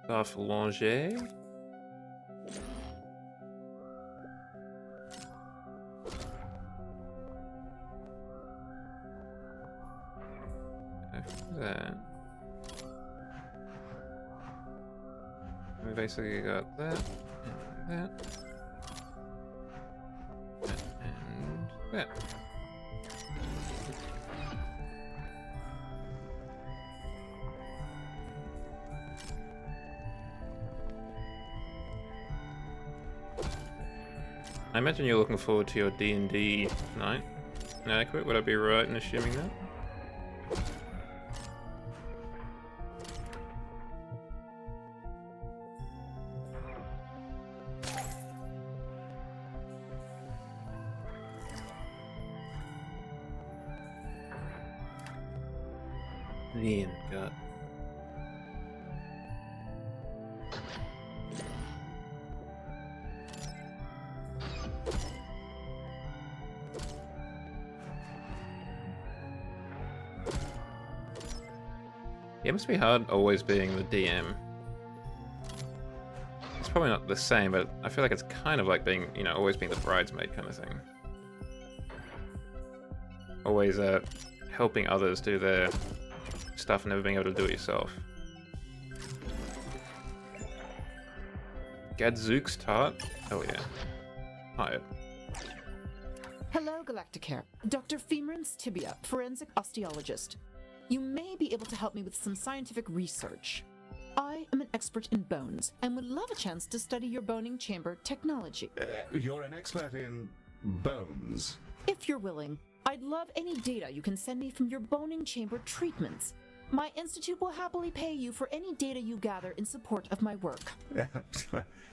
Off Langer. After that, we basically got that and that. I imagine you're looking forward to your D&D night. Inadequate, would I be right in assuming that? Ian gut. Yeah, it must be hard always being the DM. It's probably not the same, but I feel like it's kind of like being, you know, always being the bridesmaid kind of thing. Always helping others do their stuff and never being able to do it yourself. Gadzooks tart? Oh yeah. Hired. Hello, Galacticare. Dr. Femerin's Tibia, forensic osteologist. You may be able to help me with some scientific research. I am an expert in bones and would love a chance to study your boning chamber technology. You're an expert in bones? If you're willing, I'd love any data you can send me from your boning chamber treatments. My institute will happily pay you for any data you gather in support of my work.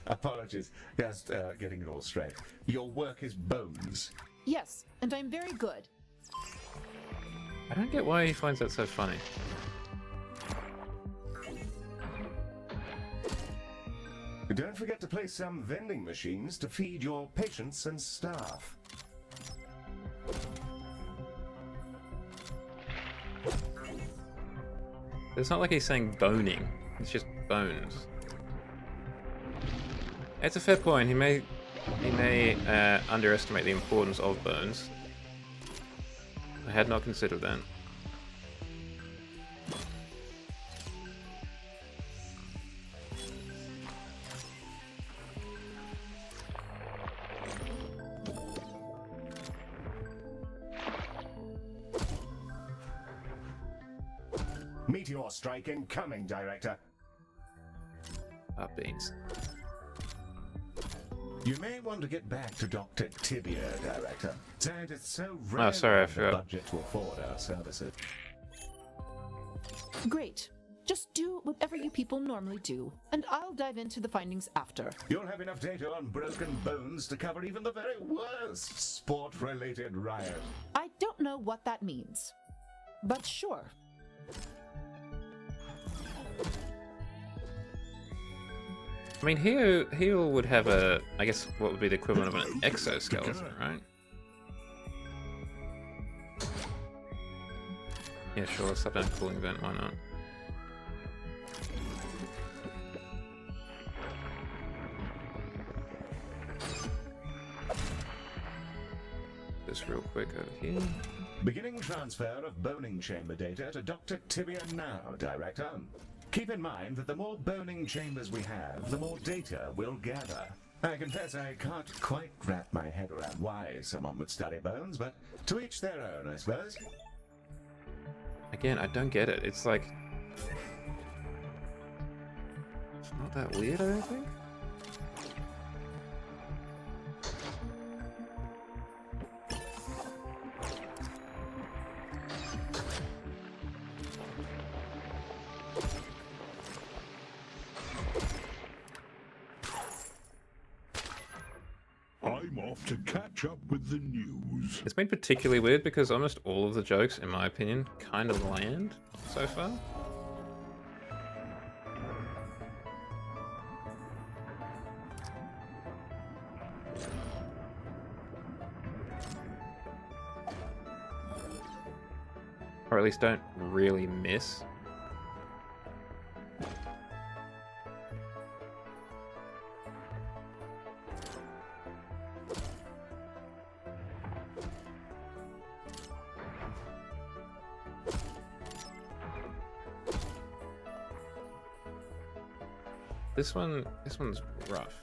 Apologies. Just getting it all straight. Your work is bones? Yes, and I'm very good. I don't get why he finds that so funny. Don't forget to place some vending machines to feed your patients and staff. It's not like he's saying boning, it's just bones. It's a fair point. He may underestimate the importance of bones. I had not considered that. Meteor strike incoming, Director. Beans. You may want to get back to Dr. Tibia, Director. Scientists so rare Oh, sorry, I the forgot. budget to afford our services. Great. Just do whatever you people normally do, and I'll dive into the findings after. You'll have enough data on broken bones to cover even the very worst sport-related riot. I don't know what that means, but sure. I mean, Heel would have a, I guess, what would be the equivalent of an exoskeleton, right? Yeah, sure, let's stop down a cooling vent, why not? This real quick over here. Beginning transfer of boning chamber data to Dr. Tibia now, Director. Keep in mind that the more boning chambers we have, the more data we'll gather. I confess I can't quite wrap my head around why someone would study bones, but to each their own, I suppose. Again, I don't get it. It's like... It's not that weird, I don't think? I'm off to catch up with the news. It's been particularly weird because almost all of the jokes, in my opinion, kind of land so far. Or at least don't really miss. This one's rough.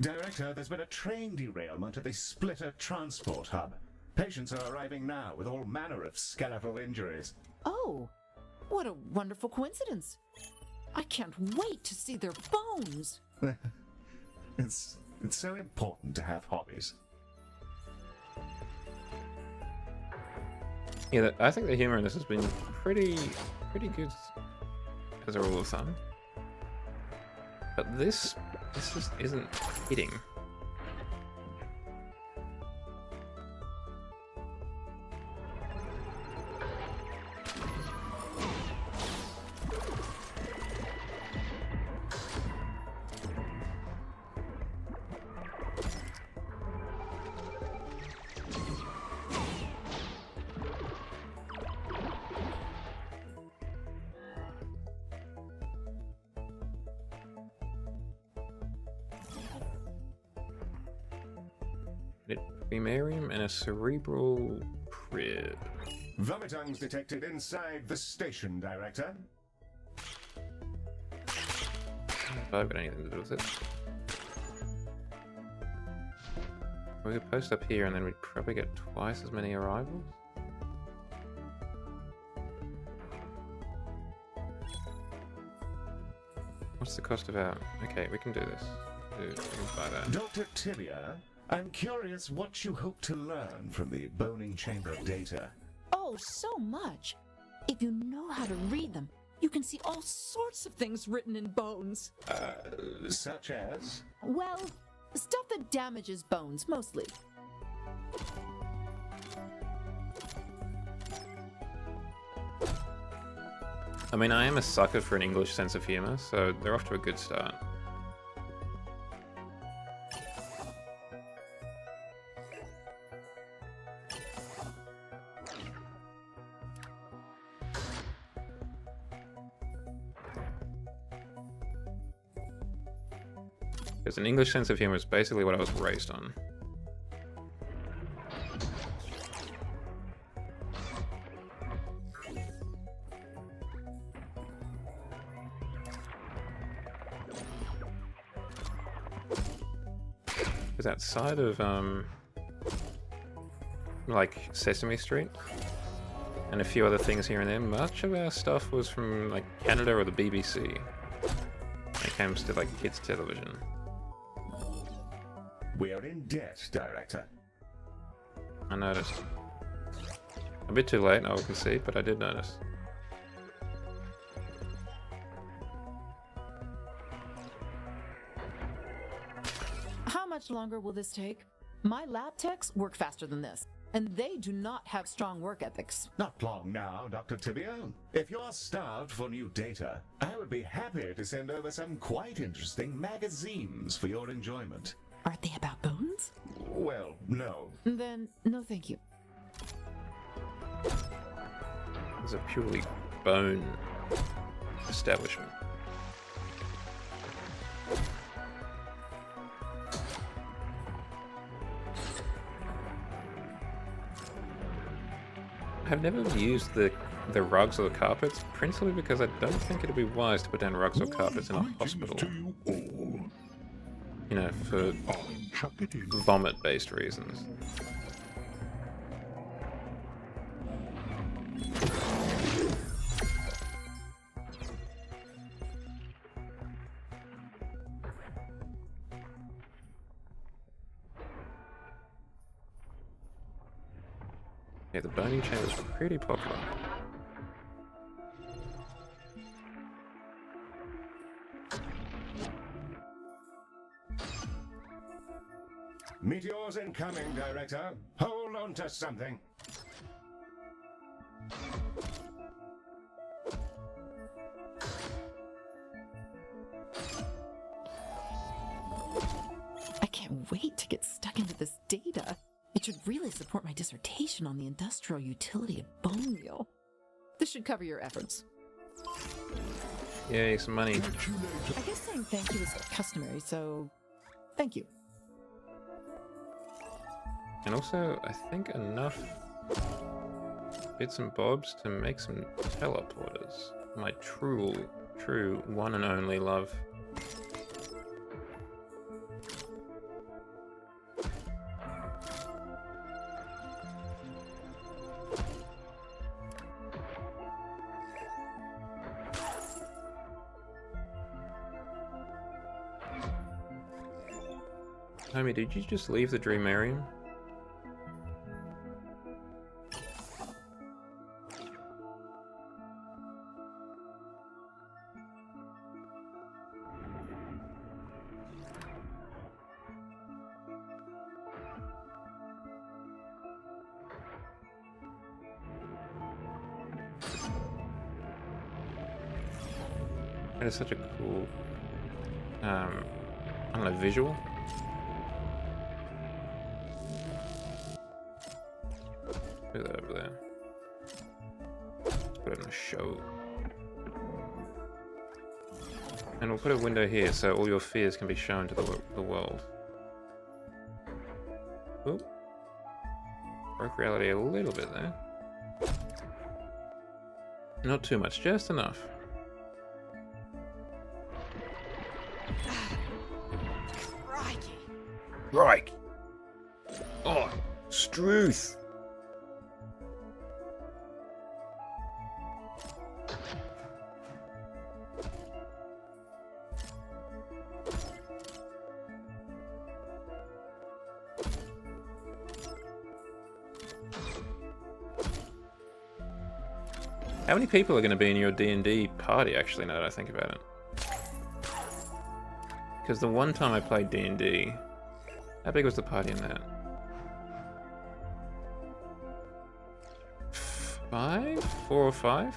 Director, there's been a train derailment at the Splitter Transport Hub. Patients are arriving now with all manner of skeletal injuries. Oh, what a wonderful coincidence. I can't wait to see their bones. It's so important to have hobbies. Yeah, I think the humor in this has been pretty good as a rule of thumb. But this just isn't hitting. Cremarium and a cerebral crib. Vomitungs detected inside the station, Director. I've got anything to do with it. We could post up here and then we'd probably get twice as many arrivals. What's the cost of our... Okay, we can do this. We can buy that. Dr. Tibia, I'm curious what you hope to learn from the boning chamber data. Oh, so much. If you know how to read them, you can see all sorts of things written in bones. Such as? Well, stuff that damages bones, mostly. I mean, I am a sucker for an English sense of humor, so they're off to a good start. Because an English sense of humor is basically what I was raised on. Because outside of, like, Sesame Street, and a few other things here and there, much of our stuff was from, like, Canada or the BBC, when it comes to, like, kids' television. We are in debt, Director. I noticed. A bit too late, I will concede, but I did notice. How much longer will this take? My lab techs work faster than this, and they do not have strong work ethics. Not long now, Dr. Tibia. If you're starved for new data, I would be happy to send over some quite interesting magazines for your enjoyment. Are they about bones? Well, no. Then, no thank you. It's a purely bone establishment. I've never used the rugs or the carpets, principally because I don't think it'd be wise to put down rugs or carpets in a hospital. You know, for vomit-based reasons. Yeah, the boning chamber is pretty popular. Meteors incoming, Director. Hold on to something. I can't wait to get stuck into this data. It should really support my dissertation on the industrial utility of bone meal. This should cover your efforts. Yay, some money. I guess saying thank you is customary, so thank you. And also, I think enough bits and bobs to make some teleporters. My true one and only love. Homie, did you just leave the Dreamarium? That is such a cool, I don't know, visual. Put that over there. Let's put it in a show. And we'll put a window here so all your fears can be shown to the world. Oop. Broke reality a little bit there. Not too much, just enough. Right. Oh, Struth. How many people are going to be in your D&D party, actually, now that I think about it? Because the one time I played D&D, how big was the party in that? 5? 4 or 5?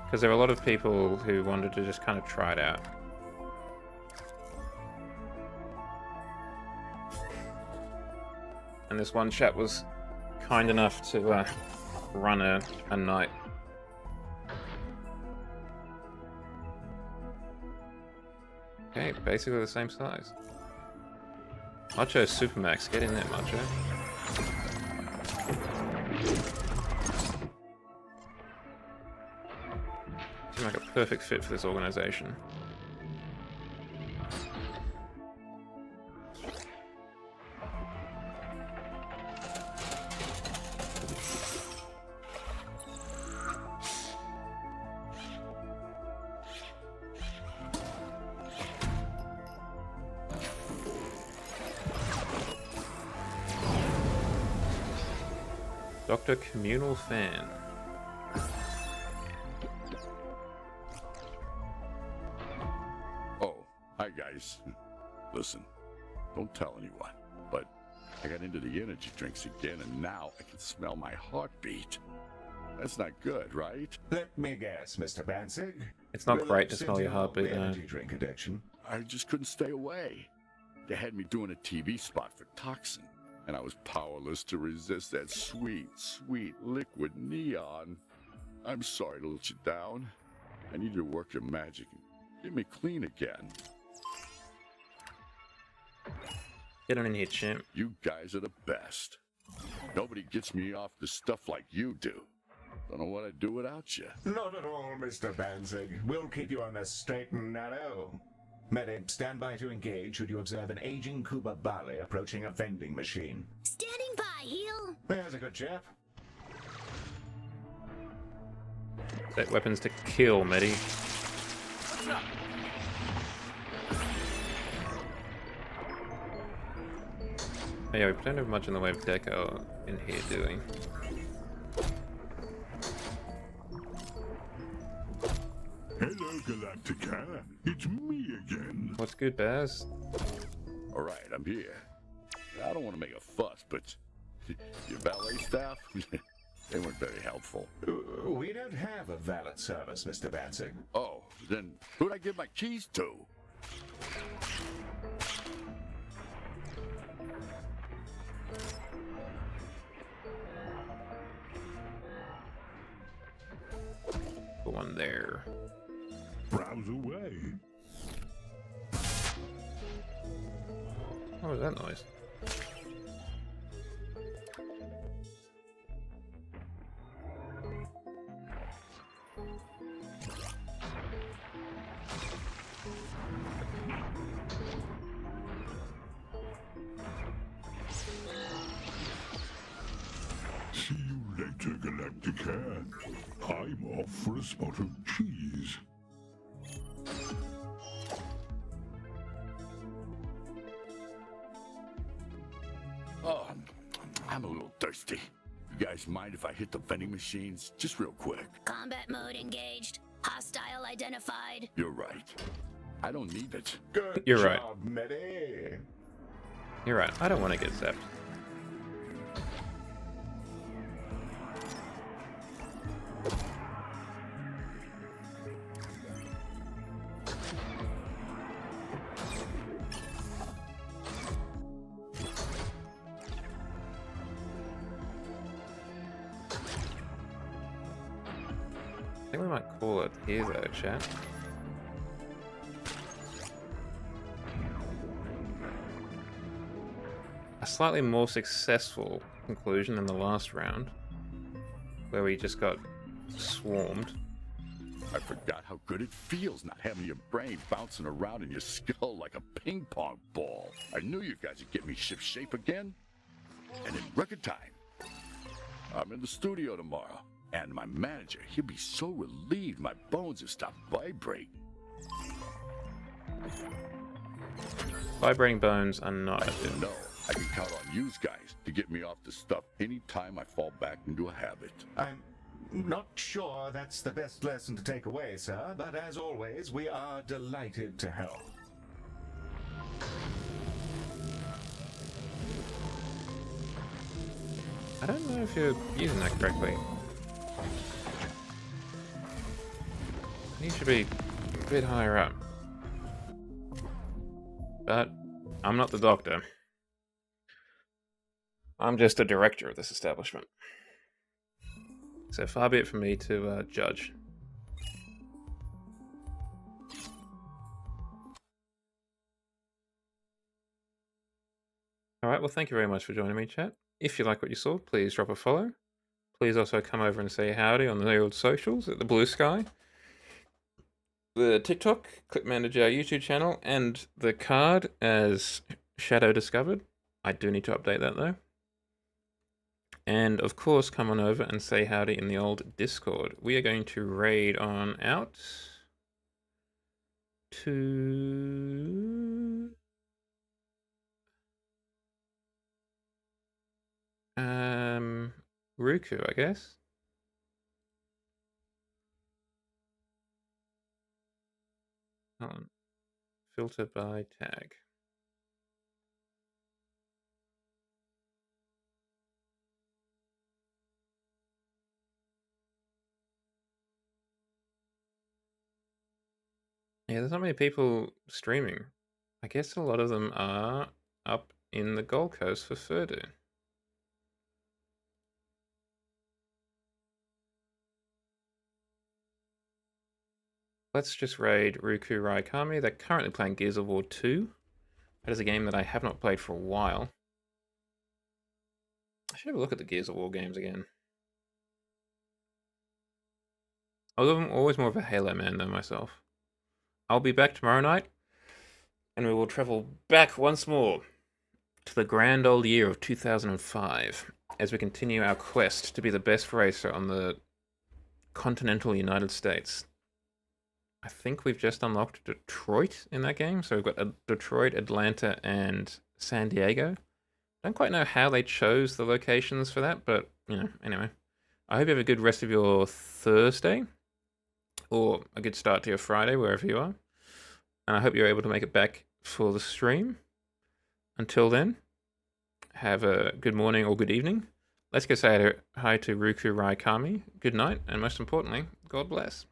Because there were a lot of people who wanted to just kind of try it out. And this one chap was kind enough to run a night. Okay, basically the same size. Macho Supermax, get in there, Macho. Seems like a perfect fit for this organization. Dr. Communal Fan. Oh, hi guys. Listen, don't tell anyone, but I got into the energy drinks again and now I can smell my heartbeat. That's not good, right? Let me guess, Mr. Bansig. It's not great to smell your heartbeat, no. Energy drink addiction. I just couldn't stay away. They had me doing a TV spot for Toxin, and I was powerless to resist that sweet, sweet liquid neon. I'm sorry to let you down. I need you to work your magic and get me clean again. Get on in here, champ. You guys are the best. Nobody gets me off the stuff like you do. Don't know what I'd do without you. Not at all, Mr. Banzig. We'll keep you on the straight and narrow. Medic, stand by to engage should you observe an aging Kuba Bali approaching a vending machine. Standing by, heel. There's a good chap. Set weapons to kill, Medi. Oh yeah, we don't have much in the way of deco in here, do we? Hello, Galacticare. It's me again. What's good, Baz? All right, I'm here. I don't want to make a fuss, but your valet staff, they weren't very helpful. We don't have a valet service, Mr. Banzig. Oh, then who'd I give my keys to? Put one there. Browse away. What was that noise? See you later, Galacticare. I'm off for a spot of cheese. Oh, I'm a little thirsty. You guys mind if I hit the vending machines just real quick? Combat mode engaged. Hostile identified. You're right. I don't need it. Good You're job, right. Medi. You're right. I don't want to get zapped. I think we might call it here though, chat. A slightly more successful conclusion than the last round, where we just got swarmed. I forgot how good it feels not having your brain bouncing around in your skull like a ping pong ball. I knew you guys would get me ship shape again, and in record time. I'm in the studio tomorrow, and my manager, he'll be so relieved my bones have stopped vibrating. Vibrating bones are not I active. know I can count on you guys to get me off the stuff anytime I fall back into a habit. I'm not sure that's the best lesson to take away, sir, but as always, we are delighted to help. I don't know if you're using that correctly. You should be a bit higher up. But I'm not the doctor. I'm just a director of this establishment. So far be it from me to judge. Alright, well thank you very much for joining me, chat. If you like what you saw, please drop a follow. Please also come over and say howdy on the old socials at the Blue Sky, the TikTok, Clipmanager YouTube channel, and the card as Shadow discovered. I do need to update that though. And of course, come on over and say howdy in the old Discord. We are going to raid on out to Ruku, I guess. Hold on. Filter by tag. Yeah, there's not many people streaming I guess a lot of them are up in the Gold Coast for Furdu. Let's just raid Ruku Raikami. They're currently playing Gears of War 2. That is a game that I have not played for a while. I should have a look at the Gears of War games again. I'm always more of a Halo man than myself. I'll be back tomorrow night, and we will travel back once more to the grand old year of 2005 as we continue our quest to be the best racer on the continental United States. I think we've just unlocked Detroit in that game, so we've got Detroit, Atlanta, and San Diego. Don't quite know how they chose the locations for that, but, you know, anyway. I hope you have a good rest of your Thursday, or a good start to your Friday, wherever you are. And I hope you're able to make it back for the stream. Until then, have a good morning or good evening. Let's go say hi to Ruku Raikami. Good night, and most importantly, God bless.